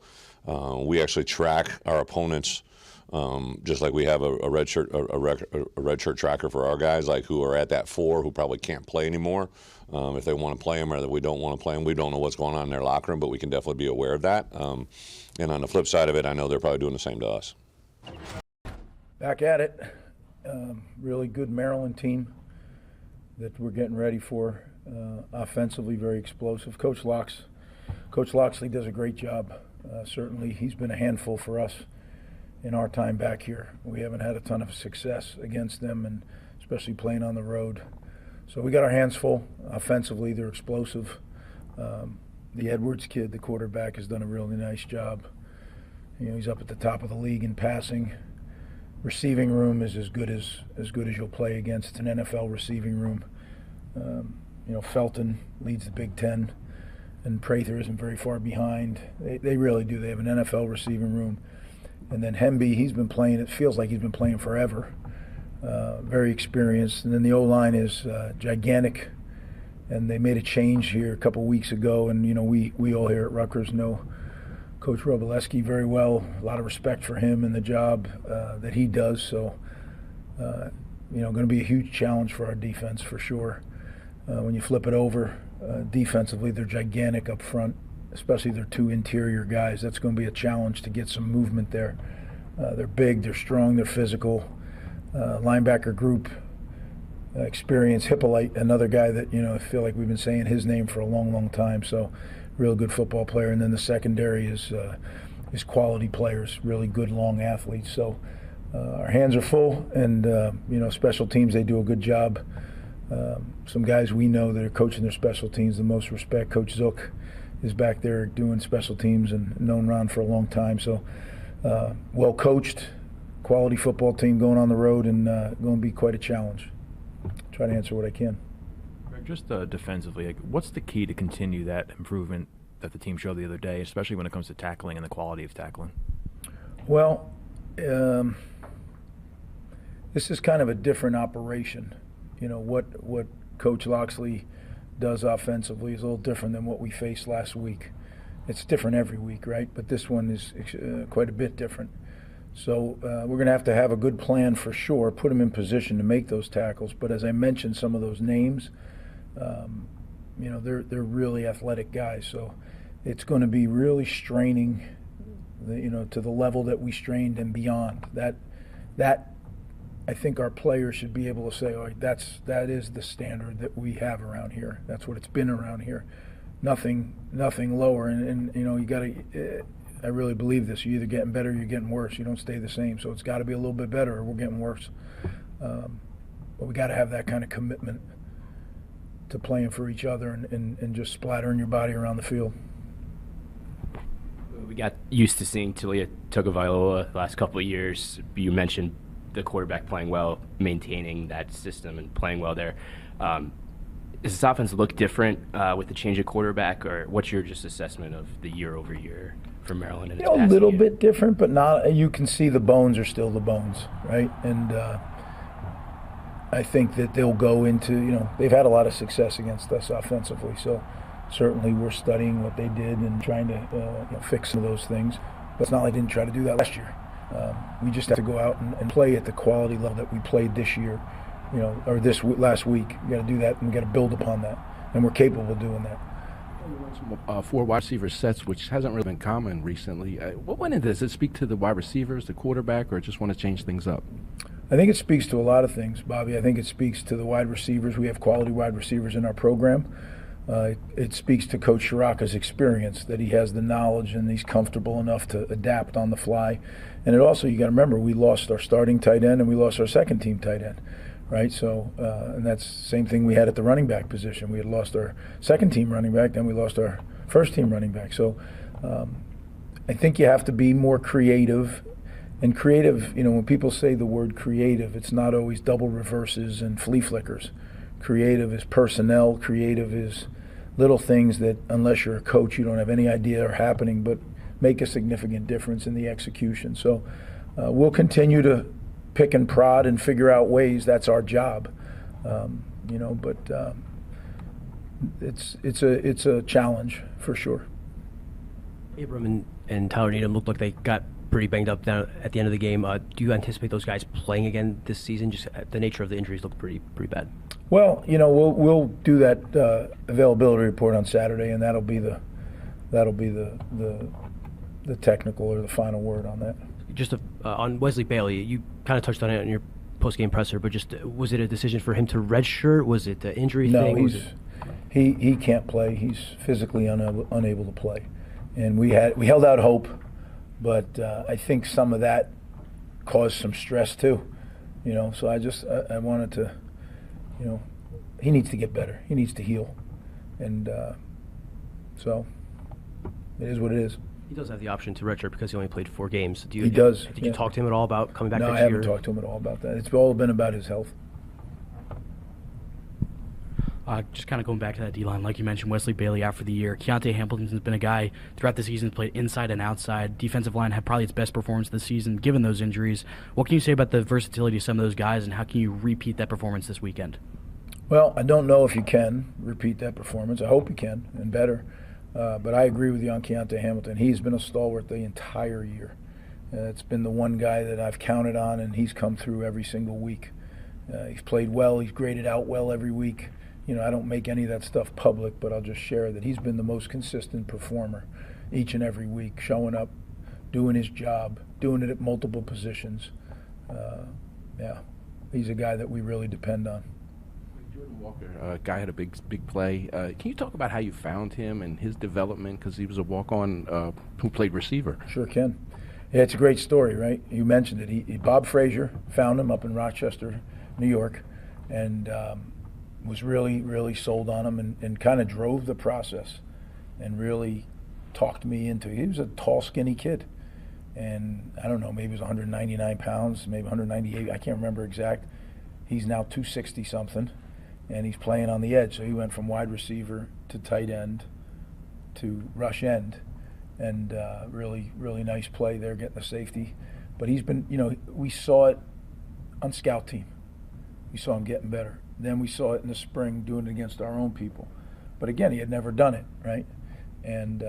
we actually track our opponents just like we have a red shirt tracker for our guys, like who are at that 4 who probably can't play anymore. If they want to play them or that we don't want to play them, we don't know what's going on in their locker room, but we can definitely be aware of that. And on the flip side of it, I know they're probably doing the same to us. Back at it. Really good Maryland team that we're getting ready for. Offensively, very explosive. Coach Loxley does a great job. Certainly, he's been a handful for us in our time back here. We haven't had a ton of success against them, and especially playing on the road. So we got our hands full. Offensively, they're explosive. The Edwards kid, the quarterback, has done a really nice job. He's up at the top of the league in passing. Receiving room is as good as you'll play against an NFL receiving room. Felton leads the Big Ten, and Prather isn't very far behind. They really do. They have an NFL receiving room. And then Hemby, he's been playing, it feels like he's been playing forever. Very experienced. And then the O-line is gigantic. And they made a change here a couple weeks ago. And, we all here at Rutgers know Coach Robleski very well. A lot of respect for him and the job that he does. So, going to be a huge challenge for our defense for sure. When you flip it over, defensively, they're gigantic up front, especially their two interior guys. That's going to be a challenge to get some movement there. They're big, they're strong, they're physical. Linebacker group, experience. Hippolyte, another guy that, I feel like we've been saying his name for a long, long time. So, real good football player. And then the secondary is quality players, really good, long athletes. So, our hands are full, and, special teams, they do a good job. Some guys we know that are coaching their special teams, the most respect. Coach Zook is back there doing special teams and known Ron for a long time. So, well coached, quality football team going on the road, and going to be quite a challenge. Try to answer what I can. Just defensively, what's the key to continue that improvement that the team showed the other day, especially when it comes to tackling and the quality of tackling? Well, this is kind of a different operation. What Coach Loxley does offensively is a little different than what we faced last week. It's different every week, right? But this one is quite a bit different. So we're going to have a good plan for sure, put them in position to make those tackles. But as I mentioned, some of those names, they're really athletic guys. So it's going to be really straining, to the level that we strained and beyond. That I think our players should be able to say, all right, that is the standard that we have around here. That's what it's been around here. Nothing lower. And you got to. I really believe this. You're either getting better or you're getting worse. You don't stay the same. So it's got to be a little bit better or we're getting worse. But we got to have that kind of commitment to playing for each other and just splattering your body around the field. We got used to seeing Talia Tagovailoa the last couple of years. You mentioned the quarterback playing well, maintaining that system and playing well there. Does this offense look different with the change of quarterback, or what's your just assessment of the year-over-year for Maryland? And a little bit different, but not. You can see the bones are still the bones, right? And I think that they'll go into, they've had a lot of success against us offensively, so certainly we're studying what they did and trying to fix some of those things. But it's not like they didn't try to do that last year. We just have to go out and play at the quality level that we played this year, or last week. We got to do that, and we got to build upon that, and we're capable of doing that. 4 wide receiver sets, which hasn't really been common recently. What went into this? Does it speak to the wide receivers, the quarterback, or just want to change things up? I think it speaks to a lot of things, Bobby. I think it speaks to the wide receivers. We have quality wide receivers in our program. It speaks to Coach Shiraka's experience, that he has the knowledge and he's comfortable enough to adapt on the fly. And it also, you got to remember, we lost our starting tight end and we lost our second team tight end, right? So, and that's the same thing we had at the running back position. We had lost our second team running back, then we lost our first team running back. So I think you have to be more creative. And creative, when people say the word creative, it's not always double reverses and flea flickers. Creative is personnel. Creative is little things that, unless you're a coach, you don't have any idea are happening, but make a significant difference in the execution. So we'll continue to pick and prod and figure out ways. That's our job, But it's a challenge for sure. Abram and Tyler Needham looked like they got pretty banged up down at the end of the game. Do you anticipate those guys playing again this season? Just the nature of the injuries looked pretty bad. Well, we'll do that availability report on Saturday, and that'll be the technical or the final word on that. Just on Wesley Bailey, you kind of touched on it in your post-game presser, but just was it a decision for him to redshirt? Was it the injury thing? No, he can't play. He's physically unable to play, and we held out hope, but I think some of that caused some stress too. So I wanted to. He needs to get better. He needs to heal. And so it is what it is. He does have the option to redshirt because he only played 4 games. He does. Did you talk to him at all about coming back next year? No, I haven't talked to him at all about that. It's all been about his health. Just kind of going back to that D-line, like you mentioned, Wesley Bailey out for the year. Keontae Hamilton's been a guy throughout the season, played inside and outside. Defensive line had probably its best performance this season, given those injuries. What can you say about the versatility of some of those guys, and how can you repeat that performance this weekend? Well, I don't know if you can repeat that performance. I hope you can, and better. But I agree with you on Keontae Hamilton. He's been a stalwart the entire year. It's been the one guy that I've counted on, and he's come through every single week. He's played well. He's graded out well every week. You know, I don't make any of that stuff public, but I'll just share that he's been the most consistent performer each and every week, showing up, doing his job, doing it at multiple positions. Yeah, he's a guy that we really depend on. Jordan Walker, guy had a big play. Can you talk about how you found him and his development? Because he was a walk-on who played receiver. Sure can. Yeah, it's a great story, right? You mentioned it. Bob Frazier found him up in Rochester, New York, and was really, really sold on him and kind of drove the process and really talked me into it. He was a tall, skinny kid. And I don't know, maybe he was 199 pounds, maybe 198, I can't remember exact. He's now 260 something, and he's playing on the edge. So he went from wide receiver to tight end to rush end, and really, really nice play there, getting the safety. But he's been, you know, we saw it on scout team. We saw him getting better. Then we saw it in the spring doing it against our own people. But again, he had never done it, right? And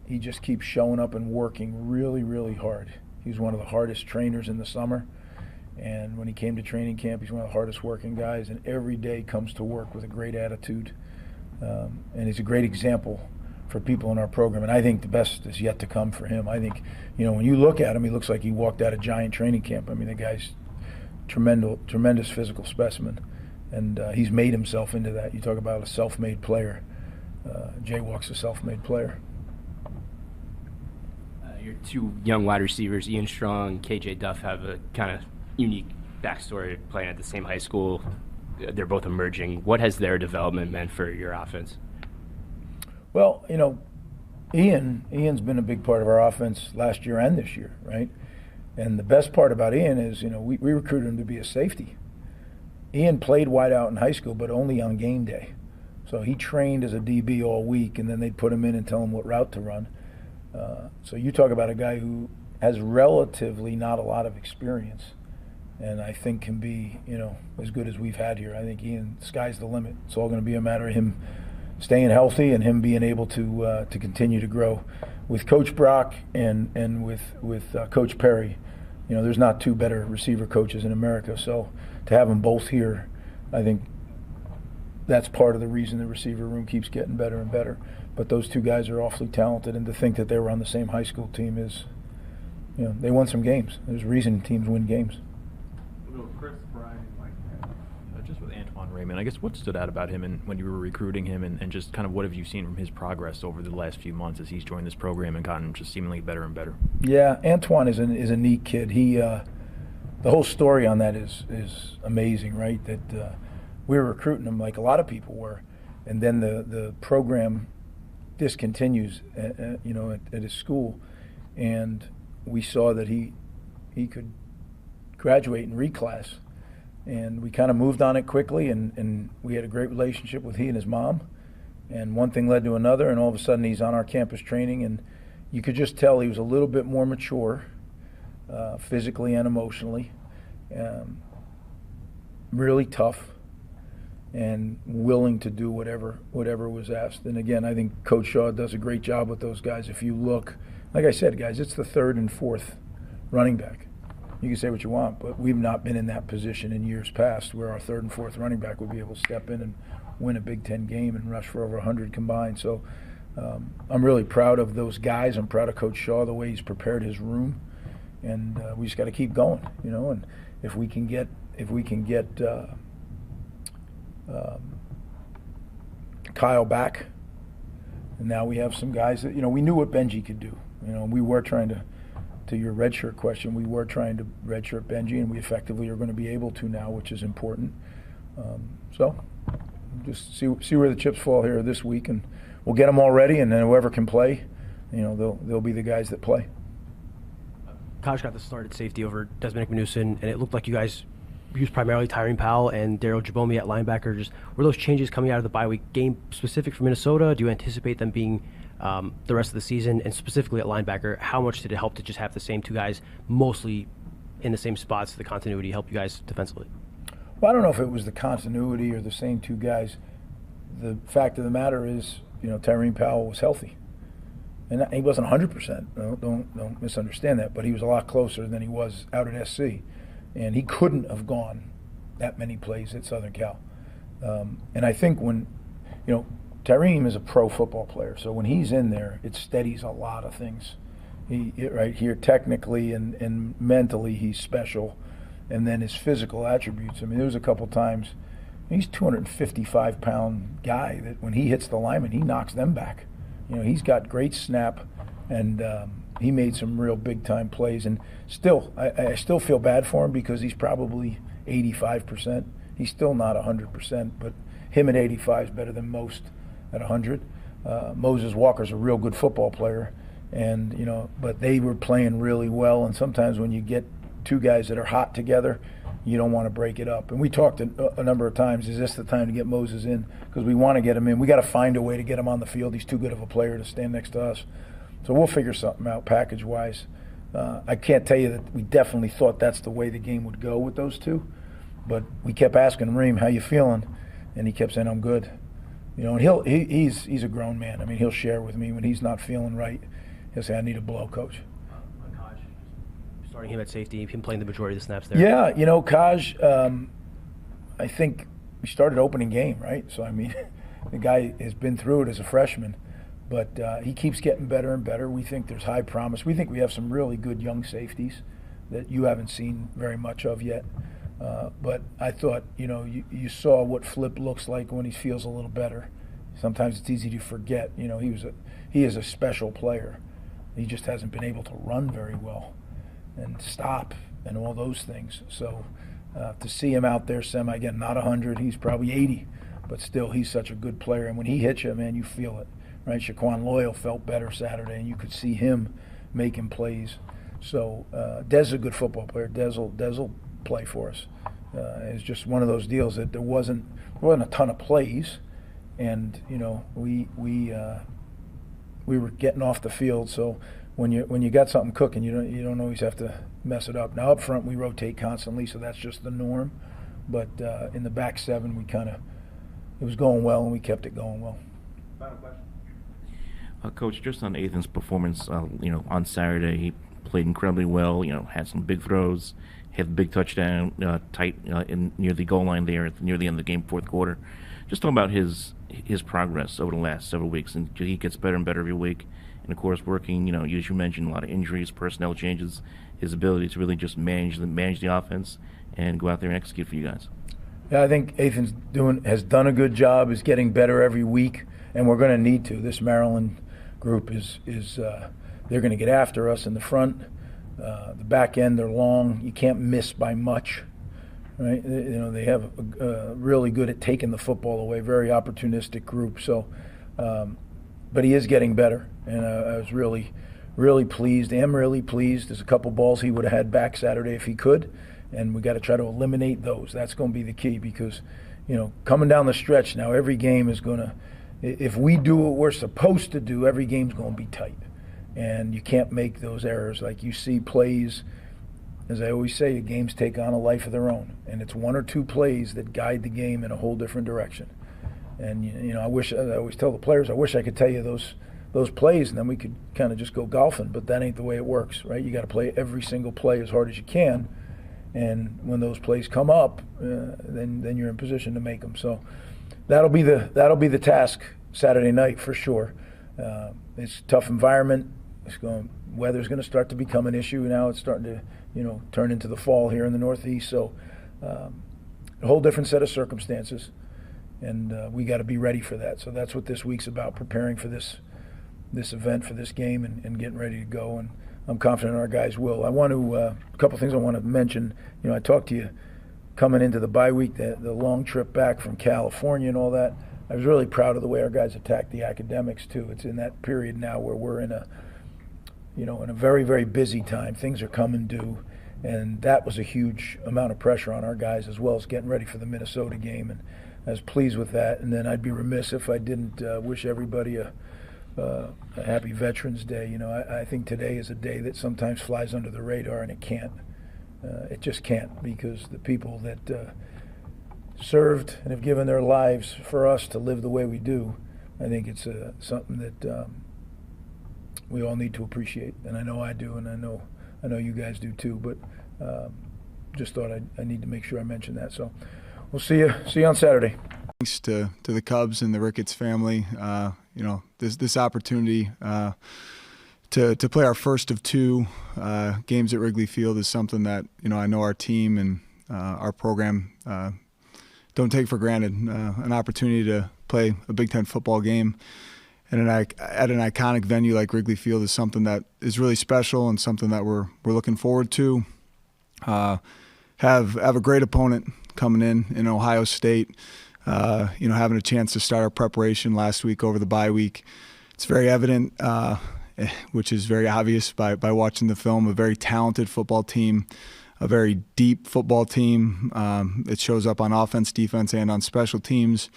he just keeps showing up and working really, really hard. He's one of the hardest trainers in the summer. And when he came to training camp, he's one of the hardest working guys, and every day comes to work with a great attitude. And he's a great example for people in our program. And I think the best is yet to come for him. I think, you know, when you look at him, he looks like he walked out of Giant training camp. I mean, the guy's tremendous physical specimen. And he's made himself into that. You talk about a self-made player. Jay Walk's a self-made player. Your two young wide receivers, Ian Strong, KJ Duff, have a kind of unique backstory playing at the same high school. They're both emerging. What has their development meant for your offense? Well, you know, Ian's been a big part of our offense last year and this year, right? And the best part about Ian is, you know, we recruited him to be a safety. Ian played wide out in high school, but only on game day. So he trained as a DB all week, and then they'd put him in and tell him what route to run. So you talk about a guy who has relatively not a lot of experience, and I think can be, you know, as good as we've had here. I think Ian, sky's the limit. It's all going to be a matter of him staying healthy and him being able to continue to grow. With Coach Brock and with Coach Perry, you know, there's not two better receiver coaches in America. So to have them both here, I think that's part of the reason the receiver room keeps getting better and better. But those two guys are awfully talented, and to think that they were on the same high school team is, you know, they won some games. There's a reason teams win games. Chris, Brian, just with Antoine Raymond, I guess what stood out about him and when you were recruiting him, and just kind of what have you seen from his progress over the last few months as he's joined this program and gotten just seemingly better and better? Yeah, Antoine is a neat kid. He the whole story on that is amazing, right? That we were recruiting him like a lot of people were, and then the program discontinues, you know, at his school, and we saw that he could graduate and reclass, and we kind of moved on it quickly, and we had a great relationship with he and his mom, and one thing led to another, and all of a sudden he's on our campus training, and you could just tell he was a little bit more mature, physically and emotionally, really tough, and willing to do whatever was asked. And again, I think Coach Shaw does a great job with those guys. If you look, like I said, guys, it's the third and fourth running back. You can say what you want, but we've not been in that position in years past where our third and fourth running back would be able to step in and win a Big Ten game and rush for over 100 combined. So I'm really proud of those guys. I'm proud of Coach Shaw, the way he's prepared his room, and we just got to keep going, you know. And if we can get Kyle back, and now we have some guys that, you know, we knew what Benji could do. You know, we were trying to your redshirt question, we were trying to redshirt Benji, and we effectively are going to be able to now, which is important. So just see where the chips fall here this week, and we'll get them all ready, and then whoever can play, you know, they'll be the guys that play. Kosh got the start at safety over Desmond McNewson, and it looked like you guys used primarily Tyreen Powell and Daryl Jabomi at linebacker. Just were those changes coming out of the bye week game specific for Minnesota? Do you anticipate them being the rest of the season? And specifically at linebacker, how much did it help to just have the same two guys mostly in the same spots, the continuity help you guys defensively? Well, I don't know if it was the continuity or the same two guys. The fact of the matter is Tyrone Powell was healthy. And he wasn't 100%, don't misunderstand that, but he was a lot closer than he was out at SC. And he couldn't have gone that many plays at Southern Cal. And I think when, Tyrone is a pro football player, so when he's in there, it steadies a lot of things. Right here, technically and mentally, he's special. And then his physical attributes. I mean, there was a couple times, he's a 255-pound guy that when he hits the lineman, he knocks them back. He's got great snap, and he made some real big-time plays. And still, I still feel bad for him because he's probably 85%. He's still not 100%, but him at 85 is better than most at 100. Moses Walker's a real good football player, and but they were playing really well. And sometimes when you get two guys that are hot together, you don't want to break it up. And we talked a number of times, is this the time to get Moses in? Because we want to get him in. We got to find a way to get him on the field. He's too good of a player to stand next to us. So we'll figure something out package-wise. I can't tell you that we definitely thought that's the way the game would go with those two. But we kept asking Reem, how you feeling? And he kept saying, I'm good. And he's a grown man. I mean, he'll share with me when he's not feeling right. He'll say, I need a blow, coach. Starting him at safety, him playing the majority of the snaps there. Yeah, Kaj, I think we started opening game, right? So, I mean, the guy has been through it as a freshman, but he keeps getting better and better. We think there's high promise. We think we have some really good young safeties that you haven't seen very much of yet. But I thought, you saw what Flip looks like when he feels a little better. Sometimes it's easy to forget. He is a special player. He just hasn't been able to run very well and stop and all those things. So to see him out there again, not 100, he's probably 80, but still he's such a good player. And when he hits you, man, you feel it, right? Shaquan Loyal felt better Saturday, and you could see him making plays. So Des is a good football player. Des will play for us. It's just one of those deals that there wasn't a ton of plays, and we were getting off the field. So when you got something cooking, you don't always have to mess it up. Now up front we rotate constantly, so that's just the norm. But in the back seven, it was going well, and we kept it going well. Final question. Coach, just on Ethan's performance, on Saturday, he played incredibly well. Had some big throws, had a big touchdown tight near the goal line there near the end of the game, fourth quarter. Just talk about his progress over the last several weeks, and he gets better and better every week. And of course, working, as you mentioned, a lot of injuries, personnel changes, his ability to really just manage the offense and go out there and execute for you guys. Yeah, I think Ethan's has done a good job. Is getting better every week, and we're going to need to. This Maryland group is they're going to get after us in the front. The back end, they're long. You can't miss by much, right? They have really good at taking the football away. Very opportunistic group. So, but he is getting better, and I was really, really pleased. Am really pleased. There's a couple balls he would have had back Saturday if he could, and we got to try to eliminate those. That's going to be the key because, coming down the stretch now, every game is going to. If we do what we're supposed to do, every game's going to be tight. And you can't make those errors. Like you see plays, as I always say, games take on a life of their own. And it's one or two plays that guide the game in a whole different direction. And, I always tell the players, I wish I could tell you those plays and then we could kind of just go golfing. But that ain't the way it works, right? You got to play every single play as hard as you can. And when those plays come up, then you're in position to make them. So that'll be the task Saturday night for sure. It's a tough environment. Weather's going to start to become an issue now. It's starting to, turn into the fall here in the Northeast. So a whole different set of circumstances, and we got to be ready for that. So that's what this week's about: preparing for this event, for this game, and getting ready to go. And I'm confident our guys will. I want to a couple things I want to mention. I talked to you coming into the bye week, the long trip back from California and all that. I was really proud of the way our guys attacked the academics too. It's in that period now where we're in a very, very busy time. Things are coming due, and that was a huge amount of pressure on our guys as well as getting ready for the Minnesota game. And I was pleased with that. And then I'd be remiss if I didn't wish everybody a happy Veterans Day. I think today is a day that sometimes flies under the radar, and it can't. It just can't, because the people that served and have given their lives for us to live the way we do, I think it's something that we all need to appreciate, and I know I do, and I know you guys do too. But just thought I need to make sure I mention that. So we'll see you on Saturday. Thanks to the Cubs and the Ricketts family. This opportunity to play our first of two games at Wrigley Field is something that I know our team and our program don't take for granted. An opportunity to play a Big Ten football game at an iconic venue like Wrigley Field is something that is really special and something that we're looking forward to. Have a great opponent coming in Ohio State. Having a chance to start our preparation last week over the bye week. It's very evident, which is very obvious by watching the film, a very talented football team, a very deep football team. It shows up on offense, defense, and on special teams.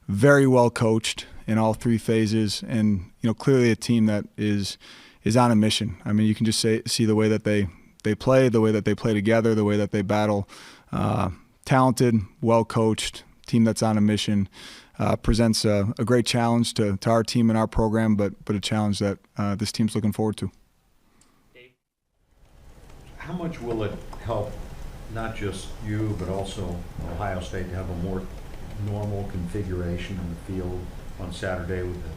Very well coached in all three phases, and clearly a team that is on a mission. I mean, you can just see the way that they play, the way that they play together, the way that they battle. Talented, well coached team that's on a mission. Presents a great challenge to our team and our program, but a challenge that this team's looking forward to. How much will it help not just you, but also Ohio State to have a more normal configuration in the field on Saturday with the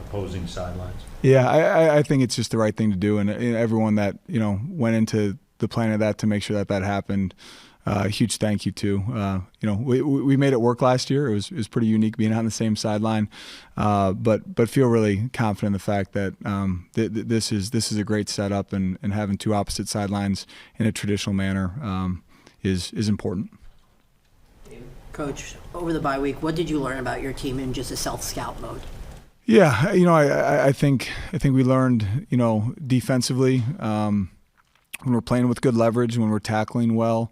opposing sidelines? Yeah, I think it's just the right thing to do, and everyone that went into the plan of that to make sure that happened. Huge thank you to. We made it work last year. It was pretty unique being on the same sideline, but feel really confident in the fact that this is a great setup, and having two opposite sidelines in a traditional manner is important. Coach, over the bye week, what did you learn about your team in just a self-scout mode? Yeah, I think we learned defensively when we're playing with good leverage, when we're tackling well.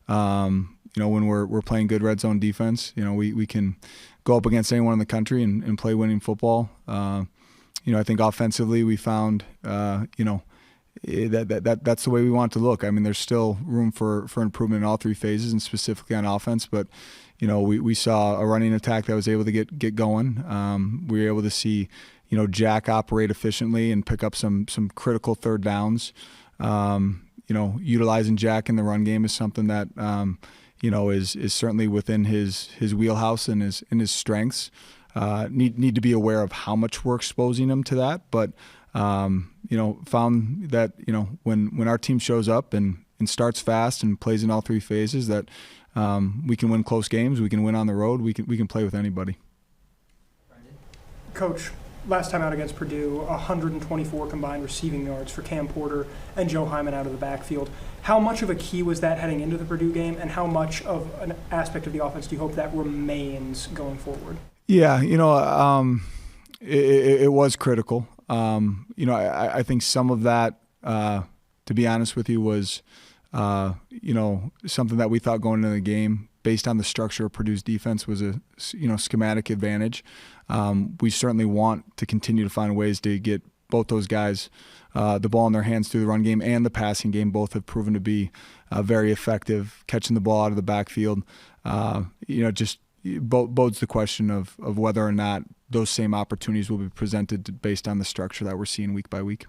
When we're playing good red zone defense, we can go up against anyone in the country and play winning football. I think offensively we found, that's the way we want to look. I mean, there's still room for improvement in all three phases, and specifically on offense. But we saw a running attack that was able to get going. We were able to see Jack operate efficiently and pick up some critical third downs. Utilizing Jack in the run game is something that is certainly within his wheelhouse and his strengths. Need to be aware of how much we're exposing him to that, but found that when our team shows up and starts fast and plays in all three phases, that we can win close games, we can win on the road, we can play with anybody. Coach, last time out against Purdue, 124 combined receiving yards for Cam Porter and Joe Hyman out of the backfield. How much of a key was that heading into the Purdue game, and how much of an aspect of the offense do you hope that remains going forward? Yeah, it was critical. I think some of that, to be honest with you, was something that we thought going into the game, based on the structure of Purdue's defense, was a schematic advantage. We certainly want to continue to find ways to get both those guys the ball in their hands through the run game and the passing game. Both have proven to be very effective, catching the ball out of the backfield. Just bodes the question of whether or not those same opportunities will be presented based on the structure that we're seeing week by week.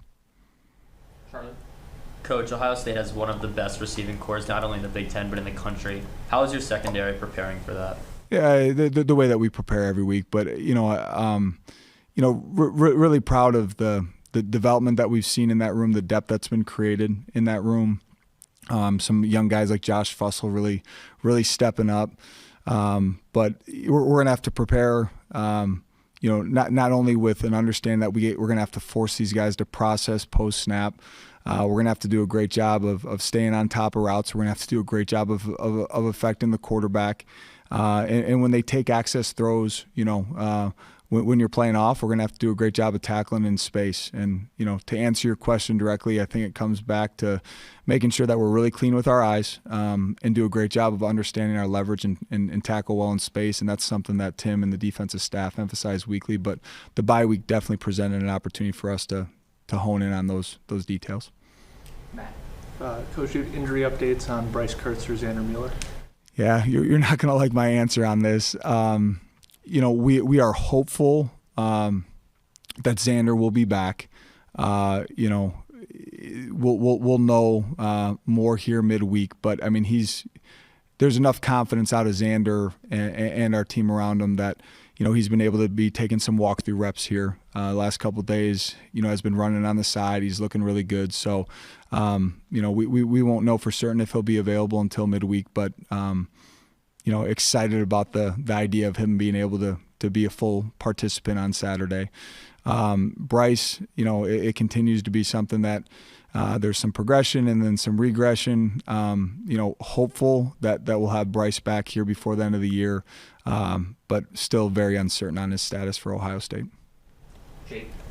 Charlotte? Coach, Ohio State has one of the best receiving corps, not only in the Big Ten, but in the country. How is your secondary preparing for that? Yeah, the way that we prepare every week, but really proud of the development that we've seen in that room, the depth that's been created in that room. Some young guys like Josh Fussell really stepping up, but we're gonna have to prepare. Not only with an understanding that we're gonna have to force these guys to process post snap. We're going to have to do a great job of staying on top of routes. We're going to have to do a great job of affecting the quarterback. And when they take access throws, when you're playing off, we're going to have to do a great job of tackling in space. And, to answer your question directly, I think it comes back to making sure that we're really clean with our eyes and do a great job of understanding our leverage and tackle well in space. And that's something that Tim and the defensive staff emphasize weekly. But the bye week definitely presented an opportunity for us to hone in on those details. Coach, injury updates on Bryce Kurtzer, Xander Mueller? Yeah, you're not going to like my answer on this. We are hopeful that Xander will be back. We'll know more here midweek, but I mean there's enough confidence out of Xander and our team around him that he's been able to be taking some walkthrough reps here last couple of days. Has been running on the side. He's looking really good. So we won't know for certain if he'll be available until midweek, but excited about the idea of him being able to be a full participant on Saturday. Bryce, it continues to be something that there's some progression and then some regression. Hopeful that we'll have Bryce back here before the end of the year, but still very uncertain on his status for Ohio State.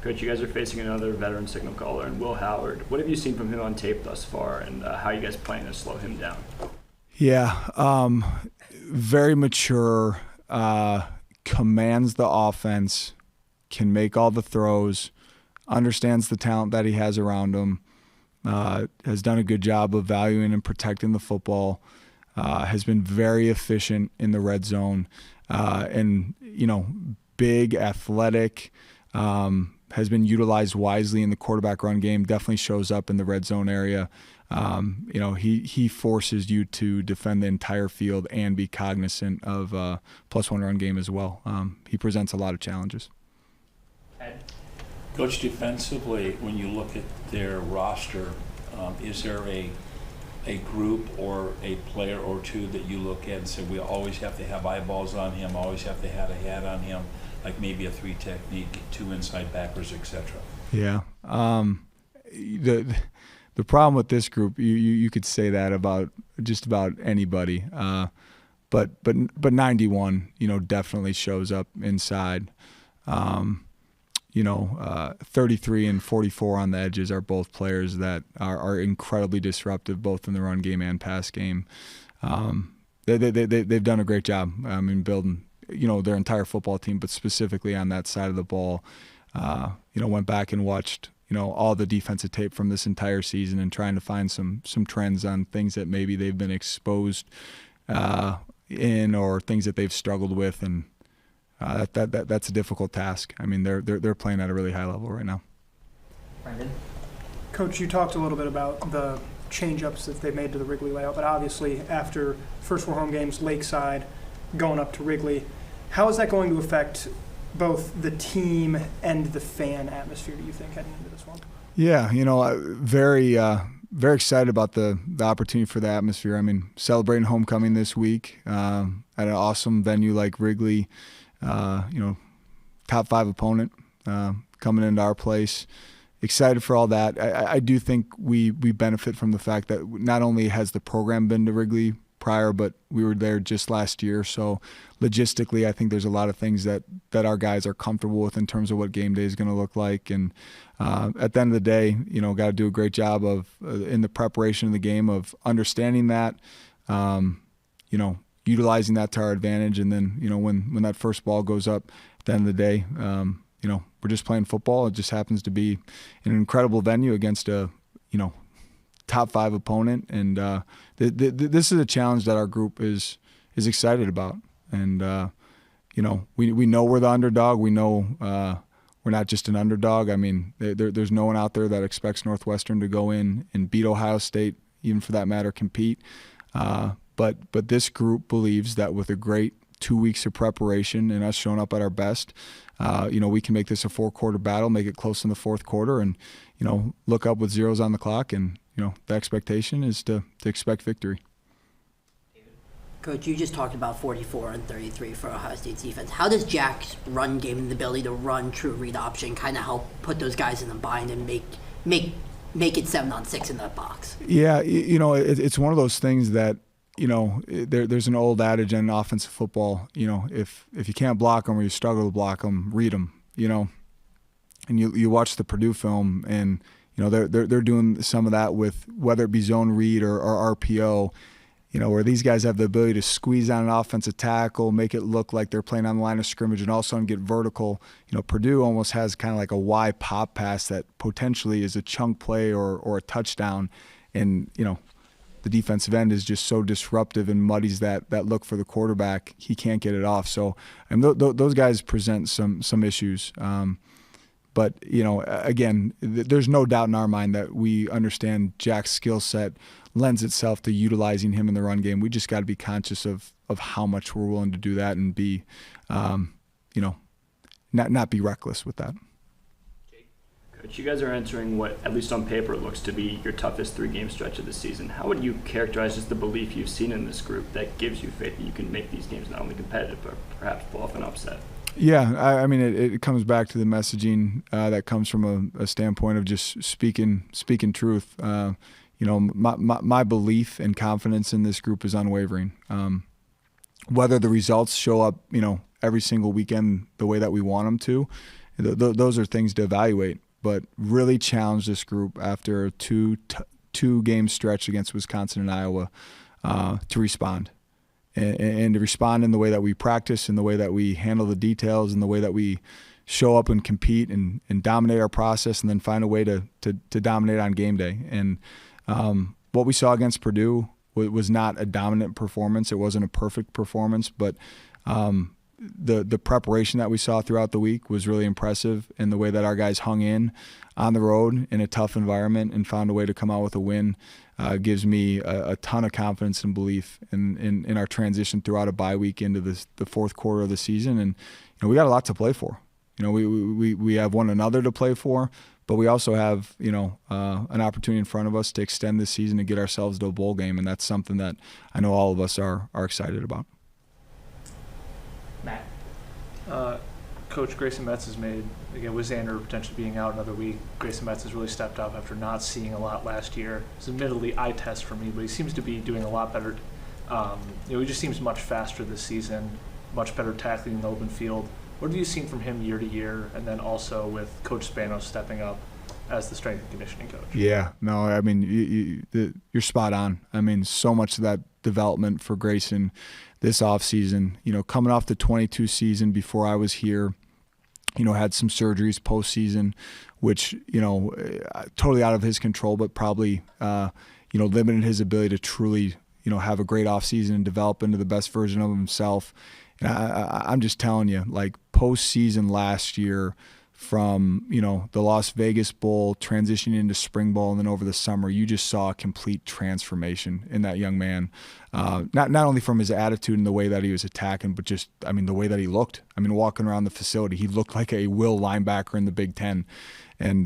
Coach, you guys are facing another veteran signal caller in Will Howard. What have you seen from him on tape thus far, and how are you guys planning to slow him down? Yeah, very mature, commands the offense, can make all the throws, understands the talent that he has around him, has done a good job of valuing and protecting the football, has been very efficient in the red zone, and big, athletic, has been utilized wisely in the quarterback run game, definitely shows up in the red zone area. He forces you to defend the entire field and be cognizant of +1 run game as well. He presents a lot of challenges. Coach, defensively, when you look at their roster, is there a group or a player or two that you look at and say, we always have to have eyeballs on him, always have to have a hat on him, like maybe a 3 technique, 2 inside backers, etc.? Yeah. The problem with this group, you could say that about just about anybody, but 91, definitely shows up inside. 33 and 44 on the edges are both players that are incredibly disruptive, both in the run game and pass game. They've done a great job. Building, their entire football team, but specifically on that side of the ball. Went back and watched, all the defensive tape from this entire season and trying to find some trends on things that maybe they've been exposed in or things that they've struggled with, and that's a difficult task. They're playing at a really high level right now. Brandon? Coach, you talked a little bit about the change-ups that they've made to the Wrigley layout, but obviously after first 4 home games, Lakeside, going up to Wrigley, how is that going to affect both the team and the fan atmosphere, do you think, heading into this one? Yeah, very excited about the opportunity for the atmosphere. Celebrating homecoming this week at an awesome venue like Wrigley. Top 5 opponent coming into our place. Excited for all that. I do think we benefit from the fact that not only has the program been to Wrigley prior, but we were there just last year. So logistically, I think there's a lot of things that our guys are comfortable with in terms of what game day is going to look like. And at the end of the day, got to do a great job of in the preparation of the game of understanding that, utilizing that to our advantage. And then, when that first ball goes up at the end of the day, we're just playing football. It just happens to be an incredible venue against a, top 5 opponent. And this is a challenge that our group is excited about. And, we know we're the underdog. We know we're not just an underdog. There's no one out there that expects Northwestern to go in and beat Ohio State, even for that matter, compete. But this group believes that with a great 2 weeks of preparation and us showing up at our best, we can make this a 4-quarter battle, make it close in the 4th quarter, and look up with zeros on the clock. And the expectation is to expect victory. Coach, you just talked about 44 and 33 for Ohio State's defense. How does Jack's run game and the ability to run true read option kind of help put those guys in the bind and make it 7-on-6 in that box? Yeah, it's one of those things that. There's an old adage in offensive football, if you can't block them or you struggle to block them, read them, and you watch the Purdue film and, they're doing some of that with whether it be zone read or RPO, where these guys have the ability to squeeze on an offensive tackle, make it look like they're playing on the line of scrimmage and also get vertical. Purdue almost has kind of like a Y pop pass that potentially is a chunk play or a touchdown. And, the defensive end is just so disruptive and muddies that look for the quarterback, he can't get it off. So those guys present some issues. But, again, there's no doubt in our mind that we understand Jack's skill set lends itself to utilizing him in the run game. We just got to be conscious of how much we're willing to do that and be, not be reckless with that. Coach, you guys are entering what, at least on paper, looks to be your toughest 3-game stretch of the season. How would you characterize just the belief you've seen in this group that gives you faith that you can make these games not only competitive, but perhaps pull off an upset? Yeah, I mean, it comes back to the messaging that comes from a standpoint of just speaking truth. My belief and confidence in this group is unwavering. Whether the results show up, every single weekend the way that we want them to, those are things to evaluate. But really challenge this group after a two-game stretch against Wisconsin and Iowa to respond. And to respond in the way that we practice, in the way that we handle the details, in the way that we show up and compete and dominate our process, and then find a way to dominate on game day. And what we saw against Purdue was not a dominant performance. It wasn't a perfect performance, but the preparation that we saw throughout the week was really impressive, and the way that our guys hung in on the road in a tough environment and found a way to come out with a win gives me a ton of confidence and belief in our transition throughout a bye week into the fourth quarter of the season. And we got a lot to play for. We have one another to play for, but we also have an opportunity in front of us to extend this season and get ourselves to a bowl game, and that's something that I know all of us are excited about. Matt. Coach, Grayson Metz has made, again, with Xander potentially being out another week, Grayson Metz has really stepped up after not seeing a lot last year. It's admittedly eye test for me, but he seems to be doing a lot better. He just seems much faster this season, much better tackling in the open field. What have you seen from him year to year, and then also with Coach Schiano stepping up as the strength and conditioning coach? Yeah, no, I mean, you're spot on. I mean, so much of that development for Grayson this offseason, coming off the 22 season before I was here, had some surgeries postseason, which, totally out of his control, but probably, limited his ability to truly, have a great offseason and develop into the best version of himself. And I'm just telling you, like, postseason last year, from the Las Vegas Bowl transitioning into spring ball and then over the summer, you just saw a complete transformation in that young man. Not only from his attitude and the way that he was attacking, but just the way that he looked. Walking around the facility, he looked like a will linebacker in the Big Ten. And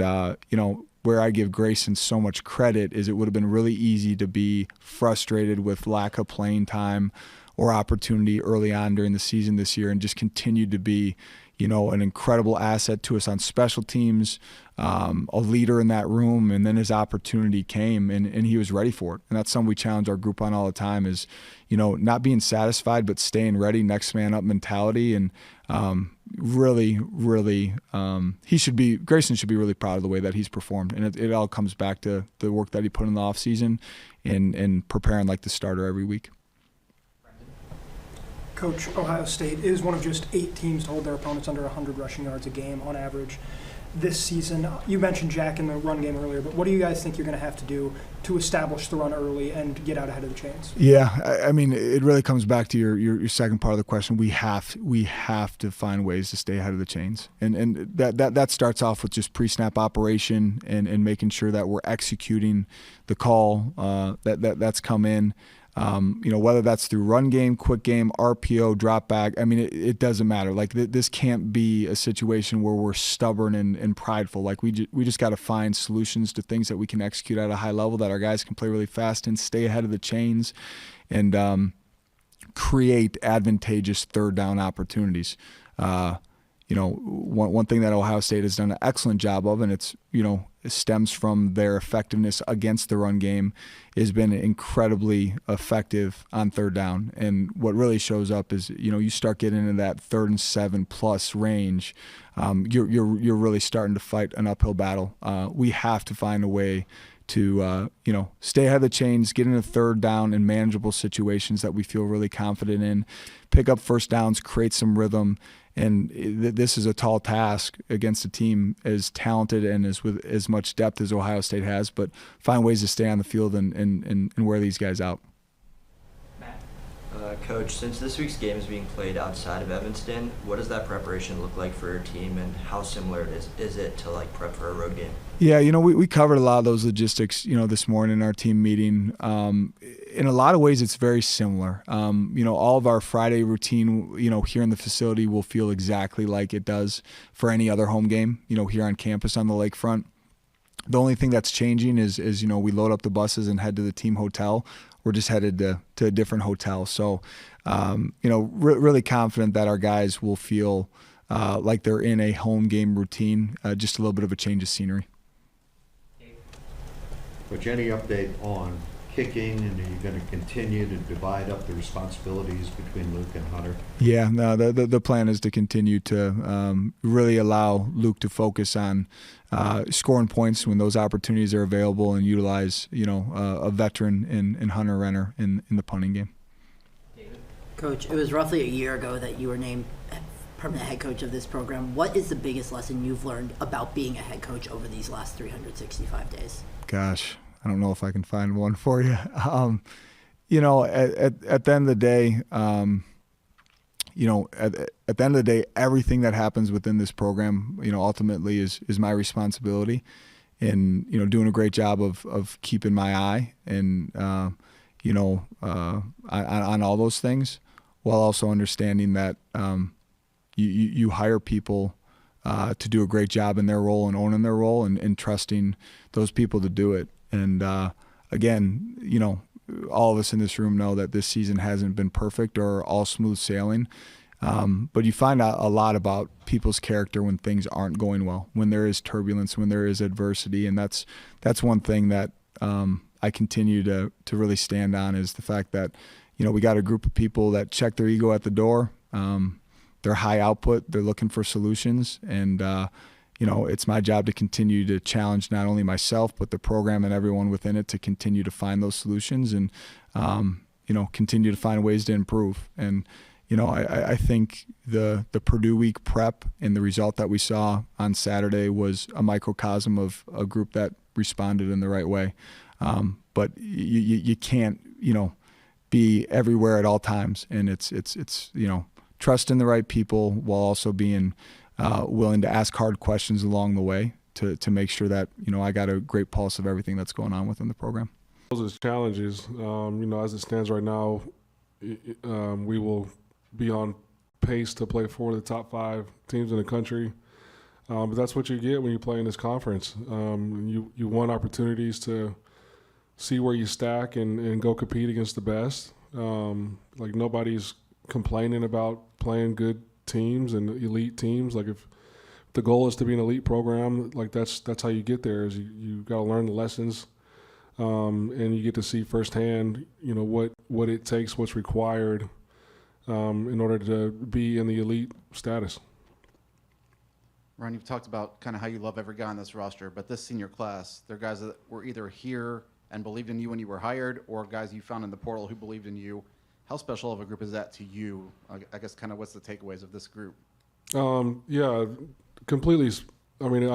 where I give Grayson so much credit is it would have been really easy to be frustrated with lack of playing time or opportunity early on during the season this year, and just continued to be an incredible asset to us on special teams, a leader in that room, and then his opportunity came, and he was ready for it. And that's something we challenge our group on all the time is, not being satisfied, but staying ready, next man up mentality. And really, Grayson should be really proud of the way that he's performed. And it all comes back to the work that he put in the offseason and preparing like the starter every week. Coach, Ohio State is one of just 8 teams to hold their opponents under 100 rushing yards a game on average this season. You mentioned Jack in the run game earlier, but what do you guys think you're going to have to do to establish the run early and get out ahead of the chains? Yeah, it really comes back to your second part of the question. We have to find ways to stay ahead of the chains, and that starts off with just pre-snap operation and making sure that we're executing the call that's come in. Whether that's through run game, quick game, RPO, drop back, it doesn't matter. Like, this can't be a situation where we're stubborn and prideful. Like, we just got to find solutions to things that we can execute at a high level, that our guys can play really fast and stay ahead of the chains, and create advantageous third down opportunities. One thing that Ohio State has done an excellent job of, and it stems from their effectiveness against the run game, has been incredibly effective on third down. And what really shows up is, you start getting into that 3rd and 7+ range, you're really starting to fight an uphill battle. We have to find a way to stay ahead of the chains, get into third down in manageable situations that we feel really confident in, pick up first downs, create some rhythm, And this is a tall task against a team as talented and as with as much depth as Ohio State has, but find ways to stay on the field and wear these guys out. Coach, since this week's game is being played outside of Evanston, what does that preparation look like for your team, and how similar is it to like prep for a road game? Yeah, we covered a lot of those logistics, this morning in our team meeting. In a lot of ways, it's very similar. All of our Friday routine, here in the facility will feel exactly like it does for any other home game, here on campus on the lakefront. The only thing that's changing is we load up the buses and head to the team hotel. We're just headed to a different hotel. So, really confident that our guys will feel like they're in a home game routine, just a little bit of a change of scenery. Coach, any update on kicking, and are you going to continue to divide up the responsibilities between Luke and Hunter? Yeah, no, the plan is to continue to really allow Luke to focus on scoring points when those opportunities are available, and utilize a veteran in Hunter Renner in the punting game. Coach, it was roughly a year ago that you were named permanent head coach of this program. What is the biggest lesson you've learned about being a head coach over these last 365 days? Gosh, I don't know if I can find one for you. At the end of the day, at the end of the day, everything that happens within this program, ultimately is my responsibility, and doing a great job of keeping my eye and on all those things, while also understanding that you hire people to do a great job in their role and owning their role, and trusting those people to do it. And again, all of us in this room know that this season hasn't been perfect or all smooth sailing. But you find out a lot about people's character when things aren't going well, when there is turbulence, when there is adversity. And that's one thing that I continue to really stand on, is the fact that, we got a group of people that check their ego at the door. They're high output. They're looking for solutions. And, it's my job to continue to challenge not only myself, but the program and everyone within it to continue to find those solutions and, continue to find ways to improve. And, I think the Purdue week prep and the result that we saw on Saturday was a microcosm of a group that responded in the right way. But you can't, be everywhere at all times. And it's trust in the right people, while also being willing to ask hard questions along the way to make sure that, I got a great pulse of everything that's going on within the program. Those are challenges. As it stands right now, we will be on pace to play 4 of the top 5 teams in the country. But that's what you get when you play in this conference. You want opportunities to see where you stack and go compete against the best. Nobody's complaining about playing good teams and elite teams. Like, if the goal is to be an elite program, that's how you get there. Is you got to learn the lessons, and you get to see firsthand, what it takes, what's required, in order to be in the elite status. Ron, you've talked about kind of how you love every guy on this roster, but this senior class, they're guys that were either here and believed in you when you were hired, or guys you found in the portal who believed in you. How special of a group is that to you? I guess kind of what's the takeaways of this group? Yeah, completely. I mean,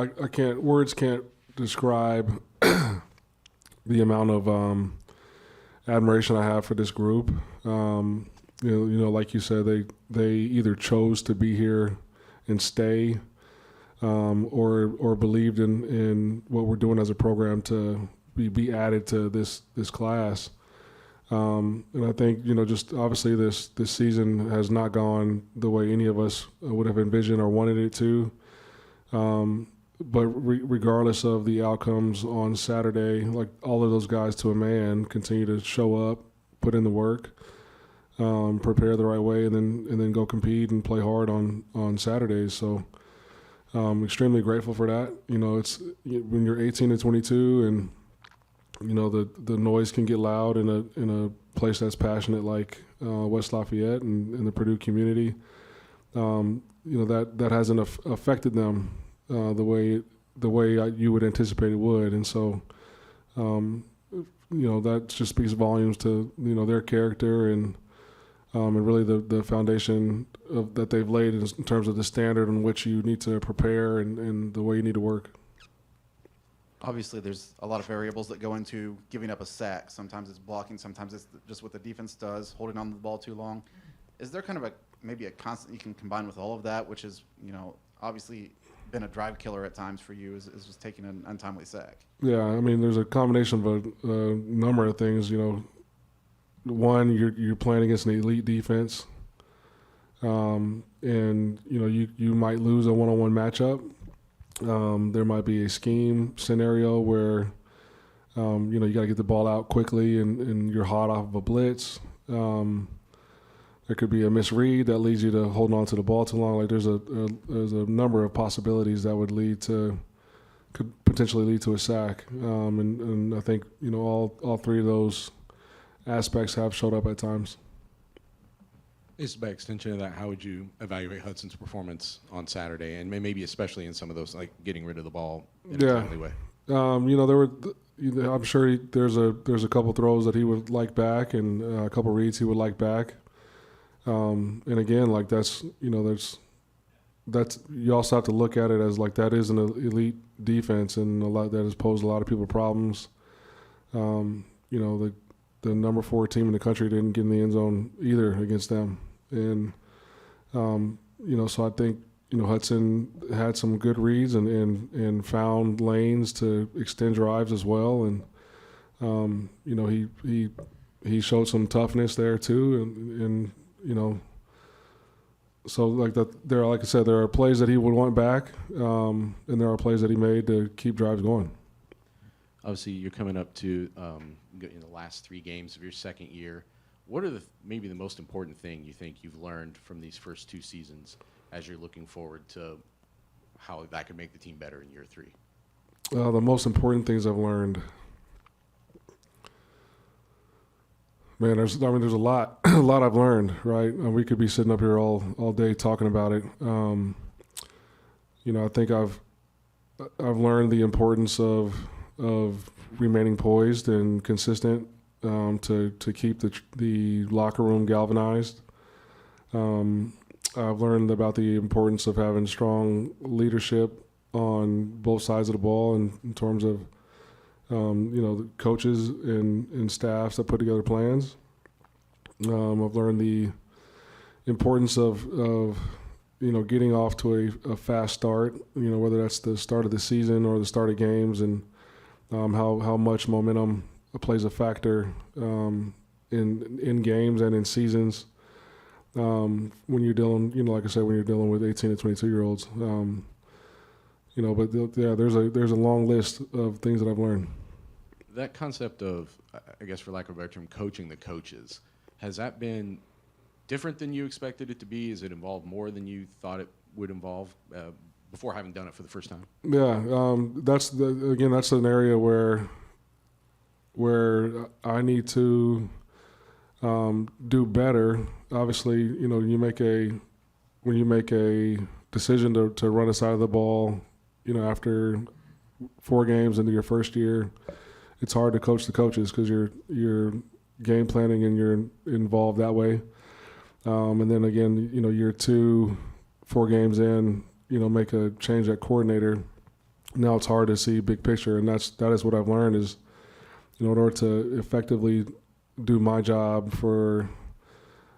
words can't describe the amount of admiration I have for this group. Like you said, they either chose to be here and stay, or believed in what we're doing as a program to be added to this class. And I think, just obviously this season has not gone the way any of us would have envisioned or wanted it to. But regardless of the outcomes on Saturday, all of those guys to a man continue to show up, put in the work, prepare the right way, and then go compete and play hard on Saturdays. So extremely grateful for that. It's when you're 18 to 22 and the noise can get loud in a place that's passionate like West Lafayette and the Purdue community. That hasn't affected them the way you would anticipate it would, and so that just speaks volumes to their character and and really the foundation that they've laid in terms of the standard in which you need to prepare and the way you need to work. Obviously, there's a lot of variables that go into giving up a sack. Sometimes it's blocking, sometimes it's just what the defense does, holding on to the ball too long. Is there kind of maybe a constant you can combine with all of that, which is, obviously been a drive killer at times for you, is just taking an untimely sack? Yeah, I mean, there's a combination of a number of things. One, you're playing against an elite defense, and you might lose a one-on-one matchup. There might be a scheme scenario where you got to get the ball out quickly and you're hot off of a blitz. There could be a misread that leads you to holding on to the ball too long. Like there's a number of possibilities that could potentially lead to a sack. And I think all three of those aspects have showed up at times. Just by extension of that, how would you evaluate Hudson's performance on Saturday, and maybe especially in some of those, like getting rid of the ball in a timely way? I'm sure there's a couple throws that he would like back, and a couple reads he would like back. And again, like that's you also have to look at it as like that is an elite defense, and that has posed a lot of people problems. The number 4 team in the country didn't get in the end zone either against them. And, so I think, Hudson had some good reads and found lanes to extend drives as well. And, he showed some toughness there too. And so like that, like I said, there are plays that he would want back, and there are plays that he made to keep drives going. Obviously, you're coming up to in the last 3 games of your second year. What are maybe the most important thing you think you've learned from these first 2 seasons as you're looking forward to how that could make the team better in year 3? The most important things I've learned, man, there's a lot, I've learned, right? We could be sitting up here all day talking about it. I think I've learned the importance of remaining poised and consistent to keep the locker room galvanized. I've learned about the importance of having strong leadership on both sides of the ball in terms of the coaches and staffs that put together plans. I've learned the importance of getting off to a fast start, whether that's the start of the season or the start of games, and how much momentum plays a factor in games and in seasons. When you're dealing, like I said, when you're dealing with 18 to 22-year-olds, there's a long list of things that I've learned. That concept of, I guess for lack of a better term, coaching the coaches, has that been different than you expected it to be? Has it involved more than you thought it would involve before having done it for the first time? Yeah, that's an area where I need to do better. Obviously, when you make a decision to run a side of the ball, after 4 games into your first year, it's hard to coach the coaches because you're game planning and you're involved that way. And then again, year 2, 4 games in, make a change at coordinator. Now it's hard to see big picture, and that is what I've learned is, in order to effectively do my job for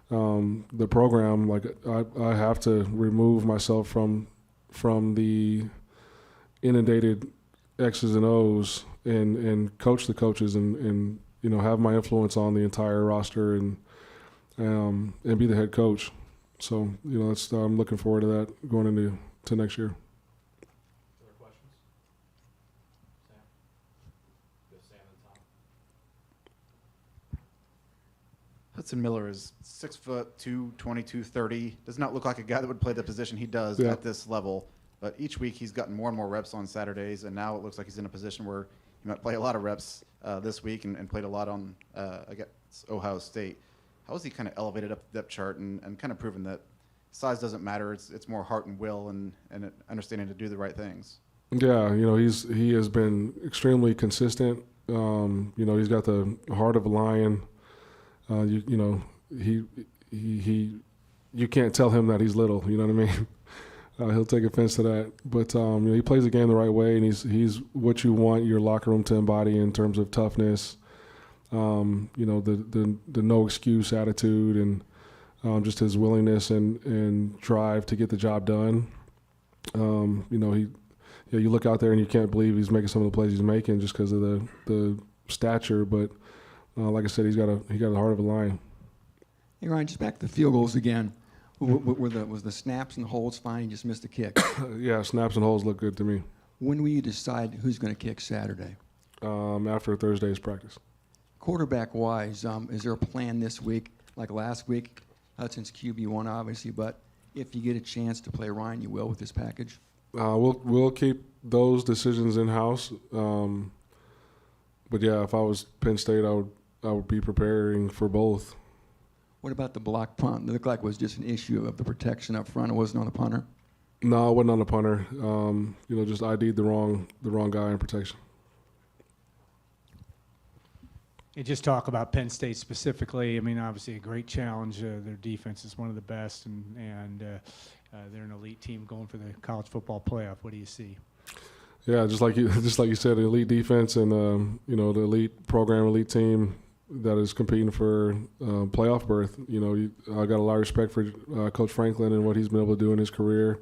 the program, like I have to remove myself from the inundated X's and O's and coach the coaches and have my influence on the entire roster and be the head coach. So I'm looking forward to that going into next year. Other questions? Sam? Go Sam and Tom. Hudson Miller is 6'2", 230. Does not look like a guy that would play the position he does Yeah. at this level. But each week he's gotten more and more reps on Saturdays, and now it looks like he's in a position where he might play a lot of reps this week and played a lot on against Ohio State. How has he kind of elevated up the depth chart and kind of proven that size doesn't matter? It's more heart and will and understanding to do the right things. Yeah, he has been extremely consistent. He's got the heart of a lion. you can't tell him that he's little. You know what I mean? He'll take offense to that. But he plays the game the right way, and he's what you want your locker room to embody in terms of toughness. The no excuse attitude, and just his willingness and drive to get the job done. You look out there and you can't believe he's making some of the plays he's making just because of the stature. But like I said, he got the heart of a lion. Hey Ryan, just back to the field goals again. Was the snaps and holds fine? You just missed a kick. Yeah, snaps and holds look good to me. When will you decide who's going to kick Saturday? After Thursday's practice. Quarterback-wise, is there a plan this week? Like last week, Hudson's QB1 obviously, but if you get a chance to play Ryan, you will with this package? We'll keep those decisions in-house. But yeah, if I was Penn State, I would be preparing for both. What about the block punt? It looked like it was just an issue of the protection up front. It wasn't on the punter? No, it wasn't on the punter. Just ID'd the wrong guy in protection. You just talk about Penn State specifically. I mean, obviously a great challenge. Their defense is one of the best, and they're an elite team going for the college football playoff. What do you see? Yeah, just like you said, the elite defense and the elite program, elite team that is competing for playoff berth. I got a lot of respect for Coach Franklin and what he's been able to do in his career.